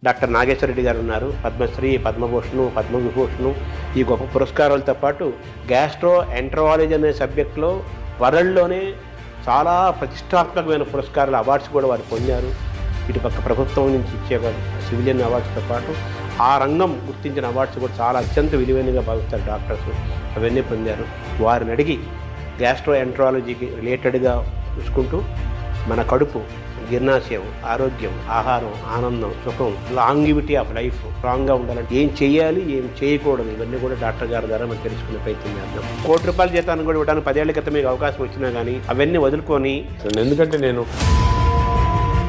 Doctor Nageswara Reddy గారు ఉన్నారు. పద్మశ్రీ, పద్మభూషణ్, పద్మవిభూషణ్ ఈ గొప్ప పురస్కారాలతో పాటు గ్యాస్ట్రో ఎంటరాలజీ అనే సబ్జెక్టులో వరల్డ్లోనే చాలా ప్రతిష్టాత్మకమైన పురస్కారాలు, అవార్డ్స్ కూడా వారు పొందారు. ఇటుపక్క ప్రభుత్వం నుంచి ఇచ్చే సివిలియన్ అవార్డ్స్తో పాటు ఆ రంగం గుర్తించిన అవార్డ్స్ కూడా చాలా అత్యంత విలువైనగా భావిస్తారు డాక్టర్స్. అవన్నీ పొందారు. వారిని అడిగి గ్యాస్ట్రో ఎంటరాలజీకి రిలేటెడ్గా చూసుకుంటూ మన కడుపు, జీర్ణాశయం, ఆరోగ్యం, ఆహారం, ఆనందం, సుఖం, లాంగివిటీ ఆఫ్ లైఫ్ స్ట్రాంగ్గా ఉండాలంటే ఏం చేయాలి, ఏం చేయకూడదు, ఇవన్నీ కూడా డాక్టర్ గారి ద్వారా మనం తెలుసుకునే ప్రయత్నం చేద్దాం. ₹1,00,00,000 జీతాన్ని కూడా ఇవ్వడానికి 10 ఏళ్ల క్రితం మీకు అవకాశం వచ్చినా కానీ అవన్నీ వదులుకొని, ఎందుకంటే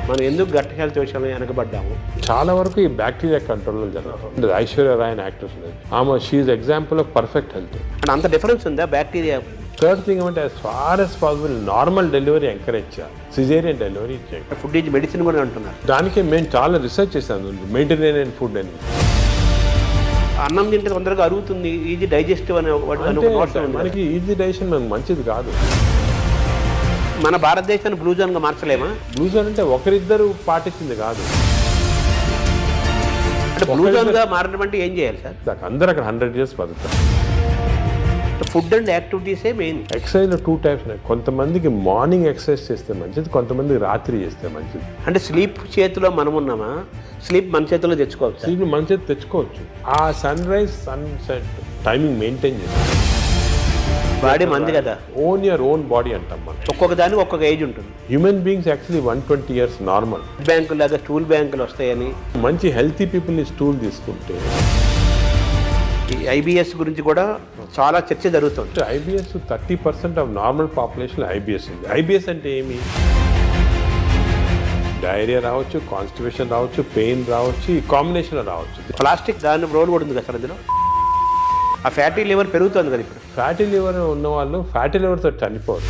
మనం ఎందుకు గట్ హెల్త్ విషయంలో వెనకబడ్డాము. చాలా వరకు ఈ బ్యాక్టీరియా కంట్రోల్లో జరుగుతుంది. ఐశ్వర్య రాయ్ అని యాక్ట్రెస్ ఉంది, ఆమె she's example of perfect health. అంత డిఫరెన్స్ ఉందా బ్యాక్టీరియా? థర్డ్ థింగ్ ఏమంటే as far as possible normal delivery encourage చేయాలి, సిజేరియన్ డెలివరీ చేయాలి. ఫుడ్ ఈజ్ మెడిసిన్ కూడా అంటున్నారు. దానికి మేము చాలా రీసెర్చ్ చేశాను, మెడిటరేనియన్ ఫుడ్ అని. అన్నం తింటే తొందరగా అరుగుతుంది, ఈజీ డైజెస్టివ్ అనే మనకి ఈజీ డైజెషన్ మనకు మంచిది కాదు. మన భారతదేశాన్ని బ్లూ జోన్గా మార్చలేమా? బ్లూ జోన్ అంటే ఒకరిద్దరు పాటించింది కాదు. అంటే బ్లూ జోన్గా మారడం అంటే ఏం చేయాలి సార్? దానికి అందరూ అక్కడ 100 years బతుకుతారు. ఫుడ్ అండ్ యాక్టివిటీసే మెయిన్. ఎక్సర్సైజ్లో 2 types ఉన్నాయి. కొంతమందికి మార్నింగ్ ఎక్సర్సైజ్ చేస్తే మంచిది, కొంతమందికి రాత్రి చేస్తే మంచిది. అంటే స్లీప్ చేతిలో మనం ఉన్నామా? స్లీప్ మన చేతిలో తెచ్చుకోవచ్చు. స్లీప్ మన చేతి తెచ్చుకోవచ్చు. ఆ sun rise sunset timing maintain చేయాలి. బాడీ మంది కదా, ఓన్ యువర్ ఓన్ బాడీ అంటాం మనం. ఒక్కొక్క దానికి ఒక్కొక్క ఏజ్ ఉంటుంది. Human beings actually 120 years normal. బ్యాంకులు లాగా స్టూల్ బ్యాంకులు వస్తాయని మంచి హెల్తీ పీపుల్ని స్టూల్ తీసుకుంటే. ఈ ఐబిఎస్ గురించి కూడా చాలా చర్చ జరుగుతుంది. IBS 30% of normal population IBS ఉంది. ఐబిఎస్ అంటే ఏమి? డైరియా రావచ్చు, కాన్స్టిపేషన్ రావచ్చు, పెయిన్ రావచ్చు, ఈ కాంబినేషన్లో రావచ్చు. ప్లాస్టిక్ దాని రోల్ కూడా ఉంది కదా సార్ అందులో. ఆ ఫ్యాటీ లివర్ పెరుగుతుంది కదా ఇప్పుడు. ఫ్యాటీ లివర్ ఉన్న వాళ్ళు ఫ్యాటీ లివర్తో చనిపోరు.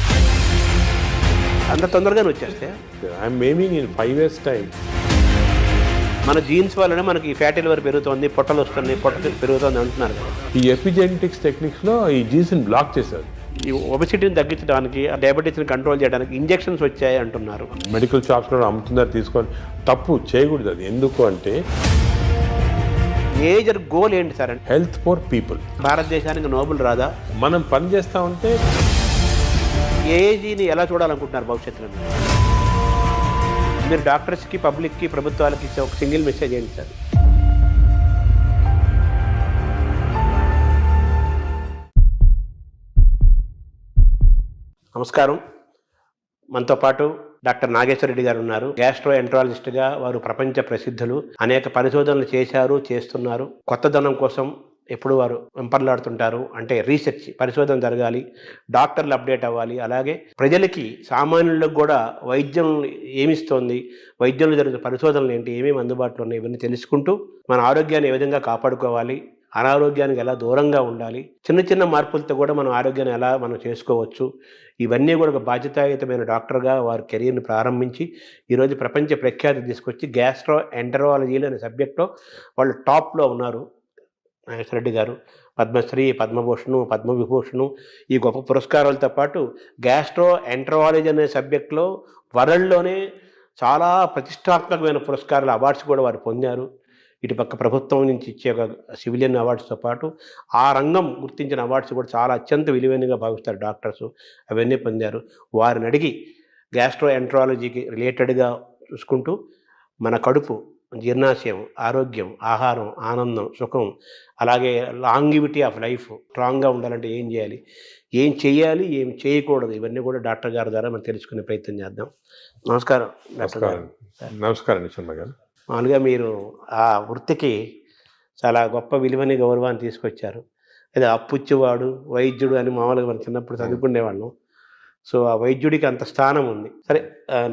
అంత తొందరగానే వచ్చేస్తే I'm aiming in 5 years time. మన జీన్స్ వల్లనే మనకి ఫ్యాటీ లివర్ పెరుగుతుంది, పొట్టలు వస్తుంది, పొట్ట పెరుగుతుంది అంటున్నారు కదా. ఈ ఎపిజెనెటిక్స్ టెక్నిక్స్లో ఈ జీన్స్ని బ్లాక్ చేశారు. ఈ ఒబెసిటీని తగ్గించడానికి, డయాబెటీస్ని కంట్రోల్ చేయడానికి ఇంజెక్షన్స్ వచ్చాయి అంటున్నారు. మెడికల్ షాప్స్లో అమ్ముతున్నారు, తీసుకొని తప్పు చేయకూడదు. అది ఎందుకు అంటే మేజర్ గోల్ ఏంటి సార్ అంటే హెల్త్ ఫర్ పీపుల్. భారతదేశానికి నోబెల్ రాదా? మనం పని చేస్తూ ఉంటే ఏజీని ఎలా చూడాలనుకుంటున్నారు భవిష్యత్తులో? మీరు డాక్టర్స్కి, పబ్లిక్కి, ప్రభుత్వాలకి ఇచ్చే ఒక సింగిల్ మెసేజ్ ఏంటి సార్? నమస్కారం. మనతో పాటు డాక్టర్ నాగేశ్వర రెడ్డి గారు ఉన్నారు. గ్యాస్ట్రో ఎంటరాలజిస్ట్గా వారు ప్రపంచ ప్రసిద్ధులు. అనేక పరిశోధనలు చేశారు, చేస్తున్నారు. కొత్తదనం కోసం ఎప్పుడు వారు వెంపర్లాడుతుంటారు. అంటే రీసెర్చ్, పరిశోధన జరగాలి, డాక్టర్లు అప్డేట్ అవ్వాలి. అలాగే ప్రజలకి, సామాన్యులకు కూడా వైద్యం ఏమిస్తోంది, వైద్యంలో జరుగుతున్న పరిశోధనలు ఏంటి, ఏమేమి అందుబాటులో ఉన్నాయి, ఇవన్నీ తెలుసుకుంటూ మన ఆరోగ్యాన్ని ఏ విధంగా కాపాడుకోవాలి, అనారోగ్యానికి ఎలా దూరంగా ఉండాలి, చిన్న చిన్న మార్పులతో కూడా మనం ఆరోగ్యాన్ని ఎలా మనం చేసుకోవచ్చు, ఇవన్నీ కూడా ఒక బాధ్యతాయుతమైన డాక్టర్గా వారి కెరీర్ని ప్రారంభించి ఈరోజు ప్రపంచ ప్రఖ్యాతి తీసుకొచ్చి గ్యాస్ట్రో ఎంటరాలజీలు అనే సబ్జెక్ట్లో వాళ్ళు టాప్లో ఉన్నారు. నాగేశ్వర రెడ్డి గారు పద్మశ్రీ, పద్మభూషణ్, పద్మవిభూషణ్ ఈ గొప్ప పురస్కారాలతో పాటు గ్యాస్ట్రో ఎంటరాలజీ అనే సబ్జెక్టులో వరల్డ్లోనే చాలా ప్రతిష్టాత్మకమైన పురస్కారాలు, అవార్డ్స్ కూడా వారు పొందారు. ఇటుపక్క ప్రభుత్వం నుంచి ఇచ్చే సివిలియన్ అవార్డ్స్తో పాటు ఆ రంగం గుర్తించిన అవార్డ్స్ కూడా చాలా అత్యంత విలువైనగా భావిస్తారు డాక్టర్స్. అవన్నీ పొందారు. వారిని అడిగి గ్యాస్ట్రో ఎంటరాలజీకి రిలేటెడ్గా చూసుకుంటూ మన కడుపు, జీర్ణాశయం, ఆరోగ్యం, ఆహారం, ఆనందం, సుఖం, అలాగే లాంగివిటీ ఆఫ్ లైఫ్ స్ట్రాంగ్గా ఉండాలంటే ఏం చేయాలి, ఏం చేయాలి, ఏం చేయకూడదు, ఇవన్నీ కూడా డాక్టర్ గారి ద్వారా మనం తెలుసుకునే ప్రయత్నం చేద్దాం. నమస్కారం డాక్టర్ గారు. నమస్కారం శర్మ గారు. మామూలుగా మీరు ఆ వృత్తికి చాలా గొప్ప విలువని, గౌరవాన్ని తీసుకొచ్చారు. అదే అప్పుచ్చేవాడు వైద్యుడు అని మామూలుగా మనం చిన్నప్పుడు చదువుకునేవాళ్ళం. సో ఆ వైద్యుడికి అంత స్థానం ఉంది. సరే,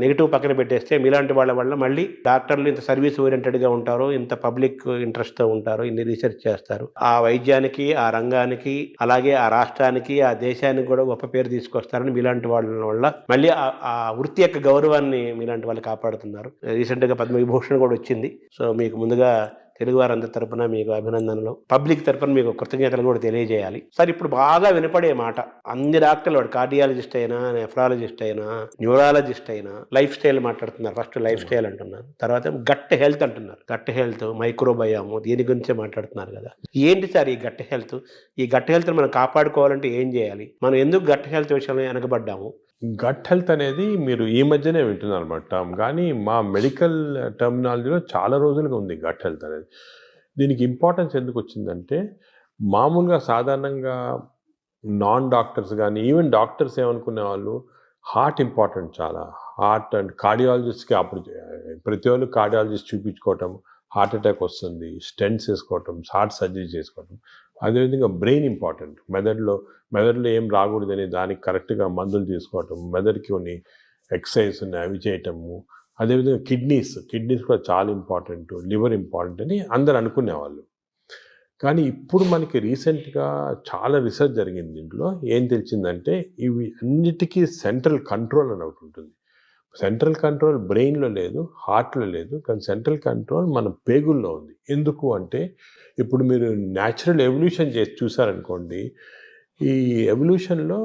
నెగిటివ్ పక్కన పెట్టేస్తే మీలాంటి వాళ్ళ వల్ల మళ్ళీ డాక్టర్లు ఇంత సర్వీస్ ఓరియంటెడ్గా ఉంటారు, ఇంత పబ్లిక్ ఇంట్రెస్ట్తో ఉంటారు, ఇన్ని రీసెర్చ్ చేస్తారు. ఆ వైద్యానికి, ఆ రంగానికి, అలాగే ఆ రాష్ట్రానికి, ఆ దేశానికి కూడా గొప్ప పేరు తీసుకొస్తారని మీలాంటి వాళ్ళ వల్ల మళ్ళీ ఆ వృత్తి యొక్క గౌరవాన్ని మీలాంటి వాళ్ళు కాపాడుతున్నారు. రీసెంట్గా పద్మవిభూషణ్ కూడా వచ్చింది. సో మీకు ముందుగా తెలుగు వారందరి తరపున మీకు అభినందనలు, పబ్లిక్ తరపున మీకు కృతజ్ఞతలు కూడా తెలియజేయాలి. సార్ ఇప్పుడు బాగా వినపడే మాట అన్ని డాక్టర్లు, వాడు కార్డియాలజిస్ట్ అయినా, నెఫ్రాలజిస్ట్ అయినా, న్యూరాలజిస్ట్ అయినా లైఫ్ స్టైల్ మాట్లాడుతున్నారు. ఫస్ట్ లైఫ్ స్టైల్ అంటున్నారు, తర్వాత గట్ హెల్త్ అంటున్నారు. గట్ హెల్త్, మైక్రోబయాము, దీని గురించే మాట్లాడుతున్నారు కదా. ఏంటి సార్ ఈ గట్ హెల్త్? ఈ గట్ హెల్త్ మనం కాపాడుకోవాలంటే ఏం చేయాలి? మనం ఎందుకు గట్ హెల్త్ విషయంలో వెనకబడ్డాము? గట్ హెల్త్ అనేది మీరు ఈ మధ్యనే వింటున్నారు అన్నమాట టర్మ్, కానీ మా మెడికల్ టర్మినాలజీలో చాలా రోజులుగా ఉంది గట్ హెల్త్ అనేది. దీనికి ఇంపార్టెన్స్ ఎందుకు వచ్చిందంటే, మామూలుగా సాధారణంగా నాన్ డాక్టర్స్ కానీ ఈవెన్ డాక్టర్స్ ఏమనుకునే వాళ్ళు హార్ట్ ఇంపార్టెంట్, చాలా హార్ట్ అండ్ కార్డియాలజిస్ట్కి అప్పుడు ప్రతి వాళ్ళు కార్డియాలజిస్ట్ చూపించుకోవటం, హార్ట్ అటాక్ వస్తుంది, స్టెంట్స్ వేసుకోవటం, హార్ట్ సర్జరీ చేసుకోవటం. అదేవిధంగా బ్రెయిన్ ఇంపార్టెంట్, మెదడులో ఏం రాకూడదని దానికి కరెక్ట్గా మందులు తీసుకోవటం, మెదడుకి కొన్ని ఎక్సర్సైజ్ ఉన్నాయి అవి చేయటము. అదేవిధంగా కిడ్నీస్ కూడా చాలా ఇంపార్టెంట్, లివర్ ఇంపార్టెంట్ అని అందరు అనుకునేవాళ్ళు. కానీ ఇప్పుడు మనకి రీసెంట్గా చాలా రీసెర్చ్ జరిగింది. దీంట్లో ఏం తెలిసిందంటే, ఇవి అన్నిటికీ సెంట్రల్ కంట్రోల్ అని ఒకటి ఉంటుంది. సెంట్రల్ కంట్రోల్ బ్రెయిన్లో లేదు, హార్ట్లో లేదు, కానీ సెంట్రల్ కంట్రోల్ మన పేగుల్లో ఉంది. ఎందుకు అంటే, ఇప్పుడు మీరు న్యాచురల్ ఎవల్యూషన్ చేసి చూసారనుకోండి, ఈ ఎవల్యూషన్లో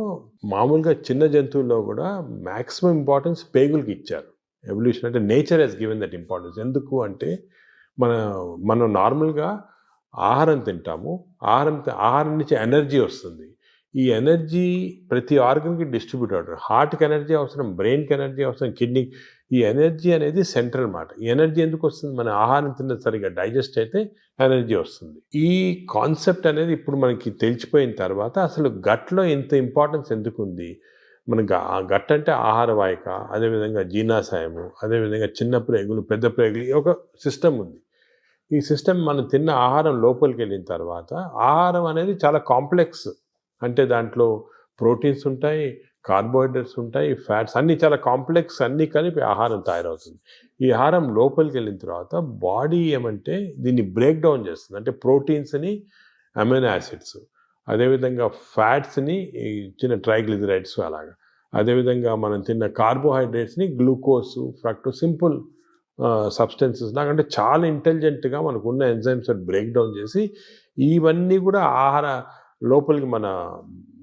మామూలుగా చిన్న జంతువుల్లో కూడా మ్యాక్సిమం ఇంపార్టెన్స్ పేగులకి ఇచ్చారు. ఎవల్యూషన్ అంటే nature has given that importance. ఎందుకు అంటే, మనం నార్మల్గా ఆహారం తింటాము, ఆహారం నుంచి ఎనర్జీ వస్తుంది. ఈ ఎనర్జీ ప్రతి ఆర్గన్కి డిస్ట్రిబ్యూట్ అవుతుంది. హార్ట్కి ఎనర్జీ అవసరం, బ్రెయిన్కి ఎనర్జీ అవసరం, కిడ్నీ. ఈ ఎనర్జీ అనేది సెంట్రల్ మాట. ఈ ఎనర్జీ ఎందుకు వస్తుంది? మన ఆహారం తిన్న సరిగా డైజెస్ట్ అయితే ఎనర్జీ వస్తుంది. ఈ కాన్సెప్ట్ అనేది ఇప్పుడు మనకి తెలిసిపోయిన తర్వాత అసలు గట్లో ఇంత ఇంపార్టెన్స్ ఎందుకు ఉంది? మనకు గట్ అంటే ఆహార వాహిక, అదేవిధంగా జీర్ణాశయము, అదేవిధంగా చిన్న ప్రేగులు, పెద్ద ప్రేగులు, ఒక సిస్టమ్ ఉంది. ఈ సిస్టమ్ మనం తిన్న ఆహారం లోపలికి వెళ్ళిన తర్వాత, ఆహారం అనేది చాలా కాంప్లెక్స్. అంటే దాంట్లో ప్రోటీన్స్ ఉంటాయి, కార్బోహైడ్రేట్స్ ఉంటాయి, ఫ్యాట్స్, అన్నీ చాలా కాంప్లెక్స్, అన్నీ కలిపి ఆహారం తయారవుతుంది. ఈ ఆహారం లోపలికి వెళ్ళిన తర్వాత బాడీ ఏమంటే దీన్ని బ్రేక్ డౌన్ చేస్తుంది. అంటే ప్రోటీన్స్ని అమైనో యాసిడ్స్, అదేవిధంగా ఫ్యాట్స్ని చిన్న ట్రైగ్లిజరైడ్స్ అలాగా, అదేవిధంగా మనం తిన్న కార్బోహైడ్రేట్స్ని గ్లూకోజ్, ఫ్రక్టోజ్, సింపుల్ సబ్స్టెన్సెస్ లాగా, అంటే చాలా ఇంటెలిజెంట్గా మనకున్న ఎంజైమ్స్ బ్రేక్ డౌన్ చేసి ఇవన్నీ కూడా ఆహార లోపలికి మన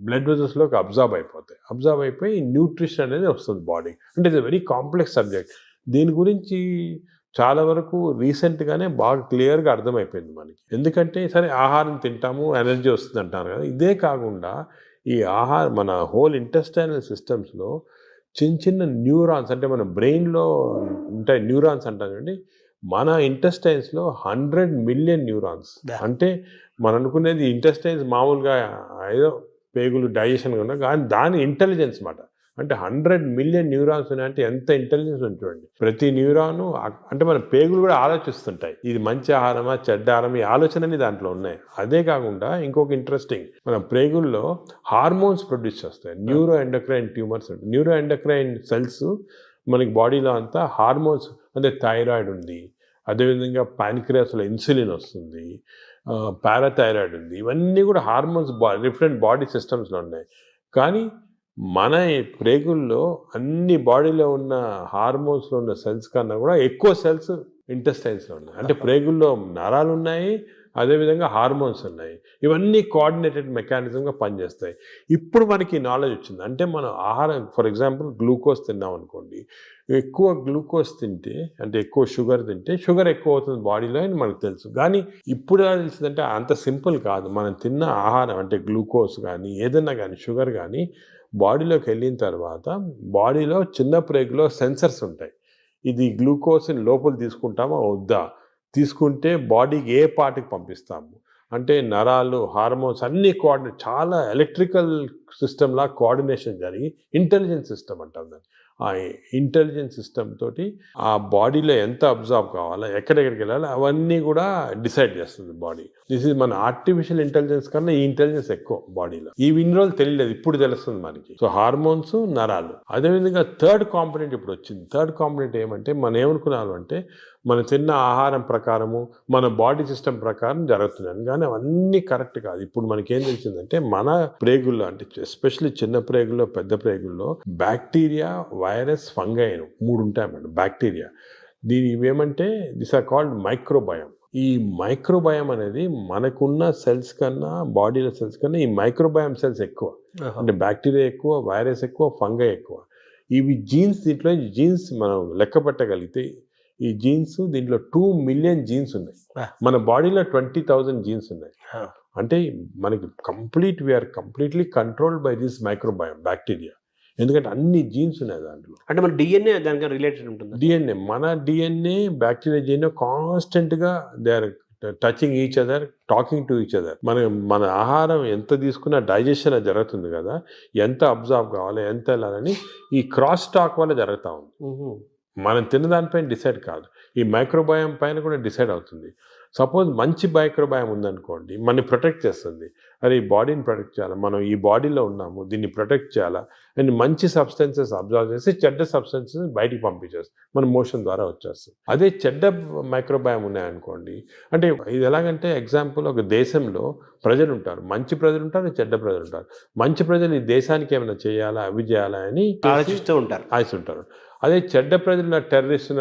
బ్లడ్ వెజల్స్లోకి అబ్జర్వ్ అయిపోయి న్యూట్రిషన్ అనేది వస్తుంది బాడీ. అంటే ఇది వెరీ కాంప్లెక్స్ సబ్జెక్ట్. దీని గురించి చాలా వరకు రీసెంట్గానే బాగా క్లియర్గా అర్థమైపోయింది మనకి. ఎందుకంటే సరే ఆహారం తింటాము, ఎనర్జీ వస్తుంది అంటారు కదా, ఇదే కాకుండా ఈ మన హోల్ ఇంటెస్టైనల్ సిస్టమ్స్లో చిన్న న్యూరాన్స్, అంటే మన బ్రెయిన్లో ఉంటాయి న్యూరాన్స్ అంటాం కండి, మన ఇంటెస్టైన్స్లో 100 మిలియన్ న్యూరాన్స్. అంటే మనం అనుకునేది ఇంటెస్టైన్స్ మామూలుగా ఏదో పేగులు డైజెషన్ ఉన్నా, కానీ దాని ఇంటెలిజెన్స్ మాట. అంటే 100 మిలియన్ న్యూరాన్స్ ఉన్నాయంటే ఎంత ఇంటెలిజెన్స్ ఉంటుంది. ప్రతి న్యూరాను అంటే మన పేగులు కూడా ఆలోచిస్తుంటాయి, ఇది మంచి ఆహారమా చెడ్డ ఆహారం, ఈ ఆలోచనని దాంట్లో ఉన్నాయి. అదే కాకుండా ఇంకొక ఇంట్రెస్టింగ్, మన పేగుల్లో హార్మోన్స్ ప్రొడ్యూస్ చేస్తాయి, neuro endocrine tumours. Neuro endocrine cells మనకి బాడీలో అంతా హార్మోన్స్, అంటే థైరాయిడ్ ఉంది, అదేవిధంగా ప్యాన్క్రియాస్లో ఇన్సులిన్ వస్తుంది, పారాథైరాయిడ్ ఉంది. ఇవన్నీ కూడా హార్మోన్స్ డిఫరెంట్ బాడీ సిస్టమ్స్లో ఉన్నాయి. కానీ మన ప్రేగుల్లో అన్ని బాడీలో ఉన్న హార్మోన్స్లో ఉన్న సెల్స్ కన్నా కూడా ఎక్కువ సెల్స్ ఇంటెస్టైన్స్లో ఉన్నాయి. అంటే ప్రేగుల్లో నరాలు ఉన్నాయి, అదేవిధంగా హార్మోన్స్ ఉన్నాయి. ఇవన్నీ కోఆర్డినేటెడ్ మెకానిజంగా పనిచేస్తాయి. ఇప్పుడు మనకి నాలెడ్జ్ వచ్చింది. అంటే మనం ఆహారం, ఫర్ ఎగ్జాంపుల్ గ్లూకోజ్ తిన్నాం అనుకోండి, ఎక్కువ గ్లూకోజ్ తింటే, అంటే ఎక్కువ షుగర్ తింటే షుగర్ ఎక్కువ అవుతుంది బాడీలో అని మనకు తెలుసు. కానీ ఇప్పుడు తెలిసిందంటే అంత సింపుల్ కాదు. మనం తిన్న ఆహారం అంటే గ్లూకోజ్ కానీ ఏదన్నా కానీ షుగర్ కానీ బాడీలోకి వెళ్ళిన తర్వాత బాడీలో చిన్న ప్రేగులో సెన్సర్స్ ఉంటాయి. ఇది గ్లూకోజ్ని లోపల తీసుకుంటామా వద్దా, తీసుకుంటే బాడీకి ఏ పార్ట్కి పంపిస్తాము, అంటే నరాలు, హార్మోన్స్ అన్నీ కోఆర్డినేట్, చాలా ఎలక్ట్రికల్ సిస్టమ్లా కోఆర్డినేషన్ జరిగి ఇంటెలిజెన్స్ సిస్టమ్ అంటాం దాన్ని. ఆ ఇంటెలిజెన్స్ సిస్టమ్ తోటి ఆ బాడీలో ఎంత అబ్జర్వ్ కావాలా, ఎక్కడెక్కడికి వెళ్ళాలి, అవన్నీ కూడా డిసైడ్ చేస్తుంది బాడీ. దిస్ ఈజ్ మన ఆర్టిఫిషియల్ ఇంటెలిజెన్స్ కన్నా ఈ ఇంటెలిజెన్స్ ఎక్కువ బాడీలో. ఇన్ని రోజులు తెలియలేదు, ఇప్పుడు తెలుస్తుంది మనకి. సో హార్మోన్స్, నరాలు. అదేవిధంగా థర్డ్ కాంపోనెంట్ ఇప్పుడు వచ్చింది. థర్డ్ కాంపోనెంట్ ఏమంటే, మనం ఏమనుకున్నాము అంటే మనం తిన్న ఆహారం ప్రకారము మన బాడీ సిస్టమ్ ప్రకారం జరుగుతున్నాయి, కానీ అవన్నీ కరెక్ట్ కాదు. ఇప్పుడు మనకేం తెలిసిందంటే మన ప్రేగుల్లో, అంటే ఎస్పెషల్లీ చిన్న ప్రేగుల్లో, పెద్ద ప్రేగుల్లో బ్యాక్టీరియా, వైరస్, ఫంగై 3 ఉంటాయి అన్నమాట. బ్యాక్టీరియా, ఇవేమంటే దిస్ ఆర్ కాల్డ్ మైక్రోబయోమ్. ఈ మైక్రోబయామ్ అనేది మనకున్న సెల్స్ కన్నా, బాడీలో సెల్స్ కన్నా ఈ మైక్రోబయామ్ సెల్స్ ఎక్కువ. అంటే బ్యాక్టీరియా ఎక్కువ, వైరస్ ఎక్కువ, ఫంగై ఎక్కువ. ఇవి జీన్స్, దీంట్లో జీన్స్ మనం లెక్క పెట్టగలిగితే ఈ జీన్స్ దీంట్లో 2 మిలియన్ జీన్స్ ఉన్నాయి. మన బాడీలో 20,000 జీన్స్ ఉన్నాయి. అంటే మనకి we are completely controlled by this microbiome bacteria. ఎందుకంటే అన్ని జీన్స్ ఉన్నాయి దాంట్లో. అంటే మన డిఎన్ఏ దానికి రిలేటెడ్ ఉంటుంది. డిఎన్ఏ, మన డిఎన్ఏ బ్యాక్టీరియా డిఎన్ఏ కాన్స్టెంట్గా they are touching each other, talking to each other. మన ఆహారం ఎంత తీసుకున్నా డైజెషన్ జరుగుతుంది కదా, ఎంత అబ్జర్వ్ కావాలి, ఎంత వెళ్ళాలని ఈ క్రాస్ టాక్ వల్ల జరుగుతూ ఉంది. మనం తిన్నదానిపైన డిసైడ్ కాదు, ఈ మైక్రోబయామ్ పైన కూడా డిసైడ్ అవుతుంది. సపోజ్ మంచి మైక్రోబయామ్ ఉందనుకోండి, మనని ప్రొటెక్ట్ చేస్తుంది. అరే ఈ బాడీని ప్రొటెక్ట్ చేయాలి, మనం ఈ బాడీలో ఉన్నాము, దీన్ని ప్రొటెక్ట్ చేయాలా అని మంచి సబ్స్టెన్సెస్ అబ్జర్వ్ చేసి చెడ్డ సబ్స్టెన్సెస్ బయటికి పంపించేస్తుంది, మన మోషన్ ద్వారా వచ్చేస్తుంది. అదే చెడ్డ మైక్రోబయామ్ ఉన్నాయనుకోండి, అంటే ఇది ఎలాగంటే ఎగ్జాంపుల్, ఒక దేశంలో ప్రజలు ఉంటారు, మంచి ప్రజలు ఉంటారు, చెడ్డ ప్రజలు ఉంటారు. మంచి ప్రజలు ఈ దేశానికి ఏమైనా చేయాలా, అవి చేయాలా అని ఆలోచిస్తూ ఉంటారు. అదే చెడ్డ ప్రజలు టెర్రరిస్ట్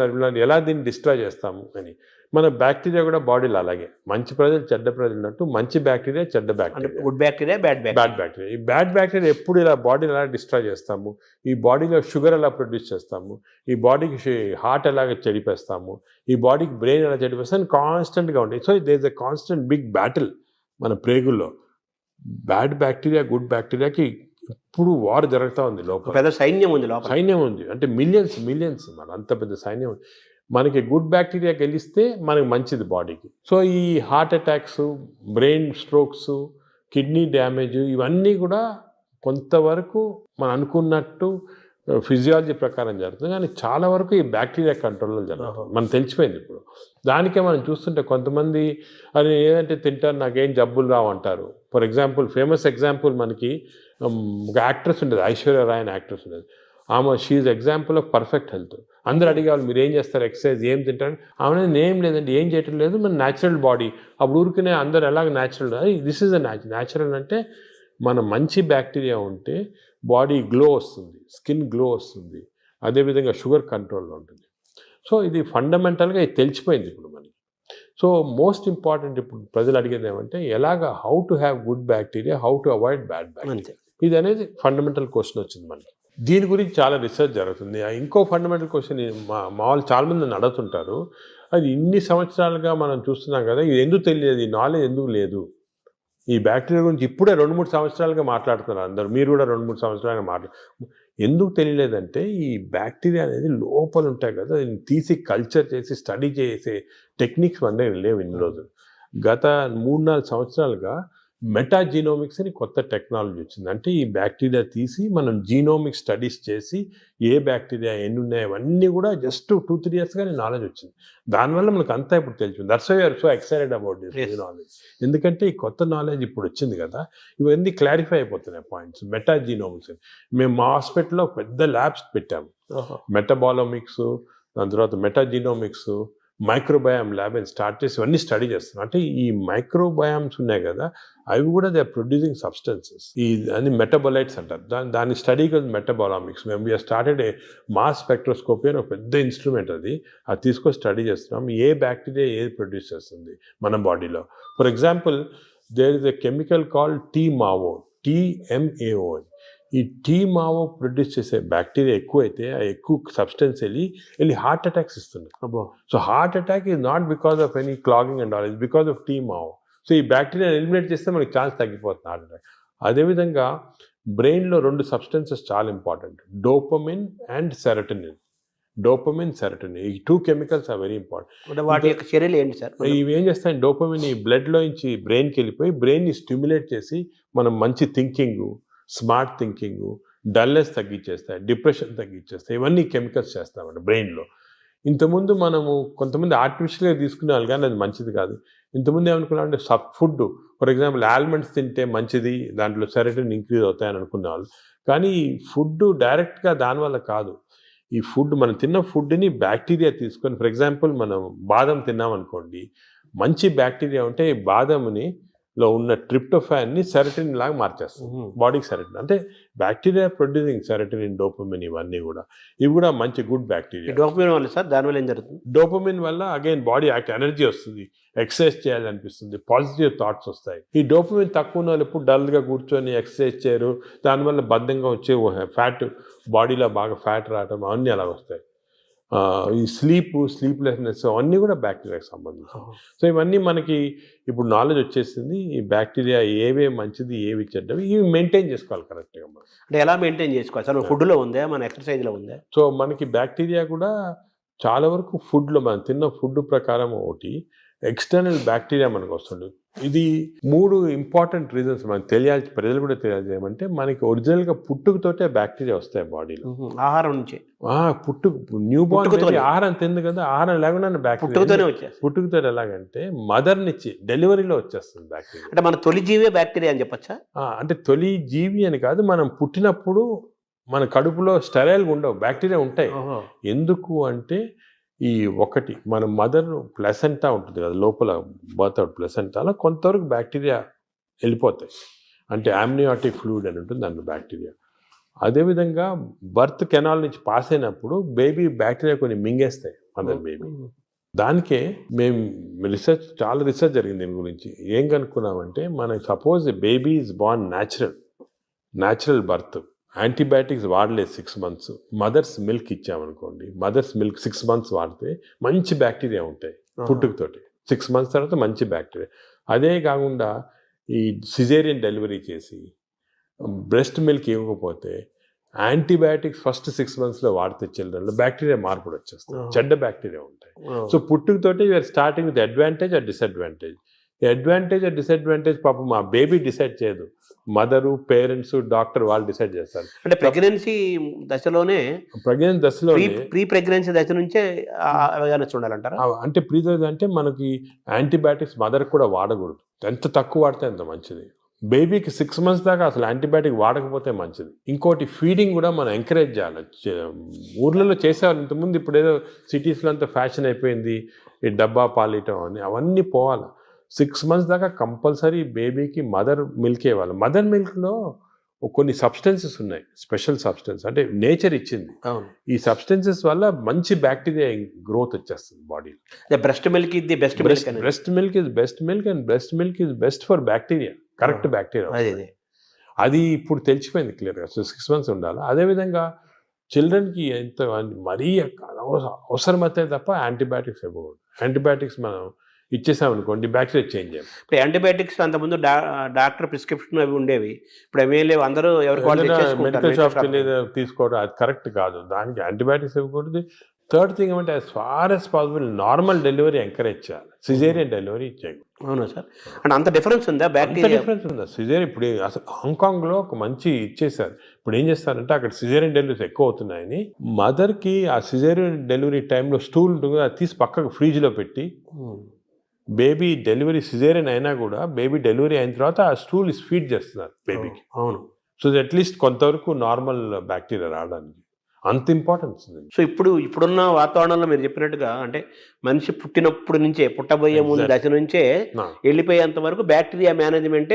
ఎలా దీన్ని డిస్ట్రాయ్ చేస్తాము అని. మన బ్యాక్టీరియా కూడా బాడీలో అలాగే, మంచి ప్రజలు చెడ్డ ప్రజలు ఉన్నట్టు మంచి బ్యాక్టీరియా, చెడ్డ bacteria, good bacteria, bad bacteria. ఈ బ్యాడ్ బ్యాక్టీరియా ఎప్పుడు ఇలా బాడీని ఎలా డిస్ట్రాయ్ చేస్తాము, ఈ బాడీలో షుగర్ ఎలా ప్రొడ్యూస్ చేస్తాము, ఈ బాడీకి హార్ట్ ఎలాగ చెడిపేస్తాము, ఈ బాడీకి బ్రెయిన్ ఎలా చెడిపేస్తాము కాన్స్టెంట్గా ఉంటాయి. So there is a constant big battle మన ప్రేగుల్లో. బ్యాడ్ బ్యాక్టీరియా, గుడ్ బ్యాక్టీరియాకి ఇప్పుడు వార్ జరుగుతూ ఉంది లోపల. పెద్ద సైన్యం ఉంది లోపల. సైన్యం ఉంది, అంటే మిలియన్స్ మన అంత పెద్ద సైన్యం ఉంది. మనకి గుడ్ బ్యాక్టీరియా గెలిస్తే మనకి మంచిది బాడీకి. సో ఈ heart attacks, brain strokes, kidney damage, ఇవన్నీ కూడా కొంతవరకు మనం అనుకున్నట్టు ఫిజియాలజీ ప్రకారం జరుగుతుంది, కానీ చాలా వరకు ఈ బ్యాక్టీరియా కంట్రోల్లో జరుగుతుంది. మనకు తెలిసిపోయింది ఇప్పుడు. దానికే మనం చూస్తుంటే కొంతమంది అది ఏదంటే తింటారు, నాకేం జబ్బులు రావు అంటారు. ఫర్ ఎగ్జాంపుల్, ఫేమస్ ఎగ్జాంపుల్ మనకి ఒక యాక్ట్రెస్ ఉండేది, ఐశ్వర్య రాయ్ అని యాక్ట్రెస్ ఉండేది. ఆమె she's example of perfect health. అందరూ అడిగేవాళ్ళు మీరు ఏం చేస్తారు, ఎక్సర్సైజ్ ఏం తింటారు, ఆమె ఏం లేదండి, ఏం చేయటం లేదు, మన న్యాచురల్ బాడీ. అప్పుడు ఊరికనే అందరు ఎలాగ natural, this is a natural. అంటే మన మంచి బ్యాక్టీరియా ఉంటే బాడీ గ్లో వస్తుంది, స్కిన్ గ్లో వస్తుంది, అదేవిధంగా షుగర్ కంట్రోల్లో ఉంటుంది. సో ఇది ఫండమెంటల్గా ఇది తెలిసిపోయింది ఇప్పుడు మనకి. సో మోస్ట్ ఇంపార్టెంట్ ఇప్పుడు ప్రజలు అడిగేది ఏమంటే ఎలాగ, how to have good bacteria, how to avoid bad bacteria, ఇది అనేది ఫండమెంటల్ క్వశ్చన్ వచ్చింది మనకి. దీని గురించి చాలా రీసెర్చ్ జరుగుతుంది. ఇంకో ఫండమెంటల్ క్వశ్చన్ మా వాళ్ళు చాలామంది నన్ను అడుగుతుంటారు, అది ఇన్ని సంవత్సరాలుగా మనం చూస్తున్నాం కదా, ఇది ఎందుకు తెలియదు, ఈ నాలెడ్జ్ ఎందుకు లేదు? ఈ బ్యాక్టీరియా గురించి ఇప్పుడే 2-3 సంవత్సరాలుగా మాట్లాడుతున్నారు అందరూ, మీరు కూడా 2-3 సంవత్సరాలుగా ఎందుకు తెలియలేదంటే ఈ బ్యాక్టీరియా అనేది లోపల ఉంటాయి కదా, దీన్ని తీసి కల్చర్ చేసి స్టడీ చేసే టెక్నిక్స్ మన దగ్గర లేవు ఇన్ని రోజులు. గత 3-4 సంవత్సరాలుగా మెటాజీనోమిక్స్ అని కొత్త టెక్నాలజీ వచ్చింది. అంటే ఈ బ్యాక్టీరియా తీసి మనం జీనోమిక్ స్టడీస్ చేసి ఏ బ్యాక్టీరియా ఎన్ని ఉన్నాయి అవన్నీ కూడా జస్ట్ 2-3 ఇయర్స్గానే నాలెడ్జ్ వచ్చింది. దానివల్ల మనకు అంతా ఇప్పుడు తెలిసింది. That's why you're so excited about this knowledge. ఎందుకంటే ఈ కొత్త నాలెడ్జ్ ఇప్పుడు వచ్చింది కదా, ఇవన్నీ క్లారిఫై అయిపోతున్నాయి పాయింట్స్. మెటాజీనోమిక్స్ మేము మా హాస్పిటల్లో పెద్ద ల్యాబ్స్ పెట్టాము, మెటబాలోమిక్స్, దాని తర్వాత మెటాజీనోమిక్స్, మైక్రోబయామ్ ల్యాబ్ అని స్టార్ట్ చేసి ఇవన్నీ స్టడీ చేస్తున్నాం. అంటే ఈ మైక్రోబయామ్స్ ఉన్నాయి కదా, అవి కూడా దే ఆర్ ప్రొడ్యూసింగ్ సబ్స్టెన్సెస్, ఈ అన్ని మెటబోలైట్స్ అంటారు. దాని స్టడీ కదా మెటబాలామిక్స్. మేము we are started a mass spectroscopy అని ఒక పెద్ద ఇన్స్ట్రుమెంట్, అది తీసుకొని స్టడీ చేస్తున్నాం ఏ బ్యాక్టీరియా ఏది ప్రొడ్యూస్ చేస్తుంది మన బాడీలో. For example, there is a chemical called TMAO, TMAO. ఈ TMAO ప్రొడ్యూస్ చేసే బ్యాక్టీరియా ఎక్కువైతే ఆ ఎక్కువ సబ్స్టెన్స్ వెళ్ళి హార్ట్ అటాక్స్ ఇస్తుంది. So heart attack is not because of any clogging and all, is because of TMAO. So ఈ bacteria eliminate చేస్తే మనకి ఛాన్స్ తగ్గిపోతుంది హార్ట్ అటాక్. అదేవిధంగా బ్రెయిన్లో 2 సబ్స్టెన్సెస్ చాలా important, dopamine and serotonin. Dopamine, serotonin, ఈ 2 కెమికల్స్ ఆర్ వెరీ ఇంపార్టెంట్. వాటి యొక్క చర్యలు ఏంటి సార్? ఇవి ఏం చేస్తాయి, డోపమిన్ ఈ బ్లడ్లో నుంచి బ్రెయిన్కి వెళ్ళిపోయి బ్రెయిన్ని స్టిమ్యులేట్ చేసి మనం మంచి థింకింగ్, స్మార్ట్ థింకింగ్, డల్నెస్ తగ్గించేస్తాయి, డిప్రెషన్ తగ్గించేస్తాయి. ఇవన్నీ కెమికల్స్ చేస్తామండి బ్రెయిన్లో. ఇంతకుముందు మనము కొంతమంది ఆర్టిఫిషియల్గా తీసుకునే వాళ్ళు, కానీ అది మంచిది కాదు. ఇంతకుముందు ఏమనుకున్నామంటే ఫుడ్, ఫర్ ఎగ్జాంపుల్ ఆల్మండ్స్ తింటే మంచిది, దాంట్లో సెరటోనిన్ ఇంక్రీజ్ అవుతాయని అనుకునేవాళ్ళు. కానీ ఫుడ్ డైరెక్ట్గా దానివల్ల కాదు. ఈ ఫుడ్, మనం తిన్న ఫుడ్ని బ్యాక్టీరియా తీసుకొని, ఫర్ ఎగ్జాంపుల్ మనం బాదం తిన్నామనుకోండి, మంచి బ్యాక్టీరియా ఉంటే ఈ బాదంని లో ఉన్న ట్రిప్టోఫాన్ని సెరటిన్ లాగా మార్చేస్తుంది బాడీకి. సెరటిన్ అంటే బ్యాక్టీరియా ప్రొడ్యూసింగ్ సెరటిన్, డోపమిన్, ఇవన్నీ కూడా ఇవి కూడా మంచి గుడ్ బ్యాక్టీరియా. డోపమిన్ వల్ల సార్ దానివల్ల ఏం జరుగుతుంది? డోపమిన్ వల్ల అగైన్ బాడీ యాక్ట్, ఎనర్జీ వస్తుంది, ఎక్సర్సైజ్ చేయాలనిపిస్తుంది, పాజిటివ్ థాట్స్ వస్తాయి. ఈ డోపమిన్ తక్కువ ఉన్న వాళ్ళు ఎప్పుడు డల్గా కూర్చొని ఎక్సర్సైజ్ చేయరు, దానివల్ల బద్ధంగా వచ్చే ఫ్యాట్, బాడీలో బాగా ఫ్యాట్ రావడం అవన్నీ అలా వస్తాయి. ఈ స్లీప్లెస్నెస్ అవన్నీ కూడా బ్యాక్టీరియాకి సంబంధించి. సో ఇవన్నీ మనకి ఇప్పుడు నాలెడ్జ్ వచ్చేసింది. ఈ బ్యాక్టీరియా ఏవే మంచిది, ఏవి చెడ్డవి, ఇవి మెయింటైన్ చేసుకోవాలి కరెక్ట్గా మనం. అంటే ఎలా మెయింటైన్ చేసుకోవాలి సార్? ఫుడ్లో ఉందా, మన ఎక్సర్సైజ్లో ఉందా? సో మనకి బ్యాక్టీరియా కూడా చాలా వరకు ఫుడ్లో, మనం తిన్న ఫుడ్ ప్రకారం ఒకటి, ఎక్స్టర్నల్ బ్యాక్టీరియా మనకు వస్తుంది. ఇది 3 ఇంపార్టెంట్ రీజన్స్ మనకు తెలియాలి, ప్రజలు కూడా తెలియజేయమంటే, మనకి ఒరిజినల్గా పుట్టుకతోటే బ్యాక్టీరియా వస్తాయి బాడీలో. ఆహారం నుంచి న్యూ బార్న్ ఆహారం తింది కదా, ఆహారం లేకుండా పుట్టుకతోనే వచ్చేస్తుంది. పుట్టుకతో ఎలాగంటే మదర్ నుంచి డెలివరీలో వచ్చేస్తుంది బ్యాక్టీరియా. అంటే మన తొలి జీవే బ్యాక్టీరియా అని చెప్పచ్చా? అంటే తొలి జీవి అని కాదు, మనం పుట్టినప్పుడు మన కడుపులో స్టెరైల్గా ఉండవు, బ్యాక్టీరియా ఉంటాయి. ఎందుకు అంటే ఈ ఒకటి మన మదర్ ప్లసెంటా ఉంటుంది కదా లోపల, బర్త్ ప్లసెంటాలో కొంతవరకు బ్యాక్టీరియా వెళ్ళిపోతాయి. అంటే ఆమ్నియాటిక్ ఫ్లూయిడ్ అని ఉంటుంది దాంట్లో బ్యాక్టీరియా. అదేవిధంగా బర్త్ కెనాల్ నుంచి పాస్ అయినప్పుడు బేబీ బ్యాక్టీరియా కొన్ని మింగేస్తాయి మదర్ బేబీ. దానికే మేము చాలా రీసెర్చ్ జరిగింది దీని గురించి. ఏం కనుక్కున్నామంటే, మనకి suppose baby is born natural birth, antibiotics వాడలేదు 6 months, మదర్స్ మిల్క్ ఇచ్చామనుకోండి, మదర్స్ మిల్క్ 6 months వాడితే మంచి బ్యాక్టీరియా ఉంటాయి పుట్టుకతోటి. 6 months తర్వాత మంచి బ్యాక్టీరియా. అదే కాకుండా ఈ సిజేరియన్ డెలివరీ చేసి బ్రెస్ట్ మిల్క్ ఇవ్వకపోతే యాంటీబయాటిక్స్ ఫస్ట్ 6 monthsలో వాడితే చిల్డ్రన్లో బ్యాక్టీరియా మార్పులు వచ్చేస్తాయి, చెడ్డ బ్యాక్టీరియా ఉంటాయి. సో పుట్టుకతోటి you are starting with advantage or disadvantage. Advantage or disadvantage పాపం మా బేబీ డిసైడ్ చేయదు, మదరు, పేరెంట్స్, డాక్టర్ వాళ్ళు డిసైడ్ చేస్తారు. అంటే ప్రెగ్నెన్సీ దశలోనే ప్రీ ప్రెగ్నెన్సీ దశ నుంచే అవేర్నెస్ ఉండాలంటారా? అంటే ప్రీ అంటే మనకి యాంటీబయాటిక్స్ మదర్ కూడా వాడకూడదు, ఎంత తక్కువ వాడితే అంత మంచిది. బేబీకి 6 months దాకా అసలు యాంటీబయాటిక్ వాడకపోతే మంచిది. ఇంకోటి ఫీడింగ్ కూడా మనం ఎంకరేజ్ చేయాలి. ఊర్లలో చేసేవాళ్ళు ఇంతకుముందు, ఇప్పుడు ఏదో సిటీస్లో అంతా ఫ్యాషన్ అయిపోయింది ఈ డబ్బా పాలియటం అని, అవన్నీ పోవాలి. 6 months దాకా కంపల్సరీ బేబీకి మదర్ మిల్క్ ఇవ్వాలి. మదర్ మిల్క్లో కొన్ని సబ్స్టెన్సెస్ ఉన్నాయి, స్పెషల్ సబ్స్టెన్స్, అంటే నేచర్ ఇచ్చింది. ఈ సబ్స్టెన్సెస్ వల్ల మంచి బ్యాక్టీరియా గ్రోత్ వచ్చేస్తుంది బాడీలో. బ్రెస్ట్ మిల్క్ ఇది best milk, breast milk is best milk and breast milk is best for bacteria, correct bacteria. అది ఇప్పుడు తెలిసిపోయింది క్లియర్గా. సో 6 months ఉండాలి. అదేవిధంగా చిల్డ్రన్కి ఎంత మరీ అవసరమైతే తప్ప యాంటీబయాటిక్స్ ఇవ్వకూడదు. యాంటీబయాటిక్స్ మనం ఇచ్చేసామనుకోండి బ్యాక్టీరియా చేంజ్ అయ్యాం. ఇప్పుడు యాంటీబయాటిక్స్ అంతకుముందు డాక్టర్ ప్రిస్క్రిప్షన్ అవి ఉండేవి, ఇప్పుడు అవి లేవు, అందరూ మెడికల్ షాప్కి తీసుకోవడం అది కరెక్ట్ కాదు. దానికి యాంటీబయాటిక్స్ ఇవ్వకూడదు. థర్డ్ థింగ్ ఏమంటే, as far as possible normal delivery encourage చేయాలి, సిజేరియన్ డెలివరీ చేయకూడదు. అవునా సార్? అంటే అంత డిఫరెన్స్ ఉందా? బ్యాక్టీరియా డిఫరెన్స్ ఉందా? సిజేరియన్ ఇప్పుడు అసలు హాంకాంగ్లో ఒక మంచి ఇచ్చేసారు. ఇప్పుడు ఏం చేస్తారంటే, అక్కడ సిజేరియన్ డెలివరీస్ ఎక్కువ అవుతున్నాయని మదర్కి ఆ సిజేరియన్ డెలివరీ టైంలో స్టూల్ ఉంటుంది, అది తీసి పక్కకు ఫ్రిడ్జ్లో పెట్టి, బేబీ డెలివరీ సిజేరియన్ అయినా కూడా బేబీ డెలివరీ అయిన తర్వాత ఆ స్టూల్ ఫీడ్ చేస్తున్నారు బేబీకి. అవును. సో అట్లీస్ట్ కొంతవరకు నార్మల్ బ్యాక్టీరియా రావడానికి అంత ఇంపార్టెన్స్ ఉంది. సో ఇప్పుడున్న వాతావరణంలో మీరు చెప్పినట్టుగా, అంటే మనిషి పుట్టినప్పుడు నుంచే, పుట్టబోయే ముందు దశ నుంచే వెళ్ళిపోయేంత వరకు బ్యాక్టీరియా మేనేజ్మెంట్.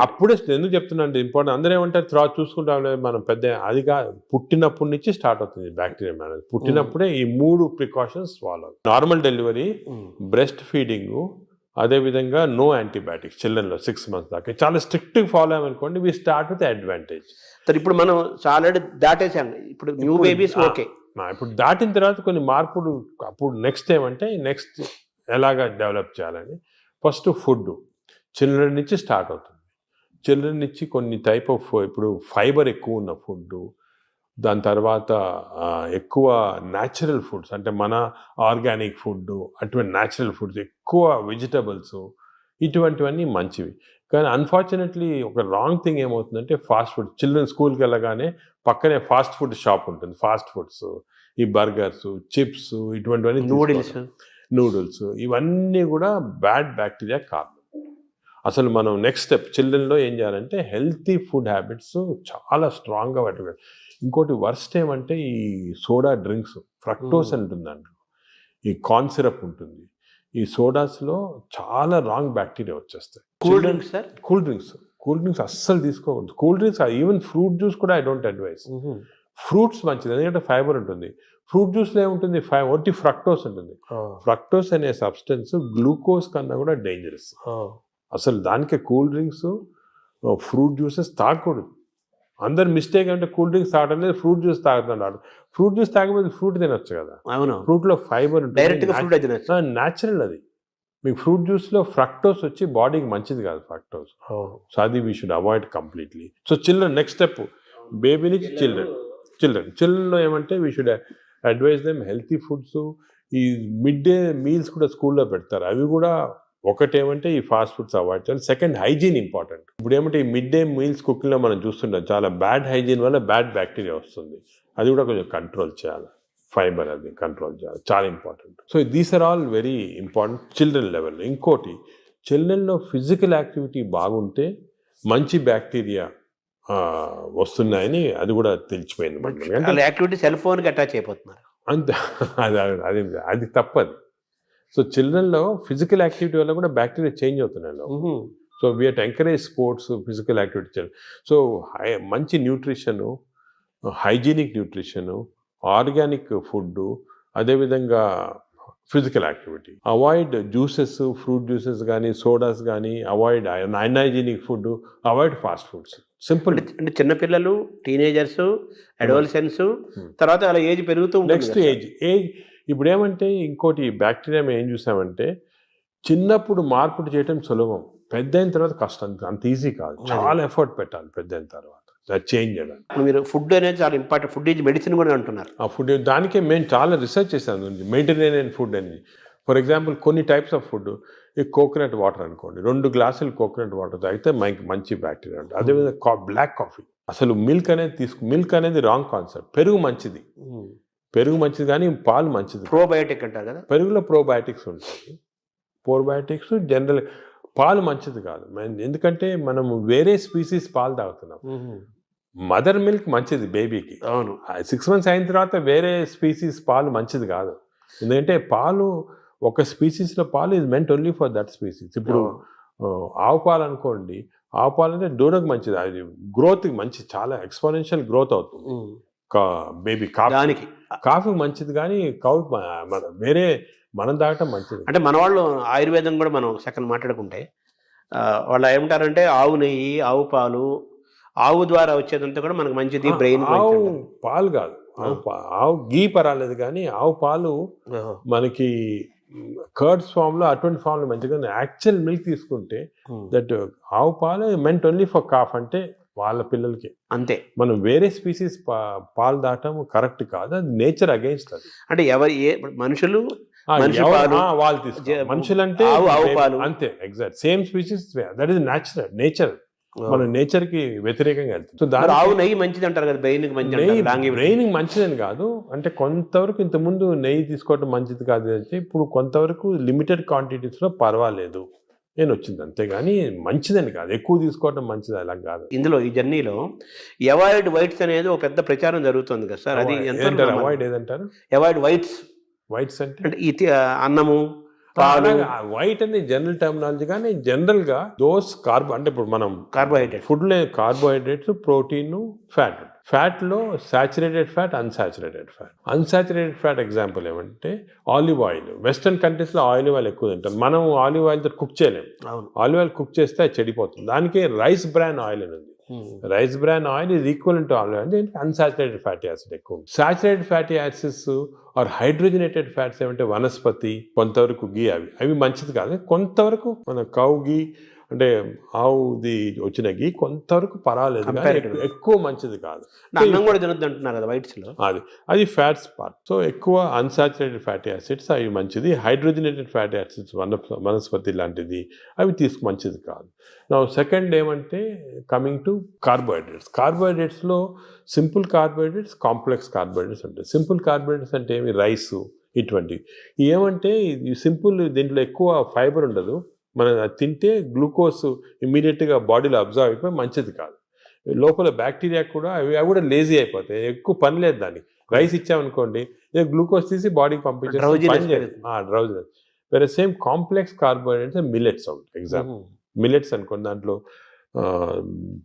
అప్పుడే ఎందుకు చెప్తున్నాను ఇంపార్టెంట్, అందరూ ఏమంటారు తర్వాత చూసుకుంటాం, మనం పెద్ద అదిగా పుట్టినప్పటి నుంచి స్టార్ట్ అవుతుంది బ్యాక్టీరియా మేనేజ్. పుట్టినప్పుడే ఈ 3 precautions follow: normal delivery, breast feeding, అదేవిధంగా నో యాంటీబయాటిక్స్ చిల్డ్రన్లో 6 months దాకా. చాలా స్ట్రిక్ట్గా ఫాలో అయ్యామనుకోండి, వీ స్టార్ట్ విత్ అడ్వాంటేజ్. ఇప్పుడు మనం ఆల్రెడీ దాటేసాం, ఇప్పుడు న్యూ బేబీస్ ఓకే. ఇప్పుడు దాటిన తర్వాత కొన్ని మార్పులు, అప్పుడు నెక్స్ట్ ఏమంటే నెక్స్ట్ ఎలాగా డెవలప్ చేయాలని, ఫస్ట్ ఫుడ్ చిల్డ్రన్ నుంచి స్టార్ట్ అవుతుంది. చిల్డ్రన్ నుంచి కొన్ని టైప్ ఆఫ్, ఇప్పుడు ఫైబర్ ఎక్కువ ఉన్న ఫుడ్, దాని తర్వాత ఎక్కువ న్యాచురల్ ఫుడ్స్, అంటే మన ఆర్గానిక్ ఫుడ్, అటువంటి న్యాచురల్ ఫుడ్స్, ఎక్కువ వెజిటబుల్స్, ఇటువంటివన్నీ మంచివి. కానీ అన్ఫార్చునేట్లీ ఒక రాంగ్ థింగ్ ఏమవుతుందంటే, ఫాస్ట్ ఫుడ్. చిల్డ్రన్ స్కూల్కి వెళ్ళగానే పక్కనే ఫాస్ట్ ఫుడ్ షాప్ ఉంటుంది, ఫాస్ట్ ఫుడ్స్, ఈ బర్గర్స్, చిప్స్, ఇటువంటివన్నీ, నూడిల్స్, ఇవన్నీ కూడా బ్యాడ్ బ్యాక్టీరియా కారణం. అసలు మనం నెక్స్ట్ స్టెప్ చిల్డ్రన్లో ఏం చేయాలంటే, హెల్తీ ఫుడ్ హ్యాబిట్స్ చాలా స్ట్రాంగ్గా పట్టుకోవాలి. ఇంకోటి వర్స్ట్ ఏమంటే, ఈ సోడా డ్రింక్స్, ఫ్రక్టోస్ ఉంటుందండి, ఈ కార్న్ సిరప్ ఉంటుంది, ఈ సోడాస్లో చాలా రాంగ్ బ్యాక్టీరియా వచ్చేస్తాయి. Cool drinks sir? Cool drinks అస్సలు తీసుకోకూడదు. Cool drinks even fruit juice కూడా ఐ డోంట్ అడ్వైస్. ఫ్రూట్స్ మంచిది, ఎందుకంటే ఫైబర్ ఉంటుంది. ఫ్రూట్ జ్యూస్లో ఏముంటుంది, ఒట్టి ఫ్రక్టోస్ ఉంటుంది. ఫ్రక్టోస్ అనే సబ్స్టెన్స్ గ్లూకోజ్ కన్నా కూడా డేంజరస్. అసలు దానికే కూల్ డ్రింక్స్, ఫ్రూట్ జ్యూసెస్ తాగకూడదు. అందరు మిస్టేక్ అంటే కూల్ డ్రింక్స్ తాగడం లేదు, ఫ్రూట్ జ్యూస్ తాగుతున్నాడు. ఫ్రూట్ జ్యూస్ తాగకపోతే ఫ్రూట్ తినొచ్చు కదా. అవును, ఫ్రూట్లో ఫైబర్ డైరెక్ట్గా ఫ్రూట్ అయితే న్యాచురల్. అది మీకు ఫ్రూట్ జ్యూస్లో ఫ్రక్టోస్ వచ్చి బాడీకి మంచిది కాదు ఫ్రక్టోస్. సో అది we should avoid completely. So children next step, baby నుంచి చిల్డ్రన్లో ఏమంటే we should advise them healthy foods. ఈ మిడ్ డే మీల్స్ కూడా స్కూల్లో పెడతారు, అవి కూడా ఒకటేమంటే ఈ ఫాస్ట్ ఫుడ్స్ అవాయిడ్ చేయాలి. Second, hygiene important. ఇప్పుడు ఏమంటే ఈ మిడ్ డే మీల్స్ కుకింగ్లో మనం చూస్తుంటాం, చాలా బ్యాడ్ హైజీన్ వల్ల బ్యాడ్ బ్యాక్టీరియా వస్తుంది. అది కూడా కొంచెం కంట్రోల్ చేయాలి. ఫైబర్ అది కంట్రోల్ చేయాలి, చాలా important. So these are all very important children లెవెల్లో. ఇంకోటి, చిల్డ్రన్లో ఫిజికల్ యాక్టివిటీ బాగుంటే మంచి బ్యాక్టీరియా వస్తున్నాయని అది కూడా తెలిసిపోయింది. యాక్టివిటీ సెల్ ఫోన్కి అటాచ్ అయిపోతున్నారు అంతే. అది తప్పది. సో చిల్డ్రన్లో ఫిజికల్ యాక్టివిటీ వల్ల కూడా బ్యాక్టీరియా చేంజ్ అవుతున్నాయి. So we have to encourage sports, physical activity. So మంచి nutrition, hygienic nutrition, organic food, అదేవిధంగా physical activity. Avoid juices, fruit juices కానీ సోడాస్ కానీ, avoid unhygienic food, avoid fast foods. Simple. అంటే చిన్నపిల్లలు, teenagers, adolescence, తర్వాత అలా age పెరుగుతూ next age ఇప్పుడు ఏమంటే ఇంకోటి బ్యాక్టీరియా మేము ఏం చూసామంటే, చిన్నప్పుడు మార్పులు చేయటం సులభం, పెద్ద అయిన తర్వాత కష్టం. అంత ఈజీ కాదు, చాలా ఎఫర్ట్ పెట్టాలి పెద్ద అయిన తర్వాత చేంజ్ చేయడానికి. మీరు ఫుడ్ అనేది చాలా ఇంపార్టెంట్, ఫుడ్ ఈజ్ మెడిసిన్ కూడా అంటున్నారు. ఆ ఫుడ్ దానికే మేము చాలా రీసెర్చ్ చేసాము, మెడిటరేనియన్ ఫుడ్ అనేది. ఫర్ ఎగ్జాంపుల్ కొన్ని టైప్స్ ఆఫ్ ఫుడ్, ఈ కోకోనట్ వాటర్ అనుకోండి, 2 గ్లాసులు కోకోనట్ వాటర్ తాగితే మంచి బ్యాక్టీరియా ఉంటుంది. అదేవిధంగా బ్లాక్ కాఫీ, అసలు మిల్క్ అనేది రాంగ్ కాన్సెప్ట్. పెరుగు మంచిది కానీ పాలు మంచిది. ప్రోబయోటిక్ అంటారు కదా, పెరుగులో ప్రోబయోటిక్స్ ఉంటాయి. ప్రోబయోటిక్స్ జనరల్, పాలు మంచిది కాదు. ఎందుకంటే మనము వేరే స్పీసీస్ పాలు తాగుతున్నాం. మదర్ మిల్క్ మంచిది బేబీకి. అవును, 6 months అయిన తర్వాత వేరే స్పీసీస్ పాలు మంచిది కాదు. ఎందుకంటే పాలు, ఒక స్పీసీస్లో పాలు is meant only for that species. ఇప్పుడు ఆవు పాలు అనుకోండి, ఆవు పాలు అంటే దూడకు మంచిది, అది గ్రోత్కి మంచి, చాలా ఎక్స్పోనెన్షియల్ గ్రోత్ అవుతుంది బేబీ. కాఫీ మంచిది కానీ వేరే మనం తాగటం మంచిది. అంటే మన వాళ్ళు ఆయుర్వేదం కూడా మనం సెకండ్ మాట్లాడుకుంటే వాళ్ళు ఏమంటారంటే ఆవు నెయ్యి, ఆవు పాలు, ఆవు ద్వారా వచ్చేదంతా కూడా మనకు మంచిది, బ్రెయిన్. ఆవు పాలు కాదు, ఆవు గీ పర్వాలేదు కానీ ఆవు పాలు మనకి కర్డ్స్ ఫామ్లో, అటువంటి ఫామ్లో మంచిగా. యాక్చువల్ మిల్క్ తీసుకుంటే దట్ ఆవు పాలు మెంట్ ఓన్లీ ఫర్ కాఫ్, అంటే వాళ్ళ పిల్లలకి అంతే. మనం వేరే స్పీసీస్ పాలు దాటం కరెక్ట్ కాదు, అది నేచర్ అగైన్స్ట్. అది అంటే మనుషులు వాళ్ళు తీసుకోవాలి, మనుషులంటే అంతే, exact same species, that is nature. మన నేచర్ కి వ్యతిరేకంగా వెళ్తుంది. సో ఆవు నెయ్యి మంచిది అంటారు కదా, బ్రెయిన్ మంచిదని కాదు, అంటే కొంతవరకు ఇంతకుముందు నెయ్యి తీసుకోవడం మంచిది కాదు అంటే, ఇప్పుడు కొంతవరకు లిమిటెడ్ క్వాంటిటీస్ లో పర్వాలేదు నేను వచ్చింది, అంతేగాని మంచిదని కాదు, ఎక్కువ తీసుకోవడం మంచిది అలా కాదు. ఇందులో ఈ జర్నీలో అవాయిడ్ వైట్స్ అనేది ఒక పెద్ద ప్రచారం జరుగుతుంది కదా సార్, అది అవాయిడ్ ఏదంటారు? అవాయిడ్ వైట్స్ అంటే అన్నము, వైట్ అనేది జనరల్ టర్మినాలజీ, కానీ జనరల్ గా దోస్ అంటే ఇప్పుడు మనం కార్బోహైడ్రేట్ ఫుడ్ లో కార్బోహైడ్రేట్స్, ప్రోటీన్, ఫ్యాట్ లో saturated fat, unsaturated fat example ఏమంటే ఆలివ్ ఆయిల్. వెస్టర్న్ కంట్రీస్ లో ఆలివ్ ఆయిల్ ఎక్కువ తింటాం, మనం ఆలివ్ ఆయిల్ తో కుక్ చేయలేము. ఆలివ్ ఆయిల్ కుక్ చేస్తే అది చెడిపోతుంది. దానికి రైస్ బ్రాన్ ఆయిల్ అనేది, rice bran oil is equal to olive oil. దీనికి అన్సాచురేటెడ్ ఫ్యాటీ యాసిడ్ ఎక్కువ. Saturated fatty acids are hydrogenated fats ఏమంటే వనస్పతి, కొంతవరకు గీ, అవి మంచిది కాదు. కొంతవరకు మన కౌ గీ అంటే ఆవుది వచ్చిన గీ కొంతవరకు పర్వాలేదు, ఎక్కువ మంచిది కాదు. అన్నం కూడా తినొద్దు అంటున్నారు కదా వైట్స్ లో, అది ఫ్యాట్స్ పార్ట్. సో ఎక్కువ అన్సాచురేటెడ్ ఫ్యాటీ యాసిడ్స్ అవి మంచిది. హైడ్రోజనేటెడ్ ఫ్యాటీ యాసిడ్స్ వనస్పతి లాంటిది అవి మంచిది కాదు. నా సెకండ్ ఏమంటే కమింగ్ టు కార్బోహైడ్రేట్స్లో సింపుల్ కార్బోహైడ్రేట్స్, కాంప్లెక్స్ కార్బోహైడ్రేట్స్ ఉంటాయి. సింపుల్ కార్బోహైడ్రేట్స్ అంటే ఏమి, రైస్ ఇటువంటివి. ఏమంటే సింపుల్, దీంట్లో ఎక్కువ ఫైబర్ ఉండదు, మనం తింటే గ్లూకోజ్ ఇమ్మీడియట్గా బాడీలో అబ్జర్వ్ అయిపోయి మంచిది కాదు. లోపల బ్యాక్టీరియా కూడా అవి కూడా లేజీ అయిపోతాయి, ఎక్కువ పని లేదు దానికి. రైస్ ఇచ్చామనుకోండి, గ్లూకోజ్ తీసి బాడీకి పంపించేసి డ్రౌజినెస్. వేరే సేమ్ కాంప్లెక్స్ కార్బోహైడ్రేట్స్ మిల్లెట్స్ ఉంటాయి. ఎగ్జాంపుల్ మిల్లెట్స్ అనుకోండి, దాంట్లో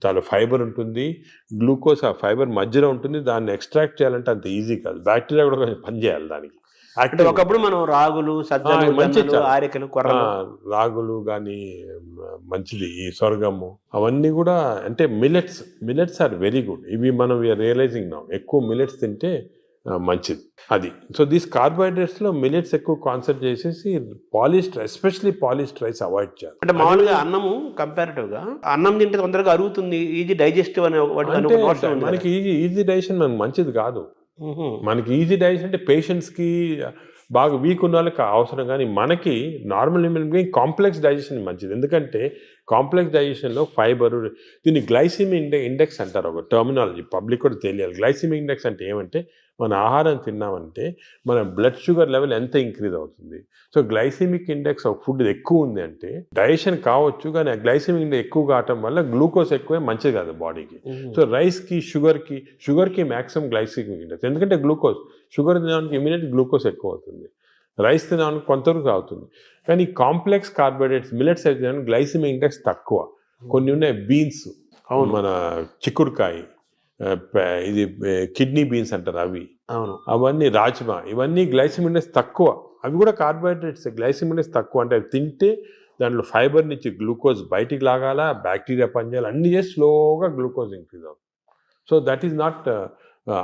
చాలా ఫైబర్ ఉంటుంది, గ్లూకోజ్ ఆ ఫైబర్ మధ్యలో ఉంటుంది. దాన్ని ఎక్స్ట్రాక్ట్ చేయాలంటే అంత ఈజీ కాదు, బ్యాక్టీరియా కూడా కొంచెం పనిచేయాలి దానికి. అంటే ఒకప్పుడు మనం రాగులు, సజ్జలు, జొన్నలు, ఆరికలు, కొర్రలు, రాగులు కానీ మంచిది, ఈ సొరగము అవన్నీ కూడా అంటే మిల్లెట్స్ ఆర్ వెరీ గుడ్. ఇవి మనం రియలైజింగ్ నా ఎక్కువ మిల్లెట్స్ తింటే మంచిది అది. సో దీస్ కార్బోహైడ్రేట్స్ లో మిల్లెట్స్ ఎక్కువ కాన్సన్ట్రేట్ చేసేసి polished, especially polished rice avoid చేయాలి. అంటే మామూలుగా అన్నము కంపారిటివ్ గా అన్నం తింటే తొందరగా అరుగుతుంది, ఈజీ డైజెస్టివ్ అనే మనకి ఈజీ డైజెషన్ మనకు మంచిది కాదు. మనకి ఈజీ డైజెషన్ అంటే పేషెంట్స్ కి బాగా వీక్ ఉన్న వాళ్ళకి అవసరం, కానీ మనకి normal human being complex digestion మంచిది. ఎందుకంటే కాంప్లెక్స్ డైజెషన్లో ఫైబర్, దీన్ని గ్లైసిమిక్ ఇండెక్స్ అంటారు, ఒక టర్మినాలజీ పబ్లిక్ కూడా తెలియాలి. గ్లైసిమిక్ ఇండెక్స్ అంటే ఏమంటే మన ఆహారం తిన్నామంటే మన బ్లడ్ షుగర్ లెవెల్ ఎంత ఇంక్రీజ్ అవుతుంది. So glycemic index of food ఎక్కువ ఉంది అంటే డైజెషన్ కావచ్చు, కానీ ఆ గ్లైసిమిక్ ఇండెక్స్ ఎక్కువ కావటం వల్ల గ్లూకోజ్ ఎక్కువే మంచిది కాదు బాడీకి. సో రైస్కి, షుగర్కి మ్యాక్సిమం గ్లైసిమిక్ ఇండెక్స్, ఎందుకంటే షుగర్ తినడానికి ఇమీడియట్ గ్లూకోజ్ ఎక్కువ అవుతుంది, రైస్ తినడానికి కొంతవరకు అవుతుంది. కానీ కాంప్లెక్స్ కార్బోహైడ్రేట్స్ మిల్లెట్స్ అయితే గ్లైసిమిక్ ఇండెక్స్ తక్కువ. కొన్ని ఉన్నాయి బీన్స్, మన చిక్కుడుకాయ, ఇది కిడ్నీ బీన్స్ అంటారు అవి, అవన్నీ రాజ్మా, ఇవన్నీ గ్లైసిమిక్ ఇండెక్స్ తక్కువ. అవి కూడా కార్బోహైడ్రేట్స్, గ్లైసిమిక్ ఇండెక్స్ తక్కువ. అంటే అవి తింటే దాంట్లో ఫైబర్ నుంచి గ్లూకోజ్ బయటికి లాగాల, బ్యాక్టీరియా పనిచేయాలి, అన్ని చేసి స్లోగా గ్లూకోజ్ ఇంక్రీజ్ అవుతుంది. సో దట్ ఈస్ నాట్,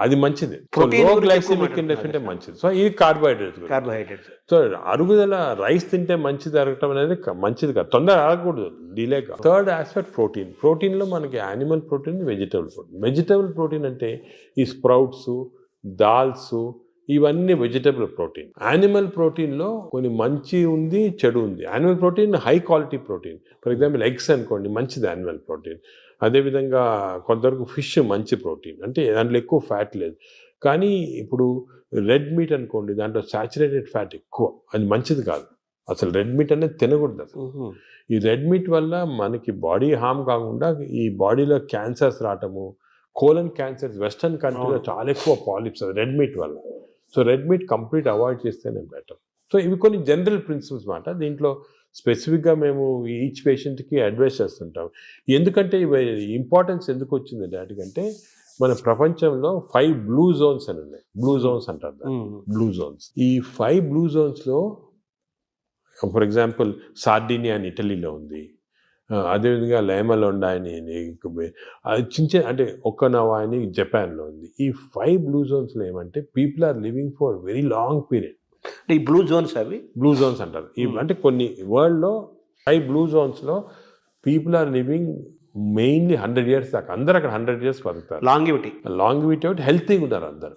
అది మంచిది. లో గ్లైసిమిక్ ఇండెక్స్ అంటే మంచిది. సో ఇది కార్బోహైడ్రేట్స్. సో అరుగుదల రైస్ తింటే మంచిది అరగటం అనేది మంచిది కాదు, తొందర అరగకూడదు, డిలే కాదు. థర్డ్ ఆస్పెక్ట్ ప్రోటీన్లో మనకి యానిమల్ ప్రోటీన్, వెజిటబుల్ ప్రోటీన్ అంటే ఈ స్ప్రౌట్స్, దాల్స్, ఇవన్నీ వెజిటబుల్ ప్రోటీన్. యానిమల్ ప్రోటీన్లో కొన్ని మంచి ఉంది, చెడు ఉంది. Animal protein high quality protein, for example eggs అనుకోండి, మంచిది యానిమల్ ప్రోటీన్. అదేవిధంగా కొంతవరకు ఫిష్ మంచి ప్రోటీన్, అంటే దాంట్లో ఎక్కువ ఫ్యాట్ లేదు. కానీ ఇప్పుడు రెడ్ మీట్ అనుకోండి, దాంట్లో సాచురేటెడ్ ఫ్యాట్ ఎక్కువ, అది మంచిది కాదు. అసలు రెడ్ మీట్ అనేది తినకూడదు అసలు. ఈ రెడ్ మీట్ వల్ల మనకి బాడీ హార్మ్ కాకుండా ఈ బాడీలో క్యాన్సర్స్ రావటము, కోలన్ క్యాన్సర్స్ వెస్టర్న్ కంట్రీలో చాలా ఎక్కువ పాలిప్స్ రెడ్ మీట్ వల్ల. So red meat complete avoid చేస్తేనే బెటర్. సో ఇవి కొన్ని జనరల్ ప్రిన్సిపల్స్ మాట. దీంట్లో స్పెసిఫిక్గా మేము ఈచ్ పేషెంట్కి అడ్వైస్ చేస్తుంటాం. ఎందుకంటే ఇవి ఇంపార్టెన్స్ ఎందుకు వచ్చింది వాటికంటే, మన ప్రపంచంలో 5 బ్లూ జోన్స్ అని ఉన్నాయి. బ్లూ జోన్స్ అంటారు, బ్లూ జోన్స్. ఈ 5 బ్లూ జోన్స్లో ఫర్ ఎగ్జాంపుల్ సార్డినియా అని ఇటలీలో ఉంది, అదేవిధంగా లైమలోండా అని చిన్న అంటే ఒక్కనవా అని జపాన్లో ఉంది. ఈ 5 బ్లూ జోన్స్లో ఏమంటే people are living for very long period. ఈ బ్లూ జోన్స్, అవి బ్లూ జోన్స్ అంటారు. అంటే కొన్ని వరల్డ్లో 5 బ్లూ జోన్స్లో people are living mainly 100 years దాకా. అందరు అక్కడ 100 years బతుకుతారు. లాంగివిటీ ఒకటి, హెల్తీగా ఉన్నారు అందరు.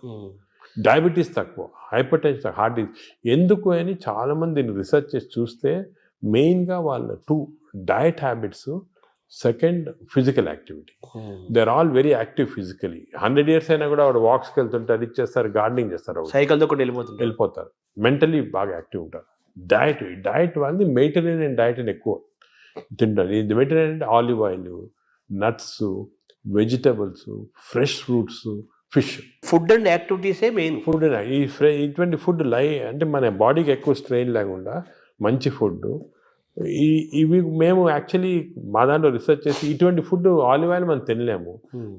డయాబెటీస్ తక్కువ, హైపర్ టెన్షన్, హార్ట్ డిసీజ్. ఎందుకు అని చాలామంది దీన్ని రీసెర్చ్ చేసి చూస్తే మెయిన్గా వాళ్ళ 2 diet habits, second physical activity. They are all very active physically. 100 years అయినా కూడా వాడు వాక్స్కి వెళ్తుంటారు, ఇది చేస్తారు, గార్డెనింగ్ చేస్తారు, సైకిల్తో కూడా వెళ్ళిపోతారు. మెంటలీ బాగా యాక్టివ్ ఉంటారు. డయట్ వాళ్ళది మెడిటరేనియన్ డయట్ అని ఎక్కువ తింటారు. ఇది మెడిటరేనియన్ అంటే olive oil, nuts, vegetables, fresh fruits, fish. Food and యాక్టివిటీసే మెయిన్. ఫుడ్ ఇటువంటి ఫుడ్ అంటే మన బాడీకి ఎక్కువ స్ట్రెయిన్ లేకుండా మంచి ఫుడ్. ఇవి మేము యాక్చువల్లీ మా దాంట్లో రీసెర్చ్ చేసి ఇటువంటి ఫుడ్ ఆలివ్ ఆయిల్ మనం తినలేము.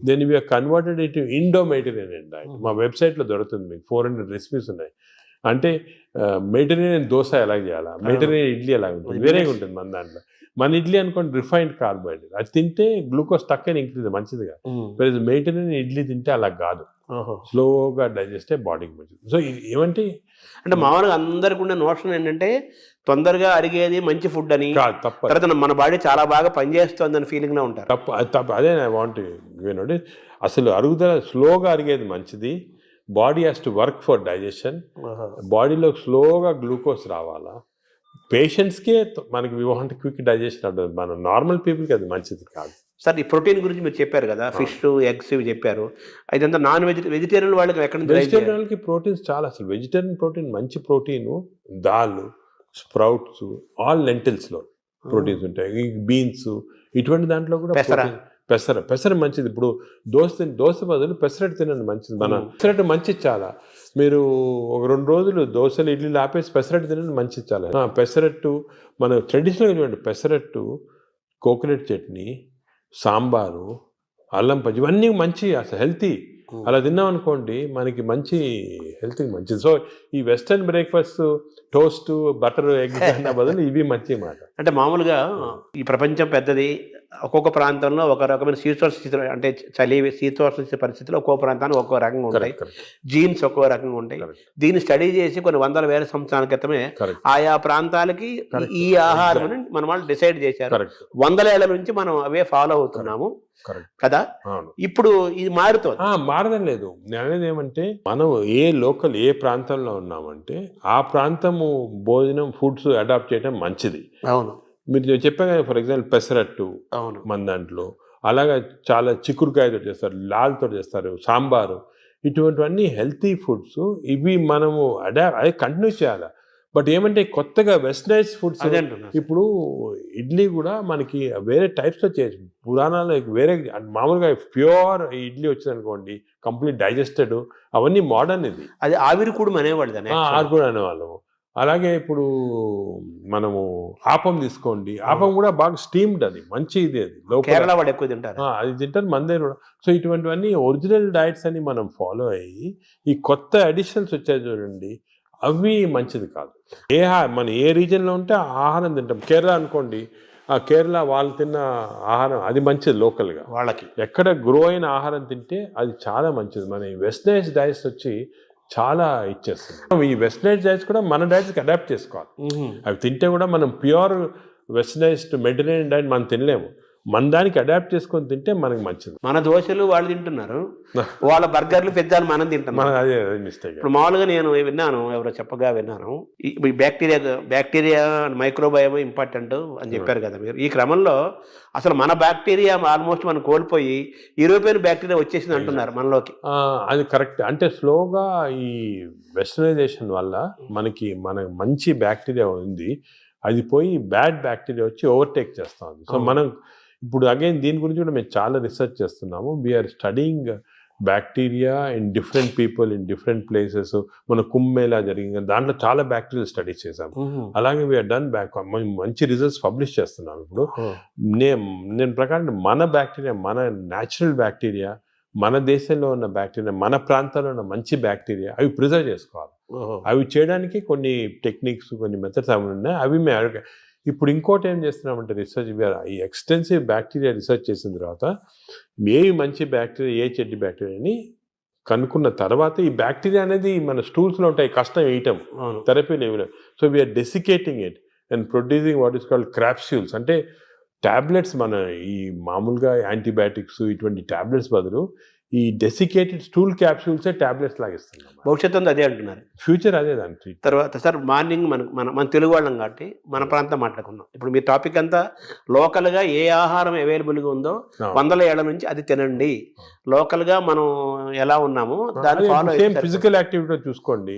Then we are converted it Indo Mediterranean diet. మా వెబ్సైట్లో దొరుకుతుంది, మీకు 400 రెసిపీస్ ఉన్నాయి. అంటే మెడిటరేనియన్ దోశ ఎలా చేయాలా, మెడిటరేనియన్ ఇడ్లీ ఎలా ఉంటుంది, వేరేగా ఉంటుంది మన దాంట్లో. మన ఇడ్లీ అనుకోండి రిఫైన్డ్ కార్బోహైడ్రేట్, అది తింటే గ్లూకోజ్ తక్కువ ఇంక్రీజ్ మంచిదిగా. మెడిటరేనియన్ ఇడ్లీ తింటే అలా కాదు, స్లోగా డైజెస్ట్ అయ్యి బాడీకి మంచిది. సో ఏమంటే అంటే మామూలుగా అందరికి ఉన్న నోషన్ ఏంటంటే తొందరగా అడిగేది మంచి ఫుడ్ అని, తర్వాత మన బాడీ చాలా బాగా పనిచేస్తుంది అని ఫీలింగ్ లో ఉంటారు. తప్పు అదే ఐ వాంట్ యూనోటి. అసలు అరుగుదల స్లోగా అరిగేది మంచిది. Body has to work for digestion. బాడీలో స్లోగా గ్లూకోజ్ రావాలా. పేషెంట్స్కే మనకి వి వాంట్ క్విక్ డైజెషన్ ఉంటుంది, మన నార్మల్ పీపుల్కి అది మంచిది కాదు. సార్, ఈ ప్రోటీన్ గురించి మీరు చెప్పారు కదా, ఫిష్, ఎగ్స్ ఇవి చెప్పారు. ఇదంతా వెజిటేరియన్ వాళ్ళకి ఎక్కడ నుంచి? వెజిటేరియన్ వాళ్ళకి ప్రోటీన్స్ చాలా, అసలు వెజిటేరియన్ ప్రోటీన్ మంచి ప్రోటీన్, దాల్, స్ప్రౌట్స్, ఆల్ లెంటిల్స్లో ప్రోటీన్స్ ఉంటాయి. బీన్స్, ఇటువంటి దాంట్లో కూడా పెసర మంచిది. ఇప్పుడు దోశ బదులు పెసరట్టు తినండి, మంచిది. మన పెసరట్టు మంచిది చాలా. మీరు ఒక 2 రోజులు దోశలు, ఇడ్లీలు ఆపేసి పెసరట్టు తినండి, మంచిది చాలా. పెసరట్టు మన ట్రెడిషనల్గా చూడండి, పెసరట్టు కోకోనట్ చట్నీ, సాంబారు, అల్లం పచ్చి ఇవన్నీ మంచి అసలు హెల్తీ. అలా తిన్నాం అనుకోండి మనకి మంచి హెల్త్కి మంచిది. సో ఈ western breakfast toast butter egg అన్న బదులు ఇవి మంచి మాట. అంటే మామూలుగా ఈ ప్రపంచం పెద్దది, ఒక్కొక్క ప్రాంతంలో ఒక రకమైన శీతోష్ణ స్థితిలో అంటే చలి శీతోష్ణ పరిస్థితుల్లో ఒక్కో ప్రాంతానికి ఒక్కో రకంగా ఉంటాయి, జీన్స్ ఒక్కో రకంగా ఉంటాయి. దీన్ని స్టడీ చేసి కొన్ని వందల వేల సంవత్సరాల క్రితమే ఆయా ప్రాంతాలకి ఈ ఆహారం మన వాళ్ళు డిసైడ్ చేశారు. వందల ఏళ్ల నుంచి మనం అవే ఫాలో అవుతున్నాము కదా. ఇప్పుడు ఇది మారడం లేదు. నేను అనేది ఏమంటే మనం ఏ ప్రాంతంలో ఉన్నామంటే ఆ ప్రాంతము భోజనం ఫుడ్స్ అడాప్ట్ చేయడం మంచిది. అవును, మీరు చెప్పాను కదా, ఫర్ ఎగ్జాంపుల్ పెసరట్టు మన దాంట్లో, అలాగా చాలా చిక్కుడుకాయతో చేస్తారు, లాల్తో చేస్తారు, సాంబారు, ఇటువంటివన్నీ హెల్తీ ఫుడ్స్. ఇవి మనము అదే కంటిన్యూ చేయాలి. బట్ ఏమంటే కొత్తగా వెస్టర్నైజ్ ఫుడ్స్, ఇప్పుడు ఇడ్లీ కూడా మనకి వేరే టైప్స్లో చేయొచ్చు. పురాణాలు వేరే మామూలుగా ప్యూర్ ఇడ్లీ వచ్చింది అనుకోండి, కంప్లీట్ డైజెస్టెడ్, అవన్నీ మోడర్న్. ఇది అది ఆవిరికూడు అనేవాళ్ళు, ఆవిరికూడు అనేవాళ్ళము. అలాగే ఇప్పుడు మనము ఆపం తీసుకోండి, ఆపం కూడా బాగా స్టీమ్డ్, అది మంచి ఇది, అది కేరళ వాళ్ళు ఎక్కువ తింటారు, అది తింటారు మన దగ్గర కూడా. సో ఇటువంటివన్నీ ఒరిజినల్ డైట్స్ అని మనం ఫాలో అయ్యి ఈ కొత్త అడిషన్స్ వచ్చాయి చూడండి, అవి మంచిది కాదు. మన ఏ రీజన్లో ఉంటే ఆ ఆహారం తింటాం. కేరళ అనుకోండి, ఆ కేరళ వాళ్ళు తిన్న ఆహారం అది మంచిది, లోకల్గా వాళ్ళకి ఎక్కడ గ్రో అయిన ఆహారం తింటే అది చాలా మంచిది. మన ఈ వెస్టర్నైజ్ డైట్స్ వచ్చి చాలా ఇచ్చేస్తుంది. ఈ వెస్టర్నైజ్ డైట్స్ కూడా మన డైట్స్కి అడాప్ట్ చేసుకోవాలి. అవి తింటే కూడా మనం ప్యూర్ వెస్టర్నైజ్డ్ మెడిటరేనియన్ డైట్ మనం తినలేము. మన దానికి అడాప్ట్ చేసుకొని తింటే మనకి మంచిది. మన దోశలు వాళ్ళు తింటున్నారు, వాళ్ళ బర్గర్లు పిజ్జాలు మనం తింటున్నాం. అదే మిస్టేక్. ఇప్పుడు మామూలుగా నేను విన్నాను, ఎవరో చెప్పగా విన్నాను, ఈ బ్యాక్టీరియా మైక్రోబయోమ్ ఇంపార్టెంట్ అని చెప్పారు కదా మీరు. ఈ క్రమంలో అసలు మన బ్యాక్టీరియా ఆల్మోస్ట్ మనం కోల్పోయి యూరోపియన్ బ్యాక్టీరియా వచ్చేసింది అంటున్నారు మనలోకి. అది కరెక్ట్. అంటే స్లోగా ఈ వెస్టర్నైజేషన్ వల్ల మనకి మంచి బ్యాక్టీరియా ఉంది, అది పోయి బ్యాడ్ బ్యాక్టీరియా వచ్చి ఓవర్టేక్ చేస్తూ ఉంది. సో మనం ఇప్పుడు అగైన్ దీని గురించి కూడా మేము చాలా రీసెర్చ్ చేస్తున్నాము. We are studying bacteria in different people in different places. మన కుంభమేళా జరిగింది, దాంట్లో చాలా బ్యాక్టీరియా స్టడీ చేసాము. అలాగే వీఆర్ డన్ మంచి రిజల్ట్స్ పబ్లిష్ చేస్తున్నాం. ఇప్పుడు నేను ప్రకారం మన బ్యాక్టీరియా, మన న్యాచురల్ బ్యాక్టీరియా, మన దేశంలో ఉన్న బ్యాక్టీరియా, మన ప్రాంతాల్లో ఉన్న మంచి బ్యాక్టీరియా, అవి ప్రిజర్వ్ చేసుకోవాలి. అవి చేయడానికి కొన్ని టెక్నిక్స్, కొన్ని మెథడ్స్ అవి ఉన్నాయి. అవి మేము ఇప్పుడు ఇంకోటి ఏం చేస్తున్నామంటే రీసెర్చ్, ఈ ఎక్స్టెన్సివ్ బ్యాక్టీరియా రీసెర్చ్ చేసిన తర్వాత ఏవి మంచి బ్యాక్టీరియా, ఏ చెడ్డ బ్యాక్టీరియా అని కనుక్కున్న తర్వాత ఈ బ్యాక్టీరియా అనేది మన స్టూల్స్లో ఉంటాయి, కష్టం వేయటం, థెరపీ లేవు. So we are desiccating it and producing what is called capsules. అంటే ట్యాబ్లెట్స్, మన ఈ మామూలుగా యాంటీబయాటిక్స్ ఇటువంటి ట్యాబ్లెట్స్ బదులు ఈ డెసికేటెడ్ స్టూల్ క్యాప్సూల్సే ట్యాబ్లెట్స్ లాగా ఇస్తున్నాం. భవిష్యత్తు అదే అంటున్నారు, ఫ్యూచర్ అదే దాని తర్వాత. సార్ మార్నింగ్ మన తెలుగు వాళ్ళం కాబట్టి మన ప్రాంతం మాట్లాడుకున్నాం. ఇప్పుడు మీ టాపిక్ అంతా లోకల్గా ఏ ఆహారం అవైలబుల్గా ఉందో 100 ఏళ్ల నుంచి అది తినండి. లోకల్గా మనం ఎలా ఉన్నామో దాన్ని ఫాలో. సేమ్ ఫిజికల్ యాక్టివిటీ చూసుకోండి,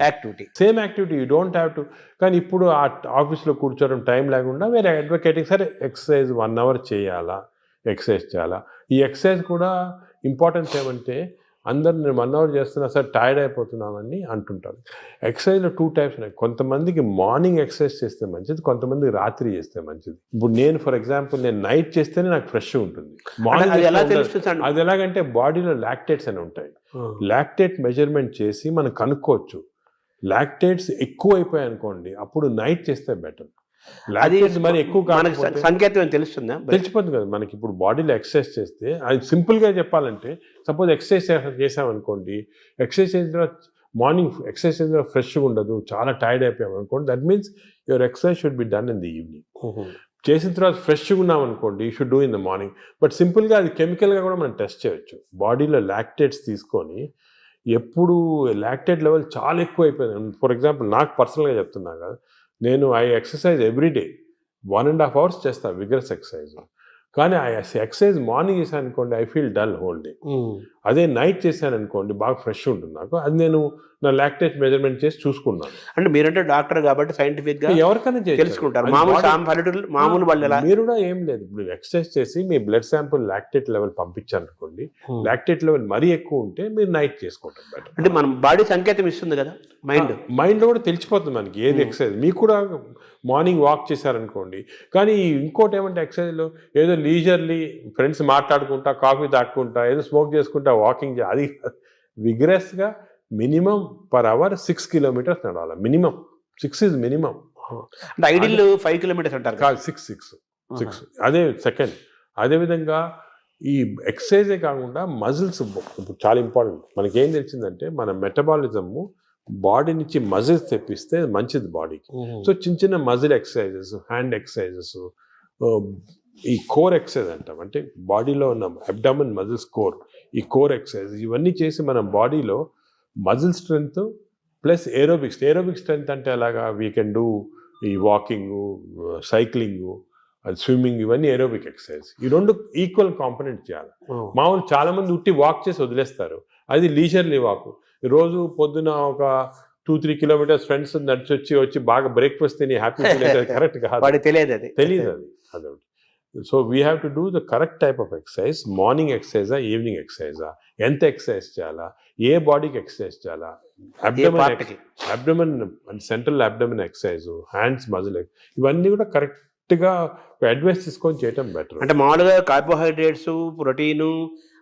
same activity, you don't have to. కానీ ఇప్పుడు ఆ ఆఫీస్లో కూర్చోవడం టైం లేకుండా వేరే అడ్వకేటింగ్, సరే ఎక్సర్సైజ్ 1 అవర్ చేయాలా, ఎక్సర్సైజ్ చేయాలా. ఈ ఎక్సర్సైజ్ కూడా ఇంపార్టెన్స్ ఏమంటే అందరు నేను 1 అవర్ చేస్తున్నా సార్ టైర్డ్ అయిపోతున్నామని అంటుంటారు. ఎక్సర్సైజ్లో 2 టైప్స్ ఉన్నాయి. కొంతమందికి మార్నింగ్ ఎక్సర్సైజ్ చేస్తే మంచిది, కొంతమందికి రాత్రి చేస్తే మంచిది. ఇప్పుడు నేను ఫర్ ఎగ్జాంపుల్ నేను నైట్ చేస్తేనే నాకు ఫ్రెష్ ఉంటుంది. మార్నింగ్ అది ఎలాగంటే బాడీలో లాక్టేట్స్ అని ఉంటాయి. లాక్టేట్ మెజర్మెంట్ చేసి మనం కనుక్కోవచ్చు. లాక్టేట్స్ ఎక్కువ అయిపోయాయి అనుకోండి, అప్పుడు నైట్ చేస్తే బెటర్. అది మరి ఎక్కువ సంకేతం తెలుస్తుందా? తెలిసిపోతుంది కదా మనకి. ఇప్పుడు బాడీలో ఎక్సర్సైజ్ చేస్తే, అది సింపుల్గా చెప్పాలంటే, సపోజ్ ఎక్సర్సైజ్ చేసామనుకోండి, ఎక్సర్సైజ్ చేసిన తర్వాత మార్నింగ్ ఎక్సర్సైజ్ చేసిన తర్వాత ఫ్రెష్గా ఉండదు, చాలా టైర్డ్ అయిపోయాం అనుకోండి, that means your exercise should be done in the evening. చేసిన తర్వాత ఫ్రెష్గా ఉన్నాం అనుకోండి, you should do in the morning. But సింపుల్గా అది కెమికల్గా కూడా మనం టెస్ట్ చేయొచ్చు. బాడీలో లాక్టేట్స్ తీసుకొని, ఎప్పుడు లాక్టేట్ లెవెల్ చాలా ఎక్కువ అయిపోయింది, ఫర్ ఎగ్జాంపుల్ నాకు పర్సనల్గా చెప్తున్నా కదా, నేను ఎక్సర్సైజ్ ఎవ్రీడే 1.5 hours చేస్తాను విగరస్ ఎక్సర్సైజ్. కానీ ఆ ఎక్సర్సైజ్ మార్నింగ్ చేశాను అనుకోండి, I feel dull whole day. అదే నైట్ చేశాను అనుకోండి, బాగా ఫ్రెష్ ఉంటుంది నాకు. అది నేను నా లాక్టేజ్ మెజర్మెంట్ చేసి చూసుకున్నాను. అంటే మీరంటే డాక్టర్ కాబట్టి సైంటిఫిక్ గా ఎవరికైనా తెలుసుకుంటారు. మామూలు వాళ్ళు ఎలా మీరు కూడా ఏం లేదు, ఇప్పుడు ఎక్సర్సైజ్ చేసి మీ బ్లడ్ శాంపుల్ లాక్టేట్ లెవెల్ పంపించారనుకోండి, లాక్టేట్ లెవెల్ మరీ ఎక్కువ ఉంటే మీరు నైట్ చేసుకోవటం బెటర్. అంటే మన బాడీ సంకేతం ఇస్తుంది కదా, మైండ్ లో కూడా తెలిసిపోతుంది మనకి ఏది ఎక్సర్సైజ్. మీకు కూడా మార్నింగ్ వాక్ చేశారనుకోండి, కానీ ఇంకోటి ఏమంటే ఎక్సర్సైజ్లో ఏదో లీజర్లీ ఫ్రెండ్స్ మాట్లాడుకుంటా, కాఫీ తాక్కుంటా, ఏదో స్మోక్ చేసుకుంటా వాకింగ్ అది విగ్రెస్గా మినిమం పర్ అవర్ 6 kilometers నడవాలి. Minimum 6 is minimum. అంటే ఐడియల్ 5 kilometers అంటారు కాదు, 6. అదే సెకండ్. అదేవిధంగా ఈ ఎక్సర్సైజే కాకుండా మజిల్స్ చాలా ఇంపార్టెంట్. మనకి ఏం తెలిసిందంటే మన మెటబాలిజము బాడీ నుంచి మజిల్స్ తెప్పిస్తే మంచిది బాడీకి. సో చిన్న చిన్న మజిల్ ఎక్సర్సైజెస్, హ్యాండ్ ఎక్సర్సైజెస్, ఈ కోర్ ఎక్సర్సైజ్ అంటాం, అంటే బాడీలో ఉన్న అబ్డామిన్ మజిల్స్ కోర్, ఈ కోర్ ఎక్సర్సైజ్ ఇవన్నీ చేసి మన బాడీలో muscle strength plus aerobics. Aerobic strength అంటే అలాగా వీ కెన్ డూ ఈ వాకింగ్, సైక్లింగ్, స్విమ్మింగ్, ఇవన్నీ ఏరోబిక్ ఎక్సర్సైజ్. ఈ రెండు ఈక్వల్ కాంపనెంట్ చేయాలి. మామూలు చాలా మంది ఉట్టి వాక్ చేసి వదిలేస్తారు, అది లీజర్లీ వాక్. రోజు పొద్దున ఒక 2-3 kilometers ఫ్రెండ్స్ నడిచి వచ్చి బాగా బ్రేక్ఫాస్ట్ తిని హ్యాపీ ఫీల్ అయితే కరెక్ట్ కాదు, తెలియదు అది. అదొకటి. So we have to do the correct type of exercise. Morning ఎక్సర్సైజా, ఈవినింగ్ ఎక్సర్సైజా, ఎంత ఎక్సర్సైజ్ చేయాలా, ఏ బాడీకి ఎక్సర్సైజ్ చేయాలా, abdomen central abdomen exercise, hands muscle, ఇవన్నీ కూడా కరెక్ట్గా అడ్వైస్ తీసుకొని చేయటం బెటర్. అంటే మామూలుగా కార్బోహైడ్రేట్స్, ప్రోటీను,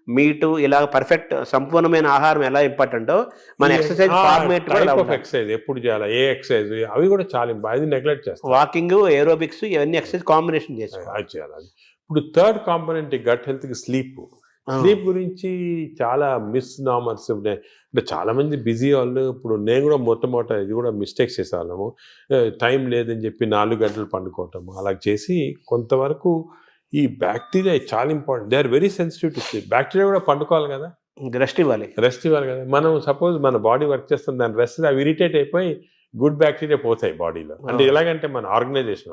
మీటు ఇలా పర్ఫెక్ట్ సంపూర్ణమైన ఆహారం ఎలా ఇంపార్టెంటో మన ఎక్సర్సైజ్ ఫార్మేట్ ఎక్సర్సైజ్ ఎప్పుడు చేయాలి, ఏ ఎక్సర్సైజ్, అవి కూడా చాలా అది నెగ్లెక్ట్ చేస్తాం. వాకింగ్, ఏరోబిక్స్, ఇవన్నీ ఎక్సర్సైజ్ కాంబినేషన్ అది చేయాలి. ఇప్పుడు థర్డ్ కాంపోనెంట్ గట్ హెల్త్ కి స్లీప్. స్లీప్ గురించి చాలా మిస్నామర్స్ ఉన్నాయి. అంటే చాలా మంది బిజీ వాళ్ళు, ఇప్పుడు నేను కూడా మొట్టమొదట ఇది కూడా మిస్టేక్స్ చేసేవాళ్ళము. టైం లేదని చెప్పి 4 గంటలు పండుకోవటము అలా చేసి కొంతవరకు ఈ బ్యాక్టీరియా చాలా important. They are very sensitive to sleep. Bacteria కూడా పండుకోవాలి కదా, రెస్ట్ ఇవ్వాలి కదా. మనం సపోజ్ మన బాడీ వర్క్ చేస్తుంది, దాని రెస్ట్ అవి ఇరిటేట్ అయిపోయి గుడ్ బ్యాక్టీరియా పోతాయి బాడీలో. అంటే ఎలాగంటే మన ఆర్గనైజేషన్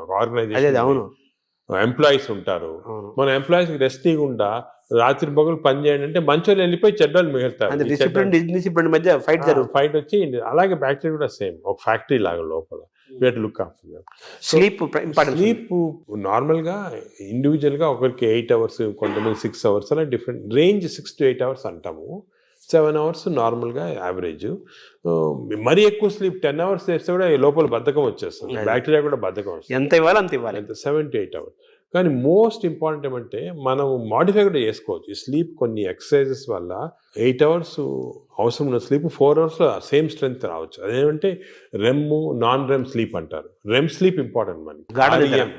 ఎంప్లాయీస్ ఉంటారు, మన ఎంప్లాయీస్కి రెస్ట్ ఇవ్వకుండా రాత్రి పగలు పని చేయండి అంటే మంచోళ్ళు వెళ్ళిపోయి చెడ్డోళ్ళు మిగులుతారు, మధ్య ఫైట్ వచ్చి. అలాగే బ్యాక్టీరియా కూడా సేమ్ ఒక ఫ్యాక్టరీ లాగా లోపల. Look after sleep. నార్మల్గా ఇండివిజువల్గా ఒకరికి 8 hours, కొంతమంది 6 hours, అలా డిఫరెంట్ రేంజ్. 6 to 8 hours అంటాము, 7 hours నార్మల్గా యావరేజ్. మరీ ఎక్కువ స్లీప్ 10 hours చేస్తే కూడా లోపల బద్ధకం వచ్చేస్తుంది, బ్యాక్టీరియా కూడా బద్ధకం వస్తుంది. ఎంత ఇవ్వాలి అంత ఇవ్వాలి, 7 to 8 hours. కానీ మోస్ట్ ఇంపార్టెంట్ ఏమంటే మనం మాడిఫై కూడా చేసుకోవచ్చు ఈ స్లీప్. కొన్ని ఎక్సర్సైజెస్ వల్ల 8 hours అవసరం ఉన్న స్లీప్ 4 hours సేమ్ స్ట్రెంగ్త్ రావచ్చు. అదేమంటే రెమ్, నాన్ రెమ్ స్లీప్ అంటారు. రెమ్ స్లీప్ ఇంపార్టెంట్ మనకి,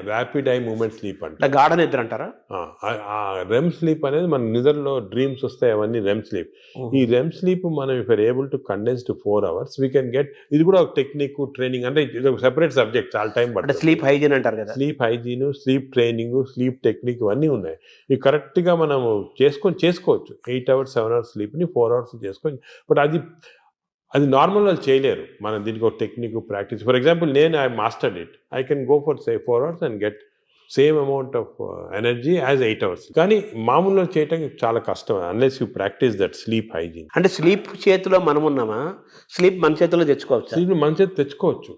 ర్యాపిడ్ ఐ మూవ్మెంట్ స్లీప్ అంటారు, గాఢ నిద్ర అంటారా. రెమ్ స్లీప్ అనేది మన నిద్రలో డ్రీమ్స్ వస్తాయి, అవన్నీ రెమ్ స్లీప్. ఈ రెమ్ స్లీప్ మనం if are able to condense to 4 hours we can get. ఇది కూడా ఒక టెక్నిక్, ట్రైనింగ్, అంటే ఇది ఒక సెపరేట్ సబ్జెక్ట్, చాలా టైం పడుతుంది. స్లీప్ హైజీన్ అంటారు కదా, sleep hygiene, sleep training, sleep technique, ఇవన్నీ ఉన్నాయి. ఇవి కరెక్ట్గా మనం చేసుకోవచ్చు. 8 hours 7 hours స్లీప్ని 4 hours చేసుకొని. బట్ అది నార్మల్ వాళ్ళు చేయలేరు. మనం దీనికి ఒక టెక్నిక్, ప్రాక్టీస్. ఫర్ ఎగ్జాంపుల్ నేను I mastered it, I can go for 4 hours and get same amount of energy as 8 hours. కానీ మామూలుగా చేయటం చాలా కష్టం unless you practice that sleep hygiene. అంటే స్లీప్ చేతిలో మనం ఉన్నామా, స్లీప్ మన చేతిలో తెచ్చుకోవచ్చు. స్లీప్ మన చేతి తెచ్చుకోవచ్చు.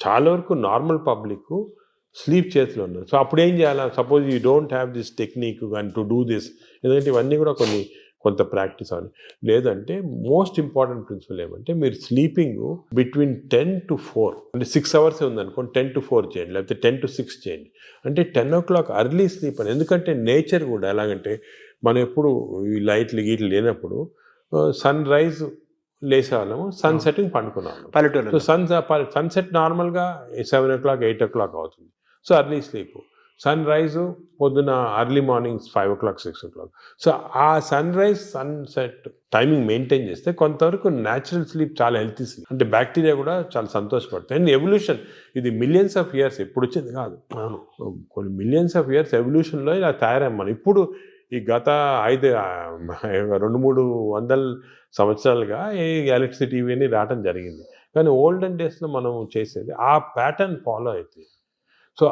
చాలా వరకు నార్మల్ పబ్లిక్ స్లీప్ చేతిలో ఉన్నారు. సో అప్పుడు ఏం చేయాలి, suppose you don't have this technique and to do this, ఎందుకంటే ఇవన్నీ కూడా కొంత ప్రాక్టీస్ అవ్వాలి. లేదంటే మోస్ట్ ఇంపార్టెంట్ ప్రిన్సిపల్ ఏమంటే మీరు స్లీపింగ్ బిట్వీన్ 10 to 4, అంటే 6 hours ఉందనుకోండి, 10 to 4 చేయండి, లేకపోతే 10 to 6 చేయండి. అంటే 10 o'clock అర్లీ స్లీప్ అని. ఎందుకంటే నేచర్ కూడా ఎలాగంటే మనం ఎప్పుడు ఈ లైట్లు గీట్లు లేనప్పుడు సన్ రైజ్ లేసేవాళ్ళము, సన్ సెట్టింగ్ పండుకున్నాము పల్లెటూరు. సో సన్సెట్ నార్మల్గా 7 o'clock 8 o'clock అవుతుంది. So early sleep. Sun rise పొద్దున early morning 5 o'clock 6 o'clock. So ఆ sun rise sunset timing maintain చేస్తే కొంతవరకు న్యాచురల్ స్లీప్ చాలా హెల్తీ స్లీప్. అంటే బ్యాక్టీరియా కూడా చాలా సంతోషపడతాయి. అండ్ ఎవల్యూషన్ ఇది మిలియన్స్ ఆఫ్ ఇయర్స్ ఎప్పుడు వచ్చింది కాదు, కొన్ని మిలియన్స్ ఆఫ్ ఇయర్స్ ఎవల్యూషన్లో ఇలా తయారయ్యాం మనం. ఇప్పుడు ఈ గత 200-300 సంవత్సరాలుగా ఈ ఎలక్ట్రిసిటీ ఇవన్నీ రావడం జరిగింది. కానీ ఓల్డెన్ డేస్లో మనం చేసేది ఆ ప్యాటర్న్ ఫాలో అవుతుంది. So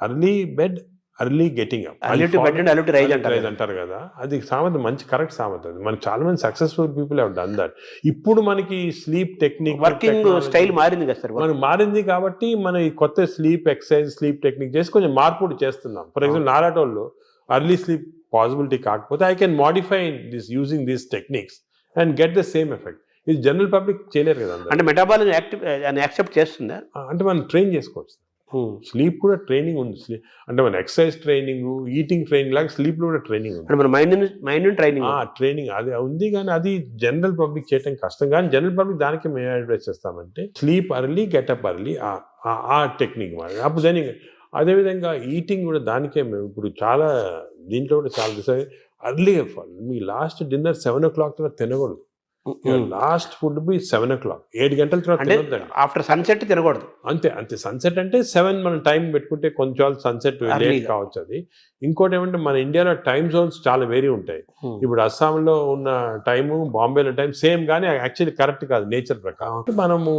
early bed, early getting up, early to bed and early to rise అంటారు అంటారు కదా, అది సామెత మంచి కరెక్ట్ సామెత. అది మనకి చాలా మంది successful people have done that. ఇప్పుడు మనకి స్లీప్ టెక్నిక్, వర్కింగ్ స్టైల్ మారింది కదా సార్, మనకు మారింది కాబట్టి మనం ఈ కొత్త స్లీప్ ఎక్సర్సైజ్, స్లీప్ టెక్నిక్ చేసి కొంచెం మార్పు చేస్తున్నాం. ఫర్ ఎగ్జాంపుల్ నాలాటోళ్ళు అర్లీ స్లీప్ పాసిబిలిటీ కాకపోతే I can modify this using these techniques and get the same effect. ఇది జనరల్ పబ్లిక్ చేయలేరు కదా. అంటే మెటాబాలిజం యాక్సెప్ట్ చేస్తుందా? అంటే మనం ట్రైన్ చేసుకోవచ్చు. స్లీప్ కూడా ట్రైనింగ్ ఉంది. అంటే మన ఎక్సర్సైజ్ ట్రైనింగ్, ఈటింగ్ ట్రైనింగ్ లాగా స్లీప్ లో కూడా ట్రైనింగ్ ఉంది. మన మైండ్ ట్రైనింగ్ అది ఉంది, కానీ అది జనరల్ పబ్లిక్ చేయడం కష్టం. కానీ జనరల్ పబ్లిక్ దానికి మేము అడ్వైస్ చేస్తామంటే స్లీప్ అర్లీ, గెటప్ అర్లీ, ఆ టెక్నిక్ మరి. అప్పుడు దాని అదేవిధంగా ఈటింగ్ కూడా దానికే మేము ఇప్పుడు చాలా దీంట్లో కూడా చాలా అర్లీగా మీ లాస్ట్ డిన్నర్ 7 o'clock తర్వాత తినకూడదు. లాస్ట్ ఫుడ్ బి 7 o'clock, 7 గంటల తర్వాత ఆఫ్టర్ సన్సెట్ తినకూడదు. అంతే సన్సెట్ అంటే 7 మనం టైం పెట్టుకుంటే కొంచెం సన్సెట్ లేట్ కావచ్చు. అది ఇంకోటి ఏమంటే మన ఇండియాలో టైం జోన్స్ చాలా వేరీ ఉంటాయి. ఇప్పుడు అస్సాంలో ఉన్న టైము, బాంబేలో టైం సేమ్, కానీ యాక్చువల్లీ కరెక్ట్ కాదు నేచర్ ప్రకారం. మనము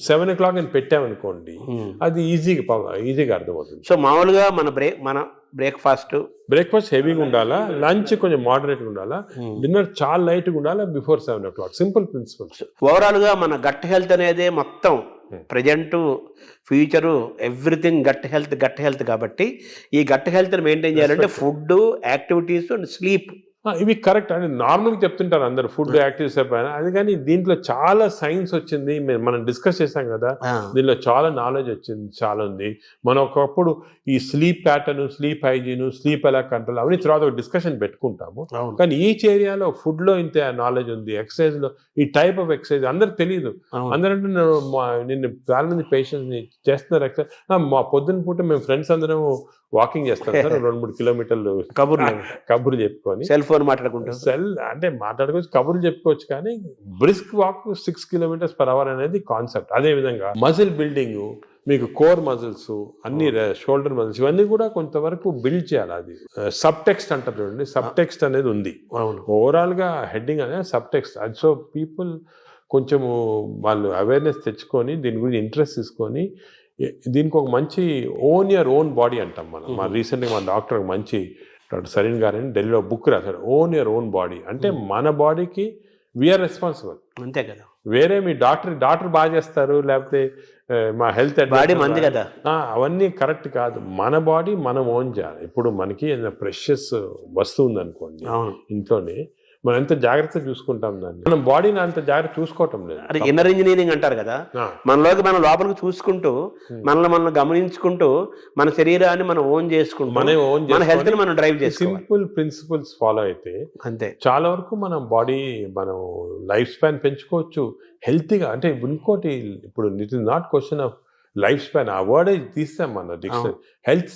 7 o'clock అని పెట్టామనుకోండి, అది ఈజీగా అర్థమవుతుంది. సో మామూలుగా మన బ్రేక్ఫాస్ట్ హెవీగా ఉండాలా, లంచ్ కొంచెం మోడరేట్గా ఉండాలా, డిన్నర్ చాలా లైట్గా ఉండాలా before 7 o'clock. Simple principles. Overall గా మన గట్ హెల్త్ అనేది మొత్తం present future everything gut health కాబట్టి ఈ గట్ హెల్త్ మెయింటైన్ చేయాలంటే ఫుడ్, యాక్టివిటీస్ అండ్ స్లీప్ ఇవి కరెక్ట్ అని నార్మల్గా చెప్తుంటారు అందరు, ఫుడ్, యాక్టివిటీస్ అయిపోయినా. అది కానీ దీంట్లో చాలా సైన్స్ వచ్చింది, మనం డిస్కస్ చేసాం కదా, దీనిలో చాలా నాలెడ్జ్ వచ్చింది, చాలా ఉంది. మనం ఒకప్పుడు ఈ sleep pattern, sleep hygiene, sleep ఎలా కంట్రోల్ అవన్నీ తర్వాత ఒక డిస్కషన్ పెట్టుకుంటాము. కానీ ఈచ్ ఏరియాలో ఫుడ్ లో ఇంత నాలెడ్జ్ ఉంది, ఎక్సర్సైజ్ లో ఈ టైప్ ఆఫ్ ఎక్సర్సైజ్ అందరికి తెలియదు. అందరంటే నిన్ను చాలా మంది పేషెంట్స్ ని చేస్తున్నారు ఎక్సర్సైజ్. మా పొద్దున్న పూట మేము ఫ్రెండ్స్ అందరం వాకింగ్ చేస్తాం సార్, 2-3 కిలోమీటర్లు కబుర్లు చెప్పుకొని, సెల్ ఫోన్ మాట్లాడుకుంటాం. అంటే మాట్లాడుకోవచ్చు, కబుర్లు చెప్పుకోవచ్చు, కానీ బ్రిస్క్ వాక్ 6 km/h అనేది కాన్సెప్ట్. అదే విధంగా మజిల్ బిల్డింగ్, మీకు కోర్ మజిల్స్, అన్ని షోల్డర్ మజిల్స్, ఇవన్నీ కూడా కొంతవరకు బిల్డ్ చేయాలి. అది సబ్ టెక్స్ట్ అంటారు చూడండి, సబ్ టెక్స్ట్ అనేది ఉంది. ఓవరాల్ గా హెడ్డింగ్ అనేది సబ్ టెక్స్ట్. అది సో పీపుల్ కొంచెము వాళ్ళు అవేర్నెస్ తెచ్చుకొని దీని గురించి ఇంట్రెస్ట్ తీసుకొని దీనికి ఒక మంచి ఓన్ యువర్ ఓన్ బాడీ అంటాం మనం. మా రీసెంట్గా మా డాక్టర్ మంచి డాక్టర్ సరీన్ గారు అని ఢిల్లీలో బుక్ రాశారు, ఓన్ యువర్ ఓన్ బాడీ. అంటే మన బాడీకి వీఆర్ రెస్పాన్సిబుల్. అంతే కదా, వేరే మీ డాక్టర్ బాగా చేస్తారు, లేకపోతే మా హెల్త్ బాడీ మంది కదా, అవన్నీ కరెక్ట్ కాదు. మన బాడీ మనం ఓన్ చేయాలి. ఇప్పుడు మనకి ఏదైనా ప్రెషియస్ వస్తువు ఉందనుకోండి ఇంట్లోనే, మనం ఎంత జాగ్రత్త చూసుకుంటాం దాన్ని, మనం బాడీని అంత జాగ్రత్త చూసుకోవటం లేదు. అది ఇన్నర్ ఇంజనీరింగ్ అంటారు కదా, మనలోకి మనం లోపలికి చూసుకుంటూ మనల్ని గమనించుకుంటూ మన శరీరాన్ని మనం ఓన్ చేసుకుంటూ మన హెల్త్ ని మనం డ్రైవ్ చేసి సింపుల్ ప్రిన్సిపల్స్ ఫాలో అయితే అంతే చాలా వరకు మనం బాడీ, మనం లైఫ్ స్పాన్ పెంచుకోవచ్చు హెల్తీగా. అంటే ఇంకోటి, ఇప్పుడు it is not question of life span, ఆ వర్డ్ తీస్తాం మన డిక్షనరీ. హెల్త్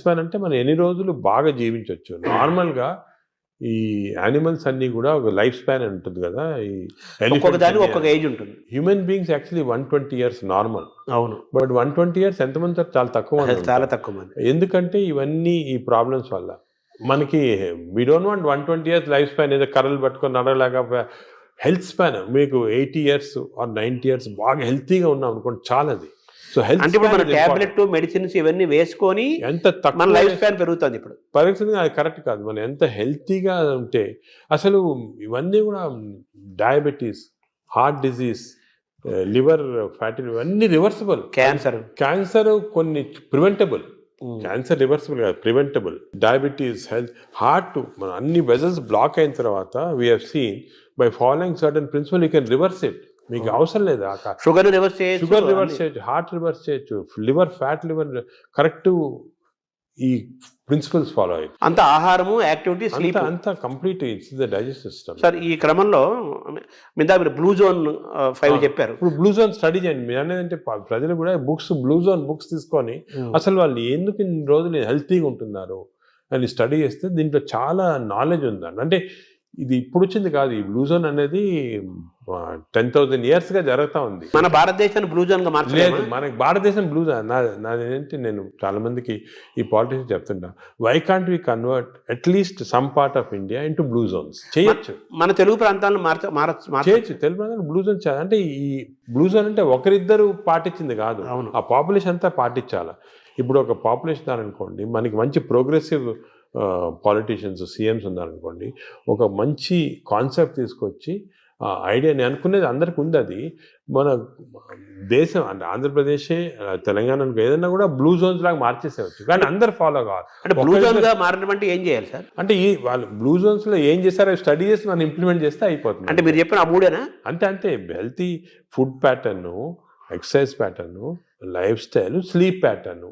స్పాన్ అంటే మనం ఎన్ని రోజులు బాగా జీవించవచ్చు. నార్మల్గా ఈ యానిమల్స్ అన్ని కూడా ఒక లైఫ్ స్పాన్ ఉంటుంది కదా, ఒక్కొక్క ఏజ్ ఉంటుంది. Human beings actually 120 years normal. అవును, బట్ 120 years ఎంతమంది చాలా తక్కువ మంది. ఎందుకంటే ఇవన్నీ ఈ ప్రాబ్లమ్స్ వల్ల మనకి we don't want 120 years life span, ఏదో కర్రలు పట్టుకొని నడవలేక. హెల్త్ స్పాన్ మీకు 80 years or 90 years బాగా హెల్తీగా ఉన్నాం అనుకోండి, చాలా. అది సో హెల్త్ అంటే మన టాబ్లెట్, మెడిసిన్స్ ఇవన్నీ వేసుకొని ఎంత తక్కువ లైఫ్ స్పాన్ పెరుగుతుంది. ఇప్పుడు పరిస్థితి అది కరెక్ట్ కాదు. మనం ఎంత హెల్తీగా ఉంటే అసలు ఇవన్నీ కూడా diabetes, heart disease, liver fatty, ఇవన్నీ రివర్సిబుల్. క్యాన్సర్ కొన్ని ప్రివెంటబుల్, క్యాన్సర్ రివర్సిబుల్ కాదు, ప్రివెంటబుల్. డయాబెటీస్, హెల్త్, హార్ట్, మన అన్ని వెజల్స్ బ్లాక్ అయిన తర్వాత we have seen by following certain principal you can reverse it. మీకు అవసరం లేదు షుగర్ రివర్స్ చేయొచ్చు, హార్ట్ రివర్స్ చేయొచ్చు, లివర్ ఫ్యాట్ లివర్ కరెక్ట్. ఈ ప్రిన్సిపల్స్ ఫాలో అయ్యి అంత ఆహారము, యాక్టివిటీ, స్లీప్ అంతా complete it's the digestive system. Sir ఈ క్రమంలో మీరు బ్లూ జోన్ 5 చెప్పారు. ఇప్పుడు బ్లూ జోన్ స్టడీ చేయండి. మీరు అనేది ప్రజలు కూడా బ్లూ జోన్ బుక్స్ తీసుకొని అసలు వాళ్ళు ఎందుకు ఇన్ని రోజులు హెల్తీగా ఉంటున్నారు అని స్టడీ చేస్తే దీంట్లో చాలా నాలెడ్జ్ ఉందండి. అంటే ఇది ఇప్పుడు వచ్చింది కాదు. ఈ బ్లూ జోన్ అనేది 10,000 yearsగా జరుగుతూ ఉంది. మన భారతదేశాన్ని బ్లూ జోన్ గా లేదు, మార్చలేదు. మనకి భారతదేశం బ్లూ జోన్. నాదేంటి, నేను చాలా మందికి ఈ పాలిటిక్స్ చెప్తుంటా, why can't we convert at least some part of India into blue zones? చేయొచ్చు, మన తెలుగు ప్రాంతాలను చేయొచ్చు. తెలుగు ప్రాంతాలు బ్లూ జోన్ అంటే ఈ బ్లూ జోన్ అంటే ఒకరిద్దరు పాటించింది కాదు, అవును. ఆ పాపులేషన్ అంతా పాటించాలి. ఇప్పుడు ఒక పాపులేషన్ అనుకోండి, మనకి మంచి ప్రోగ్రెసివ్ పాలిటీషియన్స్ సీఎంస్ ఉన్నారనుకోండి, ఒక మంచి కాన్సెప్ట్ తీసుకొచ్చి ఐడియా, నేను అనుకునేది అందరికి ఉంది, అది మన దేశం అంటే ఆంధ్రప్రదేశే తెలంగాణకు ఏదైనా కూడా బ్లూ జోన్స్ లాగా మార్చేసేవచ్చు, కానీ అందరు ఫాలో కావాలి. అంటే బ్లూ జోన్ గా మారడం అంటే ఏం చేయాలి సార్? అంటే ఈ వాళ్ళు బ్లూ జోన్స్ లో ఏం చేస్తారో స్టడీ చేసి మనం ఇంప్లిమెంట్ చేస్తే అయిపోతుంది. అంటే మీరు చెప్పిన ఆ మూడేనా? అంతే healthy food pattern, exercise pattern, life style, sleep pattern.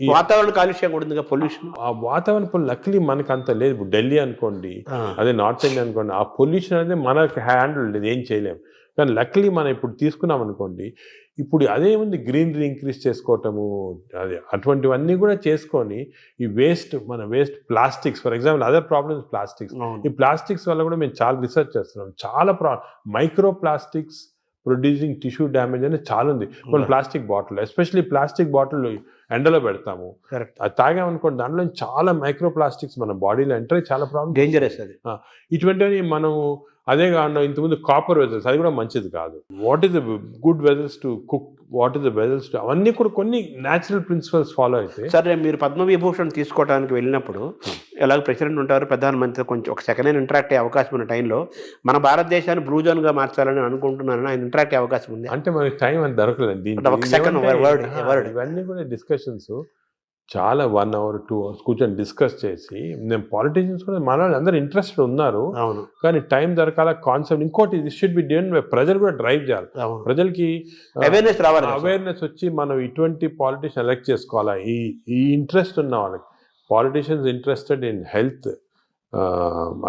వాతావరణ కాలుష్యం కూడా ఉంది, పొల్యూషన్. ఆ వాతావరణ పొల్యూషన్ లక్లీ మనకు అంత లేదు. ఇప్పుడు ఢిల్లీ అనుకోండి, అదే నార్త్ ఇండియా అనుకోండి, ఆ పొల్యూషన్ అనేది మనకు హ్యాండిల్ లేదు, ఏం చేయలేము. కానీ లక్లీ మనం ఇప్పుడు తీసుకున్నాం అనుకోండి, ఇప్పుడు అదేముంది, గ్రీనరీ ఇంక్రీజ్ చేసుకోవటము, అదే అటువంటివన్నీ కూడా చేసుకొని ఈ మన waste plastics, for example other problems plastics. ఈ ప్లాస్టిక్స్ వల్ల కూడా మేము చాలా రీసెర్చ్ చేస్తున్నాం. చాలా micro plastics producing tissue damage అనేది చాలా ఉంది. మన plastic bottle, especially plastic bottle ఎండలో పెడతాము, అది తాగామనుకోండి, దాంట్లో చాలా మైక్రో ప్లాస్టిక్స్ మన బాడీలో ఎంటర్ అయ్యి చాలా ప్రాబ్లమ్, డేంజరస్ అది. ఇటువంటివి మనం అదే కాకుండా ఇంతకుముందు కాపర్ వెజల్స్, అది కూడా మంచిది కాదు. What is the good vessels to cook, what is the vessels to, అవన్నీ కూడా కొన్ని న్యాచురల్ ప్రిన్సిపల్స్ ఫాలో అయితే. సరే, మీరు పద్మవిభూషణ్ తీసుకోవడానికి వెళ్ళినప్పుడు ఎలాగ ప్రెసిడెంట్ ఉంటారు, ప్రధానమంత్రి, కొంచెం ఒక సెకండ్ హ్యాండ్ ఇంటరాక్ట్ అయ్యే అవకాశం ఉన్న టైంలో మన భారతదేశాన్ని బ్లూ జోన్ గా మార్చాలని అనుకుంటున్నాను, ఆయన ఇంటరాక్ట్ అయ్యే అవకాశం ఉంది? అంటే మనకి టైం అని దొరకలేదు దీంట్లో. ఒక సెకండ్ ఇవన్నీ కూడా డిస్కషన్స్ చాలా 1 hour 2 hours కూర్చొని డిస్కస్ చేసి, నేను పాలిటీషియన్స్ కూడా మన వాళ్ళు అందరూ ఇంట్రెస్టెడ్ ఉన్నారు, అవును, కానీ టైం దొరకాల కాన్సెప్ట్. ఇంకోటి, ఇది షుడ్ బి డన్ బై ప్రజలు కూడా డ్రైవ్ చేయాలి, ప్రజలకి అవేర్నెస్ రావాలి, అవేర్నెస్ వచ్చి మనం ఇటువంటి పాలిటీషియన్ ఎలక్ట్ చేసుకోవాలా. ఈ ఇంట్రెస్ట్ ఉన్న వాళ్ళకి, పాలిటీషియన్స్ ఇంట్రెస్టెడ్ ఇన్ హెల్త్,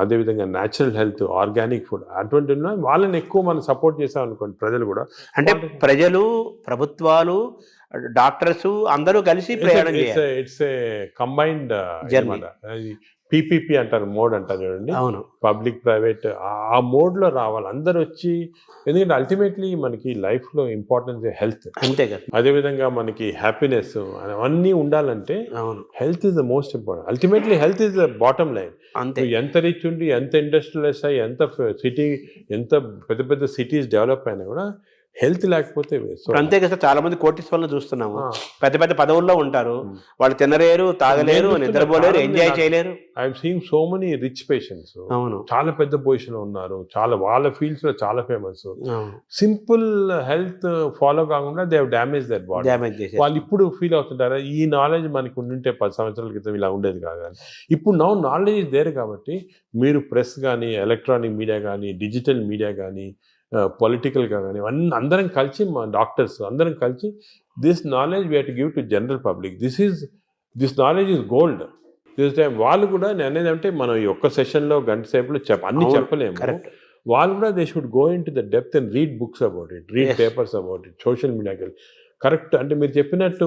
అదేవిధంగా న్యాచురల్ హెల్త్, ఆర్గానిక్ ఫుడ్, అటువంటి వాళ్ళని ఎక్కువ మనం సపోర్ట్ చేసాం అనుకోండి, ప్రజలు కూడా. అంటే ప్రజలు, ప్రభుత్వాలు, డాక్టర్స్ అందరూ కలిసి ప్రయాణం చేయాలి. ఇట్స్ ఏ కంబైన్డ్ PPP అంటారు, మోడ్ అంటారు చూడండి, అవును, పబ్లిక్ ప్రైవేట్, ఆ మోడ్ లో రావాలి అందరు వచ్చి. ఎందుకంటే అల్టిమేట్లీ మనకి లైఫ్ లో ఇంపార్టెన్స్ హెల్త్, అంతే కదా. అదేవిధంగా మనకి హ్యాపీనెస్ అవన్నీ ఉండాలంటే health is the most important. Ultimately health is the bottom line. అంతే, ఎంత రిచ్ ఉండి, ఎంత ఇండస్ట్రియలైజ్ అయ్యి, ఎంత సిటీ, ఎంత పెద్ద పెద్ద సిటీస్ డెవలప్ అయినా కూడా హెల్త్ లేకపోతే అంతే కదా. చాలా మంది కోటీశ్వరులను చూస్తున్నాము, పెద్ద పెద్ద పదవుల్లో ఉంటారు, వాళ్ళు తినలేరు, తాగలేరు, నిద్రపోలేరు, ఎంజాయ్ చేయలేరు. I'm seeing so many rich patients, అవును, చాలా పెద్ద పొజిషన్ లో ఉన్నారు, చాలా వాళ్ళ ఫీల్డ్స్ లో చాలా ఫేమస్. సింపుల్ హెల్త్ ఫాలో కాకుండా they have damage their body. వాళ్ళు ఇప్పుడు ఫీల్ అవుతుంటారా, ఈ నాలెడ్జ్ మనకు ఉంటే 10 సంవత్సరాల క్రితం ఇలా ఉండేది కాదు. కానీ ఇప్పుడు నౌ నాలెడ్జ్ ఇస్ దేర్ కాబట్టి, మీరు ప్రెస్ కానీ, ఎలక్ట్రానిక్ మీడియా కానీ, డిజిటల్ మీడియా కానీ, పొలిటికల్గా కానీ, అన్నీ అందరం కలిసి, మా డాక్టర్స్ అందరం కలిసి, this knowledge we have to give to general public. This knowledge is gold. This time వాళ్ళు కూడా, నేను అనేది అంటే, మనం ఈ ఒక్క సెషన్లో గంట సేపులో అన్ని చెప్పలేము. వాళ్ళు కూడా they should go in to the depth and read books about it, read papers about it, social మీడియాకి కరెక్ట్. అంటే మీరు చెప్పినట్టు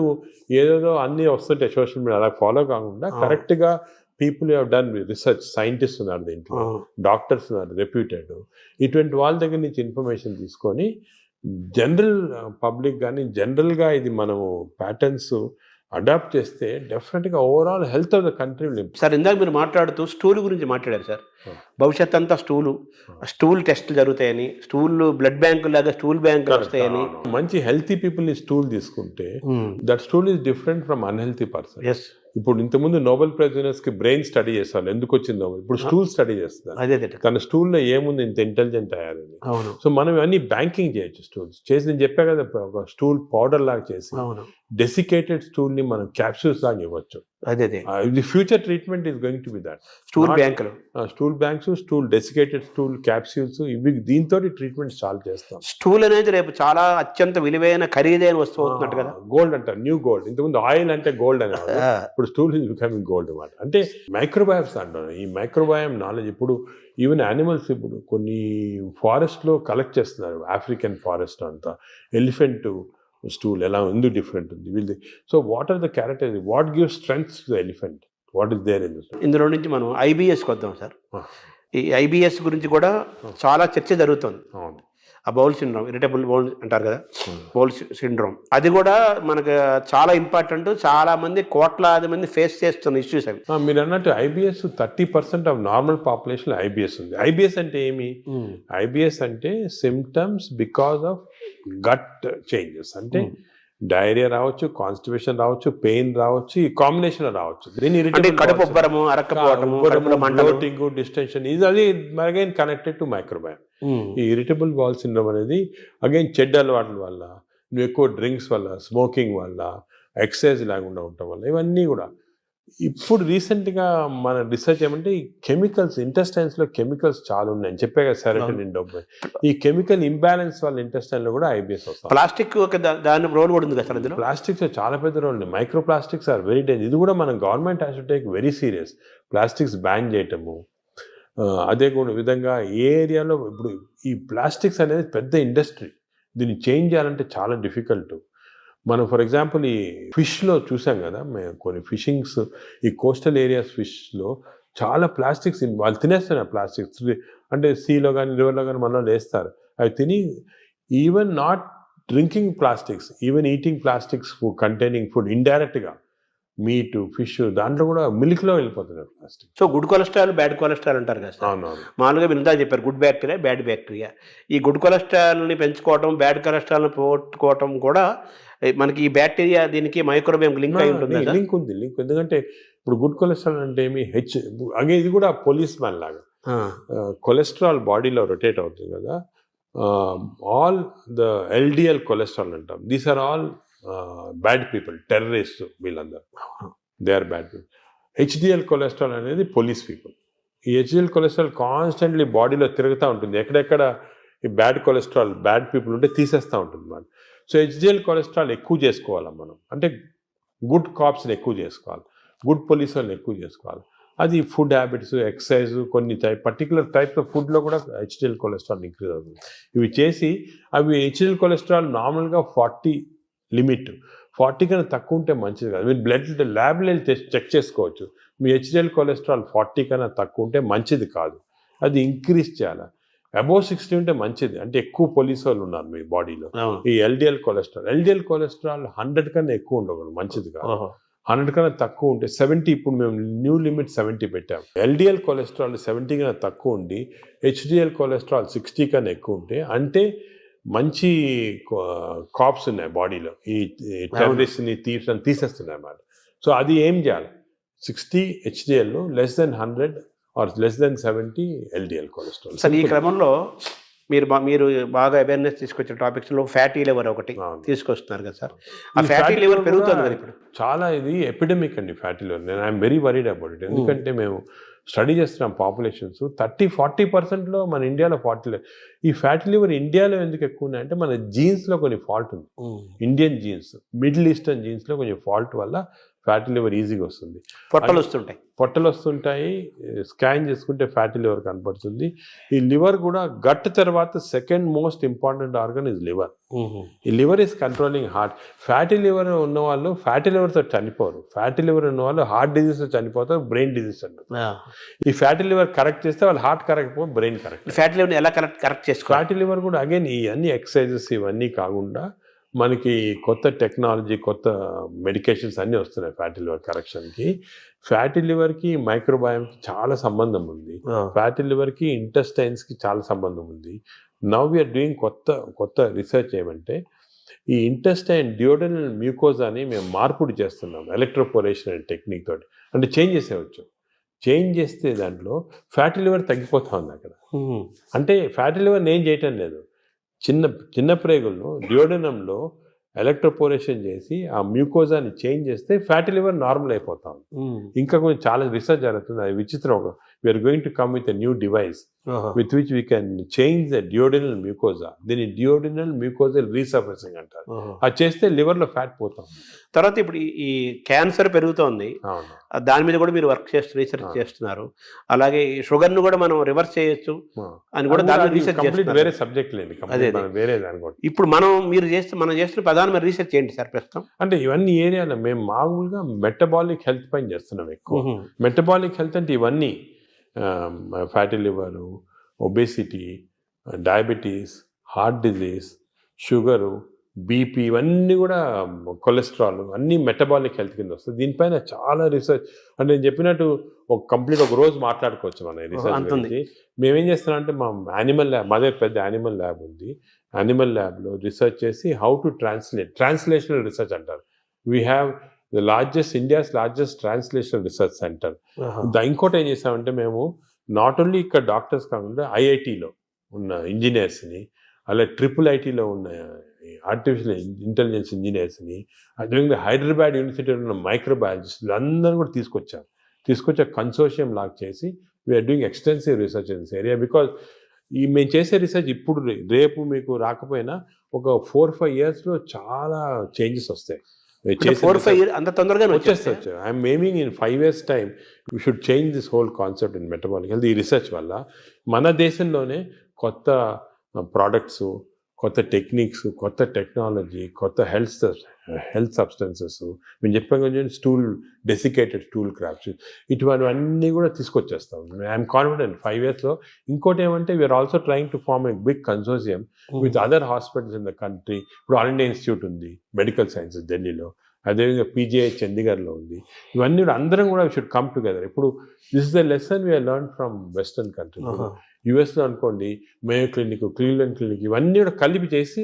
ఏదేదో అన్నీ వస్తుంటాయి సోషల్ మీడియా, అలా ఫాలో కాకుండా కరెక్ట్గా people have done research, scientist ఉన్నారు దీంట్లో, డాక్టర్స్ ఉన్నారు రెప్యూటెడ్, ఇటువంటి వాళ్ళ దగ్గర నుంచి ఇన్ఫర్మేషన్ తీసుకొని జనరల్ పబ్లిక్ కానీ, జనరల్గా ఇది మనము ప్యాటర్న్స్ అడాప్ట్ చేస్తే డెఫినెట్గా overall health of the country. Sir, ఇందాక మీరు మాట్లాడుతూ స్టూల్ గురించి మాట్లాడారు సార్. భవిష్యత్ అంతా స్టూల్ టెస్ట్లు జరుగుతాయని, బ్లడ్ బ్యాంకు లాగా స్టూల్ బ్యాంకులు వస్తాయని. మంచి హెల్తీ పీపుల్ని స్టూల్ తీసుకుంటే that stool is different from unhealthy person. ఇప్పుడు ఇంతకుముందు నోబెల్ ప్రైజ్ విన్నర్స్ కి బ్రెయిన్ స్టడీ చేస్తారు, ఎందుకు వచ్చిందో. ఇప్పుడు స్టూల్ స్టడీ చేస్తున్నారు, తన స్టూల్లో ఏముంది ఇంత ఇంటెలిజెంట్ అయ్యారని. సో మనం ఇవన్నీ బ్యాంకింగ్ చేయొచ్చు. స్టూల్స్ చేసి, నేను చెప్పా కదా, ఒక స్టూల్ పౌడర్ లాగా చేసి డెసికేటెడ్ స్టూల్ ని మనం క్యాప్సూల్స్ లాగా ఇవ్వచ్చు. The future treatment is going to be that. Stool banks, stool desiccated stool capsules, ఇవి దీంతో ట్రీట్మెంట్ స్టార్ట్ చేస్తాం. స్టూల్ అనేది రేపు చాలా అత్యంత విలువైన, ఖరీదైన వస్తువు అవుతున్నట్టు కదా. గోల్డ్ అంటారు, న్యూ గోల్డ్. ఇంతకుముందు ఆయిల్ అంటే గోల్డ్ అనేవాళ్ళు, ఇప్పుడు స్టూల్ ఈజ్ బికమింగ్ గోల్డ్ అన్నమాట. అంటే మైక్రోబయామ్స్ అంటారు. ఈ మైక్రోబయామ్ నాలెడ్జ్ ఇప్పుడు ఈవెన్ యానిమల్స్, ఇప్పుడు కొన్ని ఫారెస్ట్లో కలెక్ట్ చేస్తున్నారు, ఆఫ్రికన్ ఫారెస్ట్ అంతా, ఎలిఫెంట్ స్టూల్ ఎలా ఎందుకు డిఫరెంట్ ఉంది వీళ్ళది. So what are the character, what gives strength to the elephant, what is there in this. ఇందులో నుంచి మనం IBSకి వద్దాం సార్. ఈ ఐబిఎస్ గురించి కూడా చాలా చర్చ జరుగుతుంది. అవును. ఆ బౌల్ సిండ్రోమ్, ఇరిటబుల్ బౌల్ అంటారు కదా, బౌల్ సిండ్రోమ్, అది కూడా మనకు చాలా ఇంపార్టెంట్. చాలా మంది, కోట్లాది మంది ఫేస్ చేస్తున్న ఇష్యూస్ అవి. మీరు అన్నట్టు IBS 30% of normal population IBS ఉంది. ఐబిఎస్ అంటే ఏమి? ఐబిఎస్ అంటే symptoms because of gut changes. అంటే డైరియా రావచ్చు, కాన్స్టిపేషన్ రావచ్చు, పెయిన్ రావచ్చు, ఈ కాంబినేషన్ రావచ్చు. అంటే కడుపు ఉబ్బరము, అరక్కపోవడము, బ్లోటింగ్, డిస్టెన్షన్, ఇది అది అగైన్ కనెక్టెడ్ టు మైక్రోబయామ్. ఈ ఇరిటబుల్ బౌల్ సిండ్రోమ్ అనేది అగైన్ చెడ్డ అలవాట్ల వల్ల, నువ్వు ఎక్కువ డ్రింక్స్ వల్ల, స్మోకింగ్ వల్ల, ఎక్సర్సైజ్ లేకుండా ఉండటం వల్ల, ఇవన్నీ కూడా. ఇప్పుడు రీసెంట్గా మన రీసెర్చ్ ఏమంటే ఈ కెమికల్స్, ఇంటెస్టైన్స్లో కెమికల్స్ చాలా ఉన్నాయని చెప్పే కదా, సెరోటోనిన్, డోపమైన్. ఈ కెమికల్ ఇంబ్యాలెన్స్ వల్ల ఇంటెస్టైన్లో కూడా ఐబిఎస్ వస్తుంది. ప్లాస్టిక్ దాని రోల్ కూడా ఉంది కదా. ప్లాస్టిక్స్ చాలా పెద్ద రోల్ ఉంది. Micro plastics are very danger. ఇది కూడా మన government has to take very serious. Plastics ban చేయటము, అదే కూడా విధంగా ఏ ఏరియాలో ఇప్పుడు ఈ ప్లాస్టిక్స్ అనేది పెద్ద ఇండస్ట్రీ. దీన్ని చేంజ్ చేయాలంటే చాలా డిఫికల్ట్. మనం ఫర్ ఎగ్జాంపుల్ ఈ ఫిష్లో చూసాం కదా, మేము కొన్ని ఫిషింగ్స్, ఈ కోస్టల్ ఏరియాస్ ఫిష్లో చాలా ప్లాస్టిక్స్ వాళ్ళు తినేస్తున్నారు. ప్లాస్టిక్స్ అంటే సీలో కానీ రివర్లో కానీ మనలో వేస్తారు. అవి తిని even not drinking plastics, even eating plastics containing food ఇండైరెక్ట్గా, మీట్, ఫిష్, దాంట్లో కూడా మిల్క్లో వెళ్ళిపోతున్నారు plastic. So good cholesterol, bad cholesterol అంటారు కదా. అవునవును. మామూలుగా మీరు ఇందా చెప్పారు గుడ్ బ్యాక్టీరియా, బ్యాడ్ బ్యాక్టీరియా. ఈ గుడ్ కొలెస్ట్రాల్ని పెంచుకోవటం, బ్యాడ్ కొలెస్ట్రాల్ని పోగొట్టుకోవటం కూడా మనకి ఈ బ్యాక్టీరియా దీనికి మైక్రోబయోమ్ లింక్ అయి ఉంటుంది. లింక్ ఉంది. ఎందుకంటే ఇప్పుడు గుడ్ కొలెస్ట్రాల్ అంటే ఏమి అగే ఇది కూడా పోలీస్ మ్యాన్ లాగా. కొలెస్ట్రాల్ బాడీలో రొటేట్ అవుతుంది కదా. ఆల్ ద ఎల్డిఎల్ కొలెస్ట్రాల్ అంటాం. These are all bad people, terrorist, వీళ్ళందరూ they are bad people. HDL cholesterol అనేది పోలీస్ పీపుల్. ఈ హెచ్డిఎల్ కొలెస్ట్రాల్ కాన్స్టెంట్లీ బాడీలో తిరుగుతూ ఉంటుంది. ఎక్కడెక్కడ ఈ బ్యాడ్ కొలెస్ట్రాల్, బ్యాడ్ పీపుల్ ఉంటే తీసేస్తూ ఉంటుంది అన్నమాట. సో హెచ్డిఎల్ కొలెస్ట్రాల్ ఎక్కువ చేసుకోవాలి మనం. అంటే గుడ్ కాప్స్ని ఎక్కువ చేసుకోవాలి, గుడ్ పోలీస్ వాళ్ళని ఎక్కువ చేసుకోవాలి. అది ఫుడ్ హ్యాబిట్స్, ఎక్సర్సైజ్, కొన్ని పర్టికులర్ టైప్స్ ఆఫ్ ఫుడ్లో కూడా హెచ్డిఎల్ కొలెస్ట్రాల్ ఇంక్రీజ్ అవుతుంది. ఇవి చేసి అవి హెచ్డిఎల్ కొలెస్ట్రాల్ నార్మల్గా 40 లిమిట్, 40 కన్నా తక్కువ ఉంటే మంచిది కాదు. మీరు బ్లడ్ ల్యాబ్లో చెక్ చేసుకోవచ్చు. మీ హెచ్డిఎల్ కొలెస్ట్రాల్ 40 కన్నా తక్కువ ఉంటే మంచిది కాదు, అది ఇంక్రీజ్ చేయాలి. అబోవ్ 60 ఉంటే మంచిది, అంటే ఎక్కువ పోలీస్ వాళ్ళు ఉన్నారు మీ బాడీలో. ఈ ఎల్డిఎల్ కొలెస్ట్రాల్ 100 కన్నా ఎక్కువ ఉండకూడదు, మంచిది కాదు. 100 కన్నా తక్కువ ఉంటే 70, ఇప్పుడు మేము న్యూ లిమిట్ 70 పెట్టాం. ఎల్డిఎల్ కొలెస్ట్రాల్ 70 కన్నా తక్కువ ఉండి హెచ్డిఎల్ కొలెస్ట్రాల్ 60 కన్నా ఎక్కువ ఉంటే అంటే మంచి కాప్స్ ఉన్నాయి బాడీలో, ఈ టెర్రరిస్ట్ని, థీవ్స్ అని తీసేస్తున్నాయి అన్నమాట. సో అది ఏం చేయాలి? 60 HDL, less than 100 or less than 70 LDL cholesterol. Sir, ఈ క్రమంలో మీరు బాగా అవేర్నెస్ తీసుకొచ్చిన టాపిక్స్లో ఫ్యాటీ లివర్ ఒకటి తీసుకొస్తున్నారు కదా సార్. ఆ ఫ్యాటీ లివర్ పెరుగుతుంది కదా ఇప్పుడు చాలా. ఇది ఎపిడమిక్ అండి ఫ్యాటీ లివర్. నేను I'm very worried about it. ఎందుకంటే మేము స్టడీ చేస్తున్నాం పాపులేషన్స్ 30-40%లో మన ఇండియాలో ఈ ఫ్యాటీ లివర్ ఇండియాలో ఎందుకు ఎక్కువ ఉన్నాయంటే మన జీన్స్లో కొన్ని ఫాల్ట్ ఉంది. ఇండియన్ జీన్స్, మిడిల్ ఈస్టర్న్ జీన్స్లో కొంచెం ఫాల్ట్ వల్ల ఫ్యాటీ లివర్ ఈజీగా వస్తుంది. పొట్టలు వస్తుంటాయి. స్కాన్ చేసుకుంటే ఫ్యాటీ లివర్ కనపడుతుంది. ఈ లివర్ కూడా గట్ తర్వాత second most important organ is liver. ఈ liver is controlling heart. Fatty liver ఉన్న వాళ్ళు ఫ్యాటీ లివర్తో చనిపోరు. ఫ్యాటీ లివర్ ఉన్న వాళ్ళు హార్ట్ డిజీజ్తో చనిపోతారు, బ్రెయిన్ డిజీజ్ అంటారు. ఈ ఫ్యాటీ లివర్ కరెక్ట్ చేస్తే వాళ్ళు హార్ట్ కరెక్ట్ పోయి బ్రెయిన్ కరెక్ట్. ఫ్యాటీ లివర్ ఎలా కరెక్ట్ చేసుకోవాలి? ఫ్యాటీ లివర్ కూడా అగైన్ ఈ అన్ని ఎక్సర్సైజెస్ ఇవన్నీ కాకుండా మనకి కొత్త టెక్నాలజీ, కొత్త మెడికేషన్స్ అన్నీ వస్తున్నాయి ఫ్యాటీ లివర్ కరెక్షన్కి. ఫ్యాటీ లివర్కి మైక్రోబయామ్కి చాలా సంబంధం ఉంది. ఫ్యాటీ లివర్కి ఇంటెస్టైన్స్కి చాలా సంబంధం ఉంది. నవ్ వీఆర్ డూయింగ్ కొత్త రీసెర్చ్ ఏమంటే ఈ ఇంటెస్టైన్ డియోడనల్ మ్యూకోజాని మేము మార్పుడు చేస్తున్నాం ఎలక్ట్రోపోరేషన్ అనే టెక్నిక్ తోటి. అంటే చేంజ్ చేసేవచ్చు. చేంజ్ చేస్తే దాంట్లో ఫ్యాటీ లివర్ తగ్గిపోతా ఉంది అక్కడ. అంటే ఫ్యాటీ లివర్ నేను చేయటం లేదు, చిన్న ప్రేగుల్లో డియోడనంలో ఎలక్ట్రోపోరేషన్ చేసి ఆ మ్యూకోజాని చేంజ్ చేస్తే ఫ్యాటీ లివర్ నార్మల్ అయిపోతాం. ఇంకా కొంచెం చాలా రీసెర్చ్ జరుగుతుంది. అది విచిత్రం. We're going to come with a new device with which we can change the duodenal mucosa. దీన్ని డియోడినల్ మ్యూకోజల్ రీసర్ఫేసింగ్ అంటారు. అది చేస్తే లివర్లో ఫ్యాట్ పోతాం. తర్వాత ఇప్పుడు ఈ క్యాన్సర్ పెరుగుతోంది, దాని మీద కూడా మీరు రీసెర్చ్ చేస్తున్నారు. అలాగే షుగర్ను కూడా మనం రివర్స్ చేయొచ్చు అని కూడా దాని రీసెర్చ్ చేస్తున్నారు. వేరే సబ్జెక్ట్ లేదు, వేరే దాని. ఇప్పుడు మనం చేస్తున్న ప్రధానమైన రీసెర్చ్ ఏంటి సార్ ప్రస్తుతం? అంటే ఇవన్నీ ఏరియాలో మేము మామూలుగా మెటబాలిక్ హెల్త్ పైన చేస్తున్నాం ఎక్కువ. మెటబాలిక్ హెల్త్ అంటే ఇవన్నీ fatty liver, obesity, diabetes, heart disease, sugar, BP, ఇవన్నీ కూడా కొలెస్ట్రాల్ అన్నీ మెటబాలిక్ హెల్త్ కింద వస్తుంది. దీనిపైన చాలా రీసెర్చ్, అంటే నేను చెప్పినట్టు ఒక రోజు మాట్లాడుకోవచ్చు మన రీసెర్చ్ అంతుంది. గురించి. మేమేం చేస్తున్నామంటే మా యానిమల్ ల్యాబ్, మాదే పెద్ద యానిమల్ ల్యాబ్ ఉంది. యానిమల్ ల్యాబ్లో రీసెర్చ్ చేసి హౌ టు ట్రాన్స్లేషనల్ రీసెర్చ్ అంటారు. We have India's largest translational research centre. ఇంకోటి ఏం చేసామంటే మేము నాట్ ఓన్లీ ఇక్కడ డాక్టర్స్ కాకుండా ఐఐటీలో ఉన్న ఇంజనీర్స్ని, అలా IIITలో ఉన్న ఆర్టిఫిషియల్ ఇంటెలిజెన్స్ ఇంజనీర్స్ని, అదేవిధంగా హైదరాబాద్ యూనివర్సిటీలో ఉన్న మైక్రోబయాలజిస్టులు అందరూ కూడా తీసుకొచ్చే కన్సోర్షియం లాగా చేసి we are doing extensive research in this area. Because మేము చేసే రీసెర్చ్ ఇప్పుడు రేపు మీకు రాకపోయినా ఒక 4-5 yearsలో చాలా చేంజెస్ వస్తాయి. 4-5 years అంత తొందరగా వచ్చేస్తే I'm aiming in 5 years time you should change this whole concept in metabolic health. ఈ రీసెర్చ్ వల్ల మన దేశంలోనే కొత్త ప్రోడక్ట్స్, కొత్త టెక్నిక్స్, కొత్త టెక్నాలజీ, కొత్త హెల్త్ సబ్స్టెన్సెస్, మేము చెప్పాం కొంచెం డెసికేటెడ్ స్టూల్ క్రాఫ్ట్స్, ఇటువంటివన్నీ కూడా తీసుకొచ్చేస్తాం. ఐఎమ్ కాన్ఫిడెంట్ 5 yearsలో. ఇంకోటి ఏమంటే we're also trying to form a big consortium with other hospitals in the country. ఇప్పుడు ఆల్ ఇండియా ఇన్స్టిట్యూట్ ఉంది, మెడికల్ సైన్సెస్ ఢిల్లీలో, అదేవిధంగా PGI చండీగఢ్లో ఉంది. ఇవన్నీ కూడా అందరం కూడా షుడ్ కమ్ టుగెదర్. ఇప్పుడు this is the lesson we're learn from western country. యుఎస్లో అనుకోండి, మేయో క్లినిక్, క్లీవ్లాండ్ క్లినిక్, ఇవన్నీ కూడా కలిపి చేసి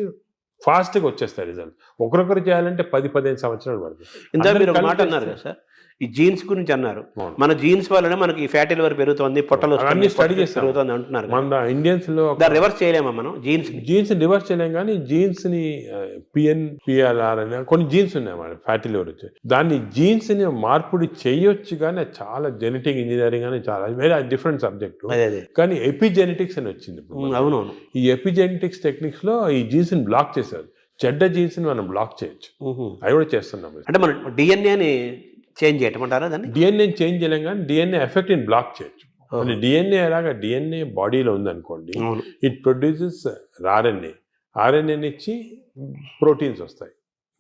ఫాస్ట్గా వచ్చేస్తాయి రిజల్ట్. ఒకరొకరు చేయాలంటే 10-15 సంవత్సరాలు పడుతుంది. ఇందాక మీరు ఒక మాట అన్నారు కదా సార్, ఈ జీన్స్ గురించి అన్నారు. మన జీన్స్ వల్లనే మనకి ఈ ఫ్యాటీ లివర్ పెరుగుతుంది, పొట్టలు అన్ని స్టడీ చేసి పెరుగుతుంది అంటున్నారు. మన ఇండియన్స్లో రివర్స్ చేయలేమా మనం జీన్స్ రివర్స్ చేయలేం, కానీ జీన్స్ని PNPLR అని కొన్ని జీన్స్ ఉన్నాయి మన ఫ్యాటీ లివర్ వచ్చి, దాన్ని జీన్స్ని మార్పిడి చేయొచ్చు. కానీ అది చాలా జెనెటిక్ ఇంజనీరింగ్ అని చాలా వేరే డిఫరెంట్ సబ్జెక్ట్. కానీ ఎపిజెనెటిక్స్ అని వచ్చింది. అవునవును. ఈ ఎపిజెనెటిక్స్ టెక్నిక్స్లో ఈ జీన్స్ని బ్లాక్ చేశారు. చెడ్డ జీన్స్ని మనం బ్లాక్ చేయొచ్చు. అవి కూడా చేస్తున్నాం. అంటే మనం డిఎన్ఏని చేంజ్ చేయటమంటారా? దాన్ని డిఎన్ఏ చేంజ్ చేయలేం, కానీ డిఎన్ఏ ఎఫెక్ట్ ఇన్ బ్లాక్ చేయొచ్చు. అంటే డిఎన్ఏ ఎలాగా, డిఎన్ఏ బాడీలో ఉందనుకోండి, ఇట్ ప్రొడ్యూసెస్ ఆర్ఎన్ఏని ఇచ్చి ప్రోటీన్స్ వస్తాయి,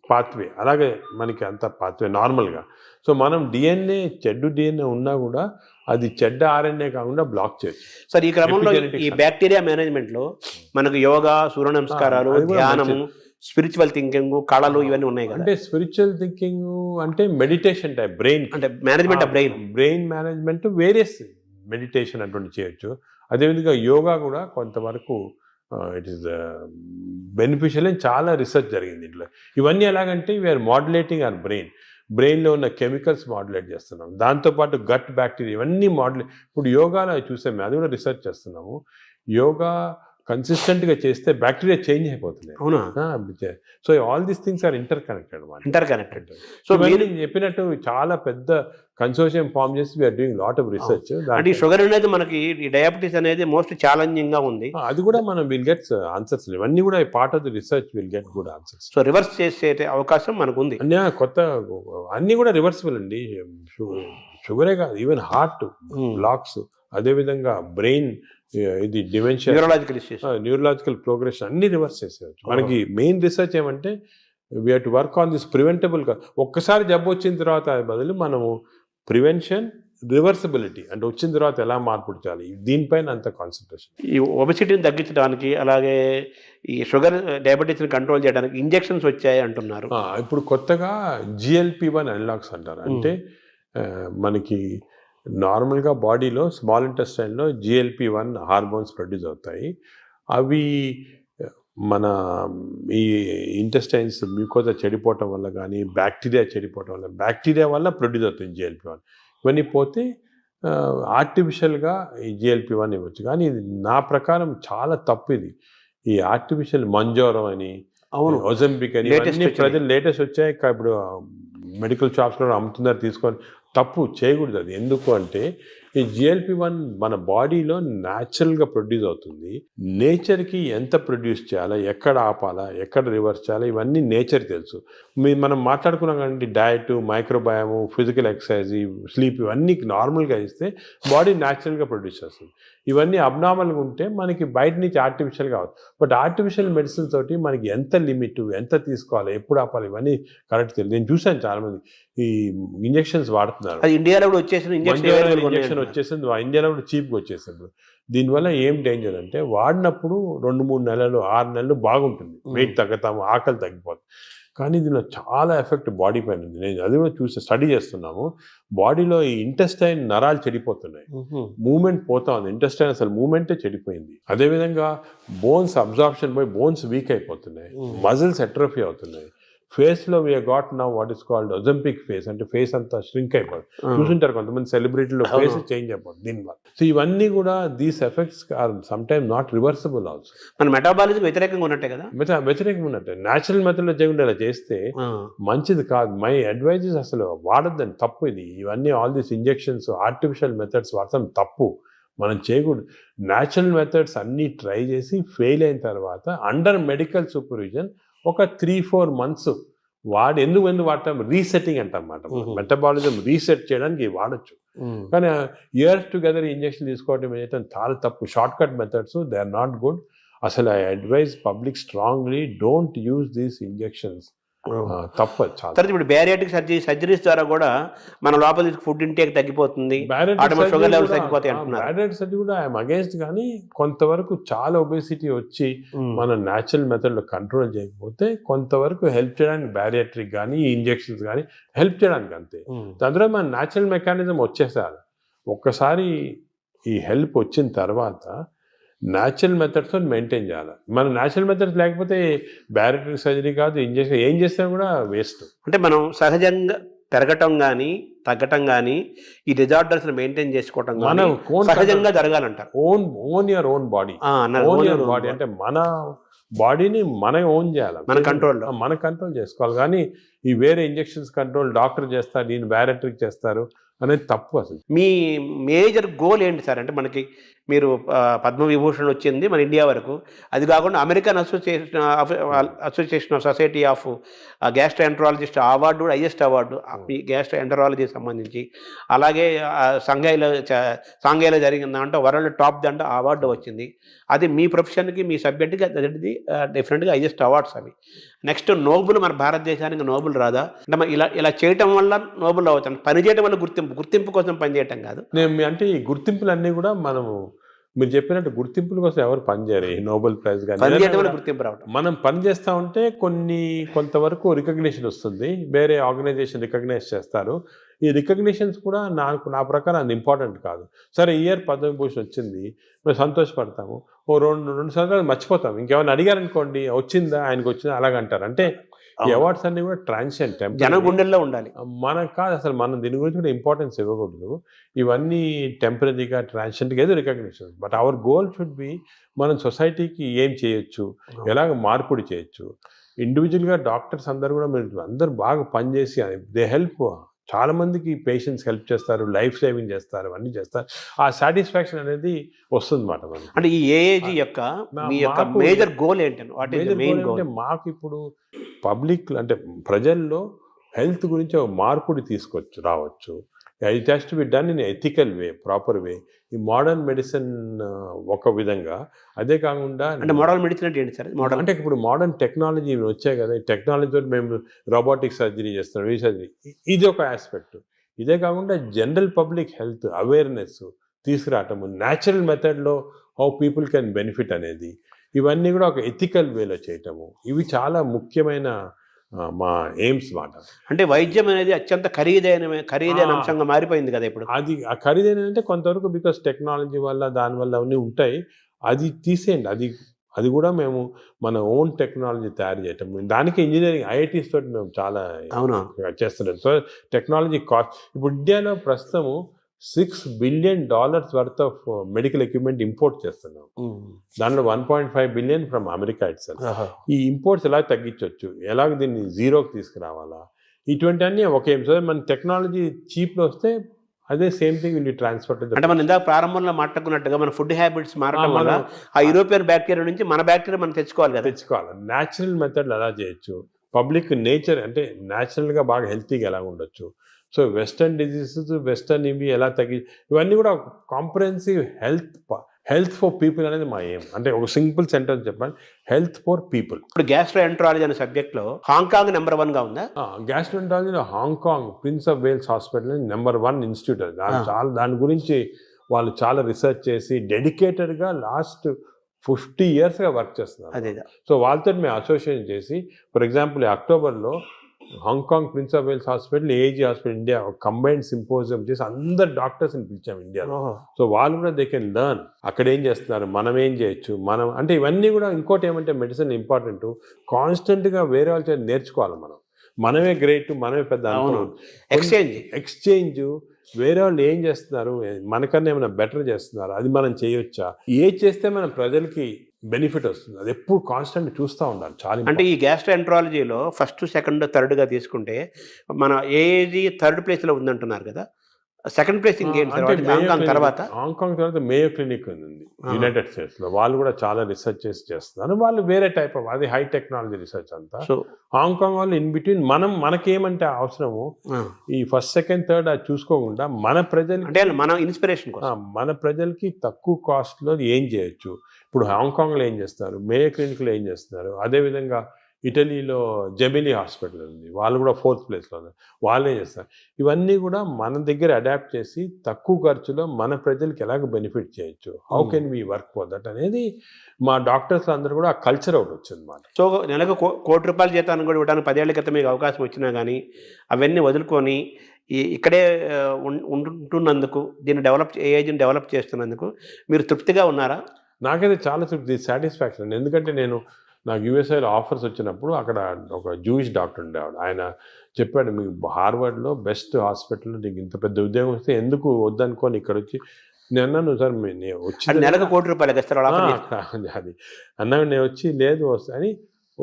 పాత్వే. అలాగే మనకి అంత పాత్వే నార్మల్గా. సో మనం చెడ్డు డిఎన్ఏ ఉన్నా కూడా అది చెడ్డ ఆర్ఎన్ఏ కాకుండా బ్లాక్ చేయొచ్చు. సార్, ఈ క్రమంలో ఈ బ్యాక్టీరియా మేనేజ్మెంట్లో మనకు యోగా, సూర్య నమస్కారాలు, ధ్యానము, స్పిరిచువల్ థింకింగ్, కళలు ఇవన్నీ ఉన్నాయి కదా. అంటే స్పిరిచువల్ థింకింగ్ అంటే మెడిటేషన్ టైప్, బ్రెయిన్ అంటే management of brain management, various meditation అటువంటి చేయొచ్చు. అదేవిధంగా యోగా కూడా కొంతవరకు ఇట్ ఈస్ బెనిఫిషియల్ అని చాలా రీసెర్చ్ జరిగింది ఇంట్లో. ఇవన్నీ ఎలాగంటే వీఆర్ మాడ్యులేటింగ్ అవర్ బ్రెయిన్లో ఉన్న కెమికల్స్ మాడ్యులేట్ చేస్తున్నాం. దాంతోపాటు గట్ బ్యాక్టీరియా ఇవన్నీ ఇప్పుడు యోగాలో చూసాము, అది కూడా రీసెర్చ్ చేస్తున్నాము. యోగా కన్సిస్టెంట్గా చేస్తే బ్యాక్టీరియా చేంజ్ అయిపోతుంది. అవునా? So all these things are interconnected. So మీరు చెప్పినట్టు చాలా పెద్ద కన్సోర్షియం ఫామ్ చేసి we are doing lot of research. అంటే షుగర్ అనేది మనకి, ఈ డయాబెటీస్ అనేది మోస్ట్ ఛాలెంజింగ్ గా ఉంది. అది కూడా మనం విల్ గెట్ ఆన్సర్స్. ఇవన్నీ కూడా part of the research will get good answers. So reverse చేసే అవకాశం మనకు ఉంది. కొత్త అన్ని కూడా రివర్సిబుల్ అండి. షుగరే కాదు, ఈవెన్ హార్ట్ బ్లాక్స్, అదేవిధంగా బ్రెయిన్ ఇది డిమెన్షియా, న్యూరలాజికల్ ప్రోగ్రెషన్ అన్ని రివర్స్ చేసేయచ్చు. మనకి మెయిన్ రీసెర్చ్ ఏమంటే we have to work on this preventable. ఒక్కసారి జబ్బు వచ్చిన తర్వాత బదులు మనము ప్రివెన్షన్, రివర్సిబిలిటీ అంటే వచ్చిన తర్వాత ఎలా మార్పు చేయాలి, దీనిపైన అంత కాన్సన్ట్రేషన్. ఈ ఒబెసిటీని తగ్గించడానికి, అలాగే ఈ షుగర్ డయాబెటీస్ని కంట్రోల్ చేయడానికి ఇంజెక్షన్స్ వచ్చాయి అంటున్నారు. ఇప్పుడు కొత్తగా GLP-1 అనలాగ్స్ అంటారు. అంటే మనకి నార్మల్గా బాడీలో స్మాల్ ఇంటెస్టైన్లో GLP-1 హార్మోన్స్ ప్రొడ్యూస్ అవుతాయి. అవి మన ఈ ఇంటెస్టైన్స్ మ్యూకోజా చెడిపోవటం వల్ల కానీ, బ్యాక్టీరియా వల్ల ప్రొడ్యూస్ అవుతుంది GLP-1. ఇవన్నీ పోతే ఆర్టిఫిషియల్గా ఈ GLP-1 ఇవ్వచ్చు. కానీ ఇది నా ప్రకారం చాలా తప్పు. ఇది ఈ ఆర్టిఫిషియల్ మంజోరం అని, ఒజంబిక్ అని ప్రజలు లేటెస్ట్ వచ్చాయి. ఇప్పుడు మెడికల్ షాప్స్లో అమ్ముతున్నారు, తీసుకొని తప్పు చేయకూడదు. అది ఎందుకు అంటే ఈ GLP-1 మన బాడీలో న్యాచురల్గా ప్రొడ్యూస్ అవుతుంది. నేచర్కి ఎంత ప్రొడ్యూస్ చేయాలా, ఎక్కడ ఆపాలా, ఎక్కడ రివర్స్ చేయాలా, ఇవన్నీ నేచర్ తెలుసు. మనం మాట్లాడుకున్నాం కానీ డయట్, మైక్రోబయాము, ఫిజికల్ ఎక్సర్సైజ్, స్లీప్ ఇవన్నీ నార్మల్గా ఇస్తే బాడీ న్యాచురల్గా ప్రొడ్యూస్ చేస్తుంది. ఇవన్నీ అబ్నార్మల్గా ఉంటే మనకి బయట నుంచి ఆర్టిఫిషియల్గా అవుతుంది. బట్ ఆర్టిఫిషియల్ మెడిసిన్ తోటి మనకి ఎంత లిమిట్, ఎంత తీసుకోవాలి, ఎప్పుడు ఆపాలి, ఇవన్నీ కరెక్ట్ తెలియదు. నేను చూశాను చాలామంది ఈ ఇంజెక్షన్స్ వాడుతున్నారు. అది ఇండియాలో కూడా వచ్చేసిన ఇంజెక్షన్ వచ్చేసింది, ఇండియాలో కూడా చీప్గా వచ్చేసింది. దీనివల్ల ఏం డేంజర్ అంటే వాడినప్పుడు 2-3 నెలలు 6 నెలలు బాగుంటుంది, వెయిట్ తగ్గుతాము, ఆకలి తగ్గిపోతుంది. కానీ దీనిలో చాలా ఎఫెక్ట్ బాడీ పైన ఉంది. నేను అది కూడా చూసి స్టడీ చేస్తున్నాము. బాడీలో ఈ ఇంటెస్టైన్ నరాలు చెడిపోతున్నాయి, మూమెంట్ పోతా ఉంది, ఇంటెస్టైన్ అసలు మూమెంటే చెడిపోయింది. అదేవిధంగా బోన్స్ అబ్జార్ప్షన్ పోయి బోన్స్ వీక్ అయిపోతున్నాయి, మజిల్స్ ఎట్రోఫీ అవుతున్నాయి. ఫేస్లో we got now what is called Ozempic face, అంటే ఫేస్ అంతా ష్రింక్ అయిపోతుంది. చూసుంటారు కొంతమంది సెలబ్రిటీలో ఫేస్ చేంజ్ అయిపోతుంది దీనివల్ల. సో ఇవన్నీ కూడా these effects are some time not reversible also. మన మెటాబాలిజం వ్యతిరేకంగా ఉన్నట్టే కదా, వ్యతిరేకంగా ఉన్నట్టే. న్యాచురల్ మెథడ్లో చేయకుండా ఇలా చేస్తే మంచిది కాదు. మై అడ్వైజెస్ అసలు వాడద్దని, తప్పు ఇది. ఇవన్నీ all these injections artificial methods వాడతాం తప్పు, మనం చేయకూడదు. న్యాచురల్ మెథడ్స్ అన్నీ ట్రై చేసి ఫెయిల్ అయిన తర్వాత అండర్ మెడికల్ సూపర్విజన్ ఒక 3-4 months వాడి ఎందుకు వాడతాం, రీసెట్టింగ్ అంటాం అన్నమాట. మెటబాలిజం రీసెట్ చేయడానికి వాడచ్చు. కానీ ఇయర్స్ టుగెదర్ ఇంజెక్షన్ తీసుకోవడం ఏంటంటే చాలా తప్పు. Short cut methods they are not good. అసలు I advise public strongly don't use these injections. తప్పదు చాలా. తర్వాత ఇప్పుడు బ్యారియాట్రిక్ సర్జరీస్ ద్వారా కూడా మన లోపల ఫుడ్ ఇంటేక్ తగ్గిపోతుంది, షుగర్ లెవెల్స్ తగ్గిపోతాయి అంటున్నారు. బ్యారియాట్రిక్ సర్జరీ కూడా ఐఎమ్ అగేన్స్ట్, కానీ కొంతవరకు చాలా ఒబేసిటీ వచ్చి మన న్యాచురల్ మెథడ్లో కంట్రోల్ చేయకపోతే కొంతవరకు హెల్ప్ చేయడానికి బ్యారియాట్రిక్ కానీ ఇంజెక్షన్స్ కానీ హెల్ప్ చేయడానికి అంతే. దాని తర్వాత మన న్యాచురల్ మెకానిజం వచ్చేసారు. ఒక్కసారి ఈ హెల్ప్ వచ్చిన తర్వాత న్యాచురల్ మెథడ్స్తో మెయింటైన్ చేయాలి. మన న్యాచురల్ మెథడ్స్ లేకపోతే బ్యారియాట్రిక్ సర్జరీ కాదు, ఇంజెక్షన్ ఏం చేసినా కూడా వేస్ట్. అంటే మనం సహజంగా పెరగటం కానీ తగ్గటం కానీ ఈ డిజార్డర్స్ మెయింటైన్ చేసుకోవటం మన సహజంగా జరగాలంటారు. Own your own body, body అంటే మన బాడీని మనం ఓన్ చేయాలి, మన కంట్రోల్ చేసుకోవాలి. కానీ ఈ వేరే ఇంజెక్షన్స్ కంట్రోల్ డాక్టర్ చేస్తారు, దీన్ని బ్యారియాట్రిక్ చేస్తారు అనేది తప్పు. అసలు మీ మేజర్ గోల్ ఏంటి సార్? అంటే మనకి మీరు పద్మవిభూషణ్ వచ్చింది మన ఇండియా వరకు, అది కాకుండా American association of society of gastroenterologist award కూడా హైయెస్ట్ అవార్డు గ్యాస్ట్రోఎంటరాలజీ సంబంధించి. అలాగే సాంఘైలో జరిగిన దాంట్లో వరల్డ్ టాప్ దండ అవార్డు వచ్చింది. అది మీ ప్రొఫెషన్కి మీ సబ్జెక్ట్కి అది డిఫరెంట్గా హైయెస్ట్ అవార్డ్స్ అవి. నెక్స్ట్ నోబుల్, మన భారతదేశానికి నోబుల్ రాదా? అంటే ఇలా చేయటం వల్ల నోబుల్ అవుతాం, పని చేయడం వల్ల గుర్తింపు కోసం పనిచేయటం కాదు. అంటే ఈ గుర్తింపులన్నీ కూడా మనము మీరు చెప్పినట్టు గుర్తింపుల కోసం ఎవరు పనిచేయరు. నోబెల్ ప్రైజ్ కానీ గుర్తింపు రావడం, మనం పని చేస్తూ ఉంటే కొంతవరకు రికగ్నిషన్ వస్తుంది, వేరే ఆర్గనైజేషన్ రికగ్నైజ్ చేస్తారు. ఈ రికగ్నిషన్స్ కూడా నా ప్రకారం అది ఇంపార్టెంట్ కాదు. సరే ఇయర్ పద్మవిభూషణ్ వచ్చింది, మేము సంతోషపడతాము, ఓ రెండు సంవత్సరాలు మర్చిపోతాం. ఇంకేమైనా అడిగారనుకోండి వచ్చిందా, ఆయనకు వచ్చిందా అలాగంటారు. అంటే ఈ అవార్డ్స్ అన్ని కూడా ట్రాన్సియెంట్, జన గుండెల్లో ఉండాలి. మనకు కాదు అసలు, మనం దీని గురించి కూడా ఇంపార్టెన్స్ ఇవ్వకూడదు. ఇవన్నీ టెంపరీగా ట్రాన్సియెంట్గా ఏదో recognition. But our goal should be మనం సొసైటీకి ఏం చేయొచ్చు, ఎలాగ మార్పుడి చేయొచ్చు. ఇండివిజువల్గా డాక్టర్స్ అందరూ కూడా అందరూ బాగా పనిచేసి దే హెల్ప్, చాలా మందికి పేషెంట్స్ హెల్ప్ చేస్తారు, లైఫ్ సేవింగ్ చేస్తారు, అన్నీ చేస్తారు. ఆ సాటిస్ఫాక్షన్ అనేది వస్తుంది మాట. అంటే ఈ ఏఏజీ యొక్క మేజర్ గోల్ ఏంటంటే, అంటే మాకు ఇప్పుడు పబ్లిక్ అంటే ప్రజల్లో హెల్త్ గురించి ఒక మార్పుడి రావచ్చు. It has to be done in ethical way, proper way. ఈ మోడర్న్ మెడిసిన్ ఒక విధంగా, అదే కాకుండా అంటే మోడర్న్ మెడిసిన్ అంటే ఏంటి సార్? అంటే ఇప్పుడు మోడర్న్ టెక్నాలజీ వచ్చాయి కదా, ఈ టెక్నాలజీతో మేము రోబోటిక్ సర్జరీ చేస్తున్నాం, ఈ సర్జరీ, ఇది ఒక ఆస్పెక్ట్. ఇదే కాకుండా general public health awareness తీసుకురావటము, natural మెథడ్లో హౌ పీపుల్ కెన్ బెనిఫిట్ అనేది, ఇవన్నీ కూడా ఒక ఎథికల్ వేలో చేయటము, ఇవి చాలా ముఖ్యమైన మా ఎయిమ్స్ మాట. అంటే వైద్యం అనేది అత్యంత ఖరీదైన అంశంగా మారిపోయింది కదా ఇప్పుడు. అది ఖరీదైన అంటే కొంతవరకు బికాస్ టెక్నాలజీ వల్ల దానివల్ల అవన్నీ ఉంటాయి, అది తీసేయండి. అది కూడా మేము మన ఓన్ టెక్నాలజీ తయారు చేయటం, దానికి ఇంజనీరింగ్ ఐఐటీస్ తోటి మేము చాలా చేస్తున్నాం. సో టెక్నాలజీ కాస్ట్ ఇప్పుడు ఇండియాలో ప్రస్తుతము $6 billion worth of medical equipment import చేస్తున్నాం. దాంట్లో 1.5 billion ఫ్రమ్ అమెరికా ఇట్సెల్ఫ్. ఈ ఇంపోర్ట్స్ ఎలా తగ్గించవచ్చు, ఎలాగ దీన్ని జీరోకి తీసుకురావాలా, ఇటువంటి అన్నీ ఒకే. సో మన టెక్నాలజీ చీప్లో వస్తే అదే సేమ్ థింగ్ విల్ ట్రాన్స్ఫర్. అంటే మనం ఇందాక ప్రారంభంలో మాట్లాడుకున్నట్టుగా మన ఫుడ్ హ్యాబిట్స్ మారడం వల్ల ఆ యూరోపియన్ బ్యాక్టీరియా నుంచి మన బ్యాక్టీరియా మనం తెచ్చుకోవాలి. న్యాచురల్ మెథడ్లు ఎలా చేయొచ్చు, పబ్లిక్ నేచర్ అంటే న్యాచురల్గా బాగా హెల్తీగా ఎలా ఉండొచ్చు. సో వెస్టర్న్ డిజీజెస్, వెస్టర్న్ ఇవి ఎలా ఇవన్నీ కూడా comprehensive health health for people అనేది మా ఎయిమ్. అంటే ఒక సింపుల్ సెంటెన్స్ చెప్పాలి, హెల్త్ ఫర్ పీపుల్. ఇప్పుడు గ్యాస్ట్రోఎంట్రాలజీ అనే సబ్జెక్ట్లో హాంకాంగ్ నెంబర్ 1గా ఉందా? గ్యాస్ట్రోఎంట్రాలజీలో Hong Kong Prince of Wales hospital number 1 institute. అది చాలా, దాని గురించి వాళ్ళు చాలా రీసెర్చ్ చేసి డెడికేటెడ్గా లాస్ట్ 50 yearsగా వర్క్ చేస్తున్నారు. అదే. సో వాళ్ళతో మేము అసోసియేషన్ చేసి, ఫర్ ఎగ్జాంపుల్ అక్టోబర్లో Hong Kong Prince of Wales Hospital, AG hospital India combined symposium చేసి అందరు డాక్టర్స్ని పిలిచాం ఇండియాలో. సో వాళ్ళు కూడా దే కెన్ లెర్న్ అక్కడ ఏం చేస్తున్నారు, మనం ఏం చేయొచ్చు, మనం అంటే ఇవన్నీ కూడా. ఇంకోటి ఏమంటే మెడిసిన్ ఇంపార్టెంట్, కాన్స్టెంట్గా వేరే వాళ్ళ చేత నేర్చుకోవాలి. మనమే గ్రేట్, మనమే పెద్ద ఎక్స్చేంజ్. వేరే వాళ్ళు ఏం చేస్తున్నారు, మనకన్నా ఏమైనా బెటర్ చేస్తున్నారు, అది మనం చేయొచ్చా, ఏది చేస్తే మన ప్రజలకి బెనిఫిట్ వస్తుంది, అది ఎప్పుడు కాన్స్టెంట్ చూస్తూ ఉండాలి. చాలా అంటే ఈ గ్యాస్ట్రోఎంట్రాలజీలో ఫస్ట్, సెకండ్, థర్డ్గా తీసుకుంటే మన ఏజీ థర్డ్ ప్లేస్లో ఉందంటున్నారు కదా, సెకండ్ ప్లేస్ ఇంకేంటి హాంకాంగ్ తర్వాత? హాంకాంగ్ తర్వాత మేయో క్లినిక్ ఉంది యునైటెడ్ స్టేట్స్లో. వాళ్ళు కూడా చాలా రీసెర్చ్ చేసి చేస్తున్నారు. వాళ్ళు వేరే టైప్ ఆఫ్, అది హై టెక్నాలజీ రీసెర్చ్ అంతా. సో హాంకాంగ్ వాళ్ళు ఇన్ బిట్వీన్ మనకేమంటే అవసరము ఈ ఫస్ట్, సెకండ్, థర్డ్ అది చూసుకోకుండా మన ప్రజలు, అంటే మన ఇన్స్పిరేషన్ కోసం మన ప్రజలకి తక్కువ కాస్ట్లో ఏం చేయొచ్చు. ఇప్పుడు హాంకాంగ్లో ఏం చేస్తారు, మేయో క్లినిక్లో ఏం చేస్తున్నారు, అదేవిధంగా ఇటలీలో జెమిలీ హాస్పిటల్ ఉంది, వాళ్ళు కూడా 4th ప్లేస్లో ఉన్నారు, వాళ్ళు ఏం చేస్తారు. ఇవన్నీ కూడా మన దగ్గర అడాప్ట్ చేసి తక్కువ ఖర్చులో మన ప్రజలకి ఎలాగ బెనిఫిట్ చేయొచ్చు, how can we work for that అనేది మా డాక్టర్స్ అందరూ కూడా ఆ కల్చర్ ఒకటి వచ్చింది మాట. సో నెలకు ₹1,00,00,000 జీతాన్ని కూడా ఇవ్వడానికి 10 ఏళ్ల క్రితం మీకు అవకాశం వచ్చినా కానీ అవన్నీ వదులుకొని ఇక్కడే ఉంటున్నందుకు, ఏజీని డెవలప్ చేస్తున్నందుకు మీరు తృప్తిగా ఉన్నారా? నాకైతే చాలా తృప్తి, సాటిస్ఫాక్షన్. ఎందుకంటే నాకు యూఎస్ఐలో ఆఫర్స్ వచ్చినప్పుడు అక్కడ ఒక జూయిష్ డాక్టర్ ఉండేవాడు. ఆయన చెప్పాడు, మీకు హార్వర్డ్లో బెస్ట్ హాస్పిటల్లో నీకు ఇంత పెద్ద ఉద్యోగం వస్తే ఎందుకు వద్దనుకోని ఇక్కడ వచ్చి. నేను అన్నాను, సార్ నేను వచ్చి నెలకు ₹1,00,00,000 అది అన్నాను. నేను వచ్చి లేదు అని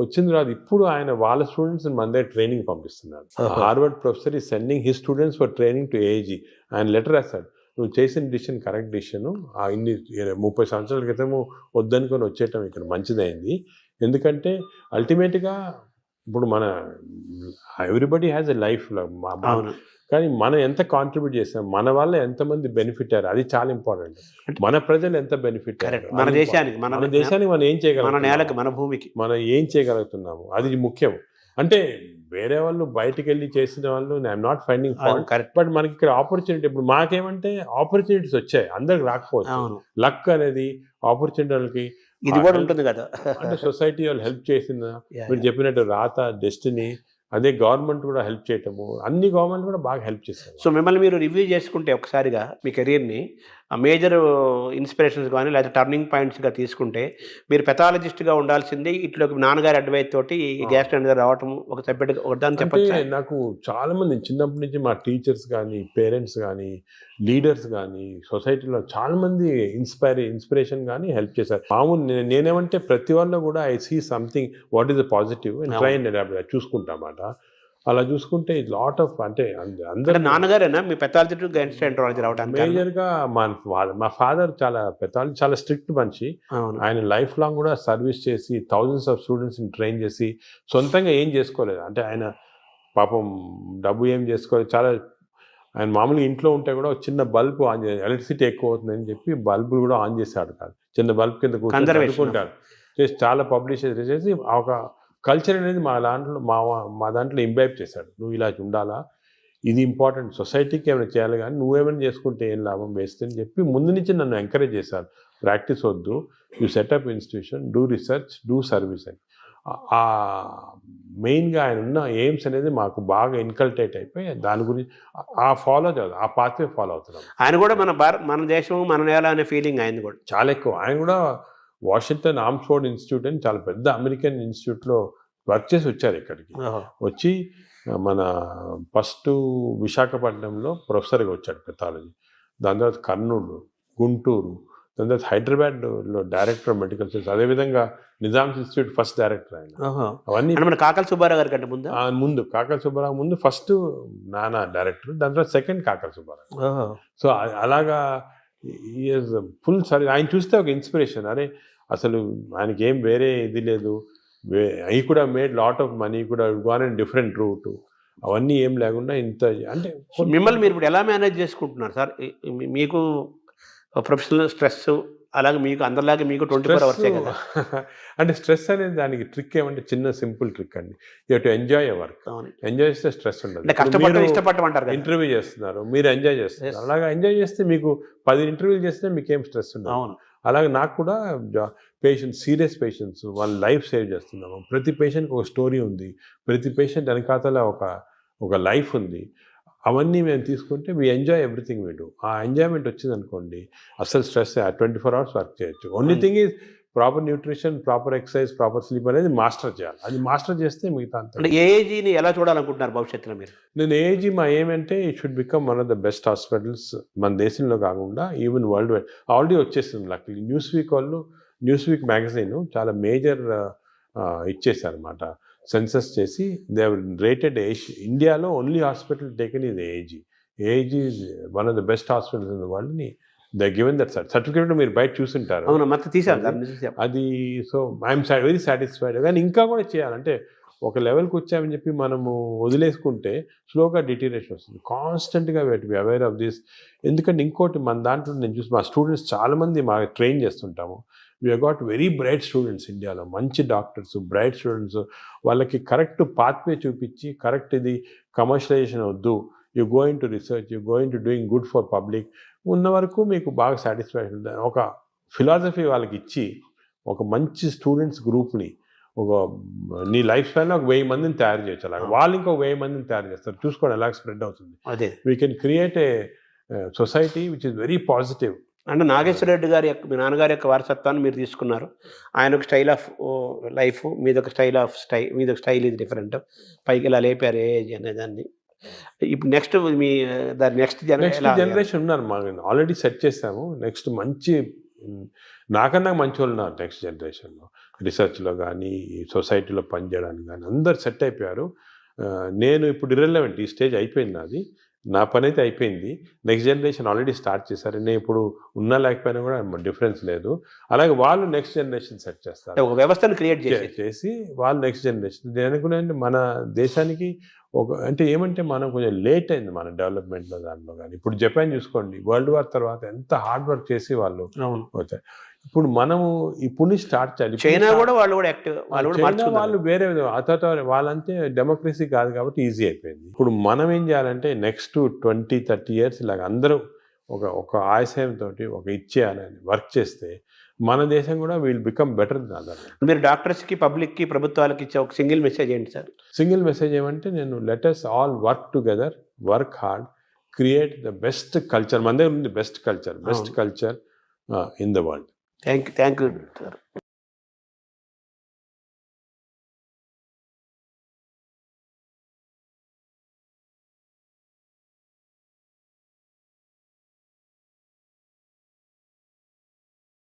వచ్చింది రాదు. ఇప్పుడు ఆయన వాళ్ళ స్టూడెంట్స్ మన దగ్గర ట్రైనింగ్ పంపిస్తున్నారు. Harvard professor is sending his students for training to AG. ఆయన లెటర్ రాస్తాడు, నువ్వు చేసిన డిసిషన్ కరెక్ట్ డిసిషను, ఇన్ని 30 సంవత్సరాల క్రితము వద్దనుకొని వచ్చేయటం ఇక్కడ మంచిదైంది. ఎందుకంటే అల్టిమేట్గా ఇప్పుడు ఎవ్రీబడి హ్యాస్ ఎ లైఫ్, కానీ మనం ఎంత కాంట్రిబ్యూట్ చేస్తాం, మన వల్ల ఎంతమంది బెనిఫిట్ అయ్యారు, అది చాలా ఇంపార్టెంట్. మన ప్రజలు ఎంత బెనిఫిట్ అయ్యారు, మన దేశానికి మనం ఏం చేయగలం, మన నేలకి, మన భూమికి మనం ఏం చేయగలుగుతున్నాము, అది ముఖ్యం. అంటే వేరే వాళ్ళు బయటకు వెళ్ళి చేసిన వాళ్ళు I'm not finding fault, correct. But మనకి ఇక్కడ ఆపర్చునిటీ, ఇప్పుడు మాకేమంటే ఆపర్చునిటీస్ వచ్చాయి, అందరికి రాకపోవచ్చు. లక్ అనేది ఆపర్చునిటీ వాళ్ళకి ఇది కూడా ఉంటుంది కదా. అంటే సొసైటీ వాళ్ళు హెల్ప్ చేసిందా, మీరు చెప్పినట్టు రాత, డెస్టినీ, అదే గవర్నమెంట్ కూడా హెల్ప్ చేయటము, అన్ని గవర్నమెంట్ కూడా బాగా హెల్ప్ చేస్తారు. సో మిమ్మల్ని మీరు రివ్యూ చేసుకుంటే ఒకసారిగా మీ కెరీర్ని మేజర్ ఇన్స్పిరేషన్స్ కానీ లేదా టర్నింగ్ పాయింట్స్గా తీసుకుంటే, మీరు పెథాలజిస్ట్గా ఉండాల్సింది, ఇట్లోకి నాన్నగారి అడ్వైస్ తోటి గ్యాస్ట్రో రావటం ఒక సబ్జెక్ట్ ఒకదాన్ని చెప్పచ్చు. నాకు చాలామంది చిన్నప్పటి నుంచి మా టీచర్స్ కానీ, పేరెంట్స్ కానీ, లీడర్స్ కానీ, సొసైటీలో చాలామంది ఇన్స్పిరేషన్ కానీ హెల్ప్ చేశారు. మామూలు నేనేమంటే ప్రతి వాళ్ళు కూడా I see something what is the positive and try and adapt చూసుకుంటామాట. అలా చూసుకుంటే లాట్ ఆఫ్, అంటే అందరూ నాన్నగారేనా మీ పెథాలజీ గ్యాస్ట్రోఎంట్రాలజీ రావడానికి మేజర్గా? మా ఫాదర్ చాలా స్ట్రిక్ట్ మనిషి. ఆయన లైఫ్ లాంగ్ కూడా సర్వీస్ చేసి థౌజండ్స్ ఆఫ్ స్టూడెంట్స్ని ట్రైన్ చేసి సొంతంగా ఏం చేసుకోలేదు. అంటే ఆయన పాపం డబ్బు ఏం చేసుకోలేదు. ఆయన మామూలుగా ఇంట్లో ఉంటే కూడా చిన్న బల్బు ఆన్ చేసి, ఎలక్ట్రిసిటీ ఎక్కువ అవుతుందని చెప్పి బల్బులు కూడా ఆన్ చేశాడు కాదు, చిన్న బల్బ్ కింద కూర్చుంటాడు చేసి చాలా పబ్లిష్ చేసి ఒక కల్చర్ అనేది మా దాంట్లో ఇంబైబ్ చేశాడు. నువ్వు ఇలా ఉండాలా, ఇది ఇంపార్టెంట్, సొసైటీకి ఏమైనా చేయాలి, కానీ నువ్వేమైనా చేసుకుంటే ఏం లాభం వేస్ట్ అని చెప్పి ముందు నుంచి నన్ను ఎంకరేజ్ చేశారు. ప్రాక్టీస్ వద్దు, you setup institution, do research, do service అని. మెయిన్గా ఆయన ఉన్న ఎయిమ్స్ అనేది మాకు బాగా ఇన్కల్టేట్ అయిపోయి దాని గురించి ఆ పాత్వే ఫాలో అవుతున్నాం. ఆయన కూడా మన దేశం, మన నేల అనే ఫీలింగ్ ఆయన కూడా చాలా ఎక్కువ. ఆయన కూడా వాషింగ్టన్ ఆర్మ్స్ఫోర్డ్ ఇన్స్టిట్యూట్ అని చాలా పెద్ద అమెరికన్ ఇన్స్టిట్యూట్లో వర్క్ చేసి వచ్చారు. ఇక్కడికి వచ్చి మన ఫస్ట్ విశాఖపట్నంలో ప్రొఫెసర్గా వచ్చాడు పెథాలజీ, దాని తర్వాత కర్నూలు, గుంటూరు, దాని తర్వాత హైదరాబాద్లో డైరెక్టర్ ఆఫ్ మెడికల్ సైన్స్, అదేవిధంగా నిజామ్స్ ఇన్స్టిట్యూట్ ఫస్ట్ డైరెక్టర్ ఆయన. అవన్నీ కాకల సుబ్బారావు గారి కంటే ముందు కాకల సుబ్బారావు ముందు ఫస్ట్ నాన్న డైరెక్టర్, దాని తర్వాత సెకండ్ కాకల సుబ్బారావు. సో అలాగా ఈజ్ ఫుల్ సర్వీస్. ఆయన చూస్తే ఒక ఇన్స్పిరేషన్, అరే అసలు ఆయనకి ఏం వేరే ఇది లేదు, ఈ కూడా మేడ్ లాట్ ఆఫ్ మనీ, కూడా గాన్ అండ్ డిఫరెంట్ రూట్, అవన్నీ ఏం లేకుండా ఇంత. అంటే మిమ్మల్ని మీరు ఇప్పుడు ఎలా మేనేజ్ చేసుకుంటున్నారు సార్? మీకు ప్రొఫెషనల్ స్ట్రెస్ అలాగే మీకు అందరిలాగే మీకు 24 అవర్సే కదా. అంటే స్ట్రెస్ అనేది దానికి ట్రిక్ ఏమంటే చిన్న సింపుల్ ట్రిక్ అండి. You to enjoy your work. అవును. ఎంజాయ్ చేస్తే స్ట్రెస్ ఉండదు. అంటే కష్టపడటం ఇష్టపడటం కదా. ఇంటర్వ్యూ చేస్తున్నారు, మీరు ఎంజాయ్ చేస్తున్నారు. Yes. అలాగా ఎంజాయ్ చేస్తే మీకు 10 ఇంటర్వ్యూలు చేస్తే మీకేం స్ట్రెస్ ఉండదు. అవును. అలాగే నాకు కూడా పేషెంట్స్, సీరియస్ పేషెంట్స్, వాళ్ళ లైఫ్ సేవ్ చేస్తున్నాము. ప్రతి పేషెంట్కి ఒక స్టోరీ ఉంది, ప్రతి పేషెంట్ వెనకాతల ఒక లైఫ్ ఉంది. అవన్నీ మేము తీసుకుంటే we enjoy everything we do. ఆ ఎంజాయ్మెంట్ వచ్చిందనుకోండి అసలు స్ట్రెస్ 24 అవర్స్ వర్క్ చేయొచ్చు. Only thing is proper nutrition, proper exercise, proper sleep అనేది మాస్టర్ చేయాలి. అది మాస్టర్ చేస్తే మిగతా అంతా. అంటే ఏఏజీని ఎలా చూడాలనుకుంటున్నారు భవిష్యత్తులో మీరు? నేను ఏజీ మా ఏమంటే it should become one of the best hospitals మన దేశంలో కాకుండా ఈవెన్ వరల్డ్ వైడ్. ఆల్రెడీ వచ్చేస్తుంది లక్కీ. న్యూస్ వీక్ మ్యాగజైన్ చాలా మేజర్ ఇచ్చేసారనమాట. సెన్సస్ చేసి దే రేటెడ్ ఇండియాలో only hospital taken is AG. AG is one of the best hospitals in the world ని they given that certificate. మీరు బయట చూసుంటారు. అవును, మొత్తం తీసారు అది. So I'm very satisfied. కానీ ఇంకా కూడా చేయాలంటే ఒక లెవెల్కి వచ్చామని చెప్పి మనము వదిలేసుకుంటే స్లోగా డిటీరియేషన్ వస్తుంది. కాన్స్టెంట్గా బి అవేర్ ఆఫ్ దిస్. ఎందుకంటే ఇంకోటి మన దాంట్లో నేను చూసి మా స్టూడెంట్స్ చాలామంది మా ట్రైన్ చేస్తుంటాము. We got very bright students ఇండియాలో, మంచి డాక్టర్స్, బ్రైట్ స్టూడెంట్స్. వాళ్ళకి కరెక్ట్ పాత్వే చూపించి కరెక్ట్ ఇది కమర్షియలైజేషన్ వద్దు, you going to research, you going to doing good for public ఉన్న వరకు మీకు బాగా సాటిస్ఫాక్షన్. ఒక ఫిలాసఫీ వాళ్ళకి ఇచ్చి ఒక మంచి స్టూడెంట్స్ గ్రూప్ని నీ లైఫ్ స్టైల్లో 1000 మందిని తయారు చేయొచ్చు. అలాగే వాళ్ళు ఇంకో 1000 మందిని తయారు చేస్తారు. చూసుకోండి ఎలా స్ప్రెడ్ అవుతుంది. అదే we can create a society which is very positive. అంటే నాగేశ్వర రెడ్డి గారి యొక్క, మీ నాన్నగారి యొక్క వారసత్వాన్ని మీరు తీసుకున్నారు. ఆయన ఒక స్టైల్ ఆఫ్ లైఫ్, మీదొక మీదొక స్టైల్ ఇది డిఫరెంట్. పైకి ఇలా లేపారు ఏజ్ అనేదాన్ని. ఇప్పుడు నెక్స్ట్ మీ నెక్స్ట్ జనరేషన్ ఉన్నారు మా ఆల్రెడీ సెట్ చేసాము. నెక్స్ట్ మంచి నాకన్నా మంచి వాళ్ళు ఉన్నారు నెక్స్ట్ జనరేషన్లో. రీసెర్చ్లో కానీ సొసైటీలో పనిచేయడానికి కానీ అందరు సెట్ అయిపోయారు. నేను ఇప్పుడు ఇర్రెలవెంట్. ఈ స్టేజ్ అయిపోయింది నాది. నా పని అయితే అయిపోయింది. నెక్స్ట్ జనరేషన్ ఆల్రెడీ స్టార్ట్ చేశారు. నేను ఇప్పుడు ఉన్నా లేకపోయినా కూడా డిఫరెన్స్ లేదు. అలాగే వాళ్ళు నెక్స్ట్ జనరేషన్ సెట్ చేస్తారు. ఒక వ్యవస్థను క్రియేట్ చేసి వాళ్ళు నెక్స్ట్ జనరేషన్. నేను అనుకున్నాను మన దేశానికి అంటే ఏమంటే మనం కొంచెం లేట్ అయింది మన డెవలప్మెంట్లో దాంట్లో కానీ. ఇప్పుడు జపాన్ చూసుకోండి, వరల్డ్ వార్ తర్వాత ఎంత హార్డ్ వర్క్ చేసి వాళ్ళు వచ్చారు. ఇప్పుడు మనము ఇప్పుడు స్టార్ట్ చేయాలి. చైనా కూడా వాళ్ళు కూడా యాక్టివ్, వాళ్ళు వేరే వాళ్ళంతే డెమోక్రసీ కాదు కాబట్టి ఈజీ అయిపోయింది. ఇప్పుడు మనం ఏం చేయాలంటే నెక్స్ట్ 20-30 ఇయర్స్ ఇలాగ అందరూ ఒక ఆశయంతో ఒక ఇచ్చేయాలని వర్క్ చేస్తే మన దేశం కూడా will become better than other. మీరు డాక్టర్స్కి, పబ్లిక్కి, ప్రభుత్వాలకి ఇచ్చే ఒక సింగిల్ మెసేజ్ ఏంటి సార్? సింగిల్ మెసేజ్ ఏమంటే నేను let us all work together, work hard, create the best culture. మన దగ్గర ఉంది best culture in the world. Thank you sir.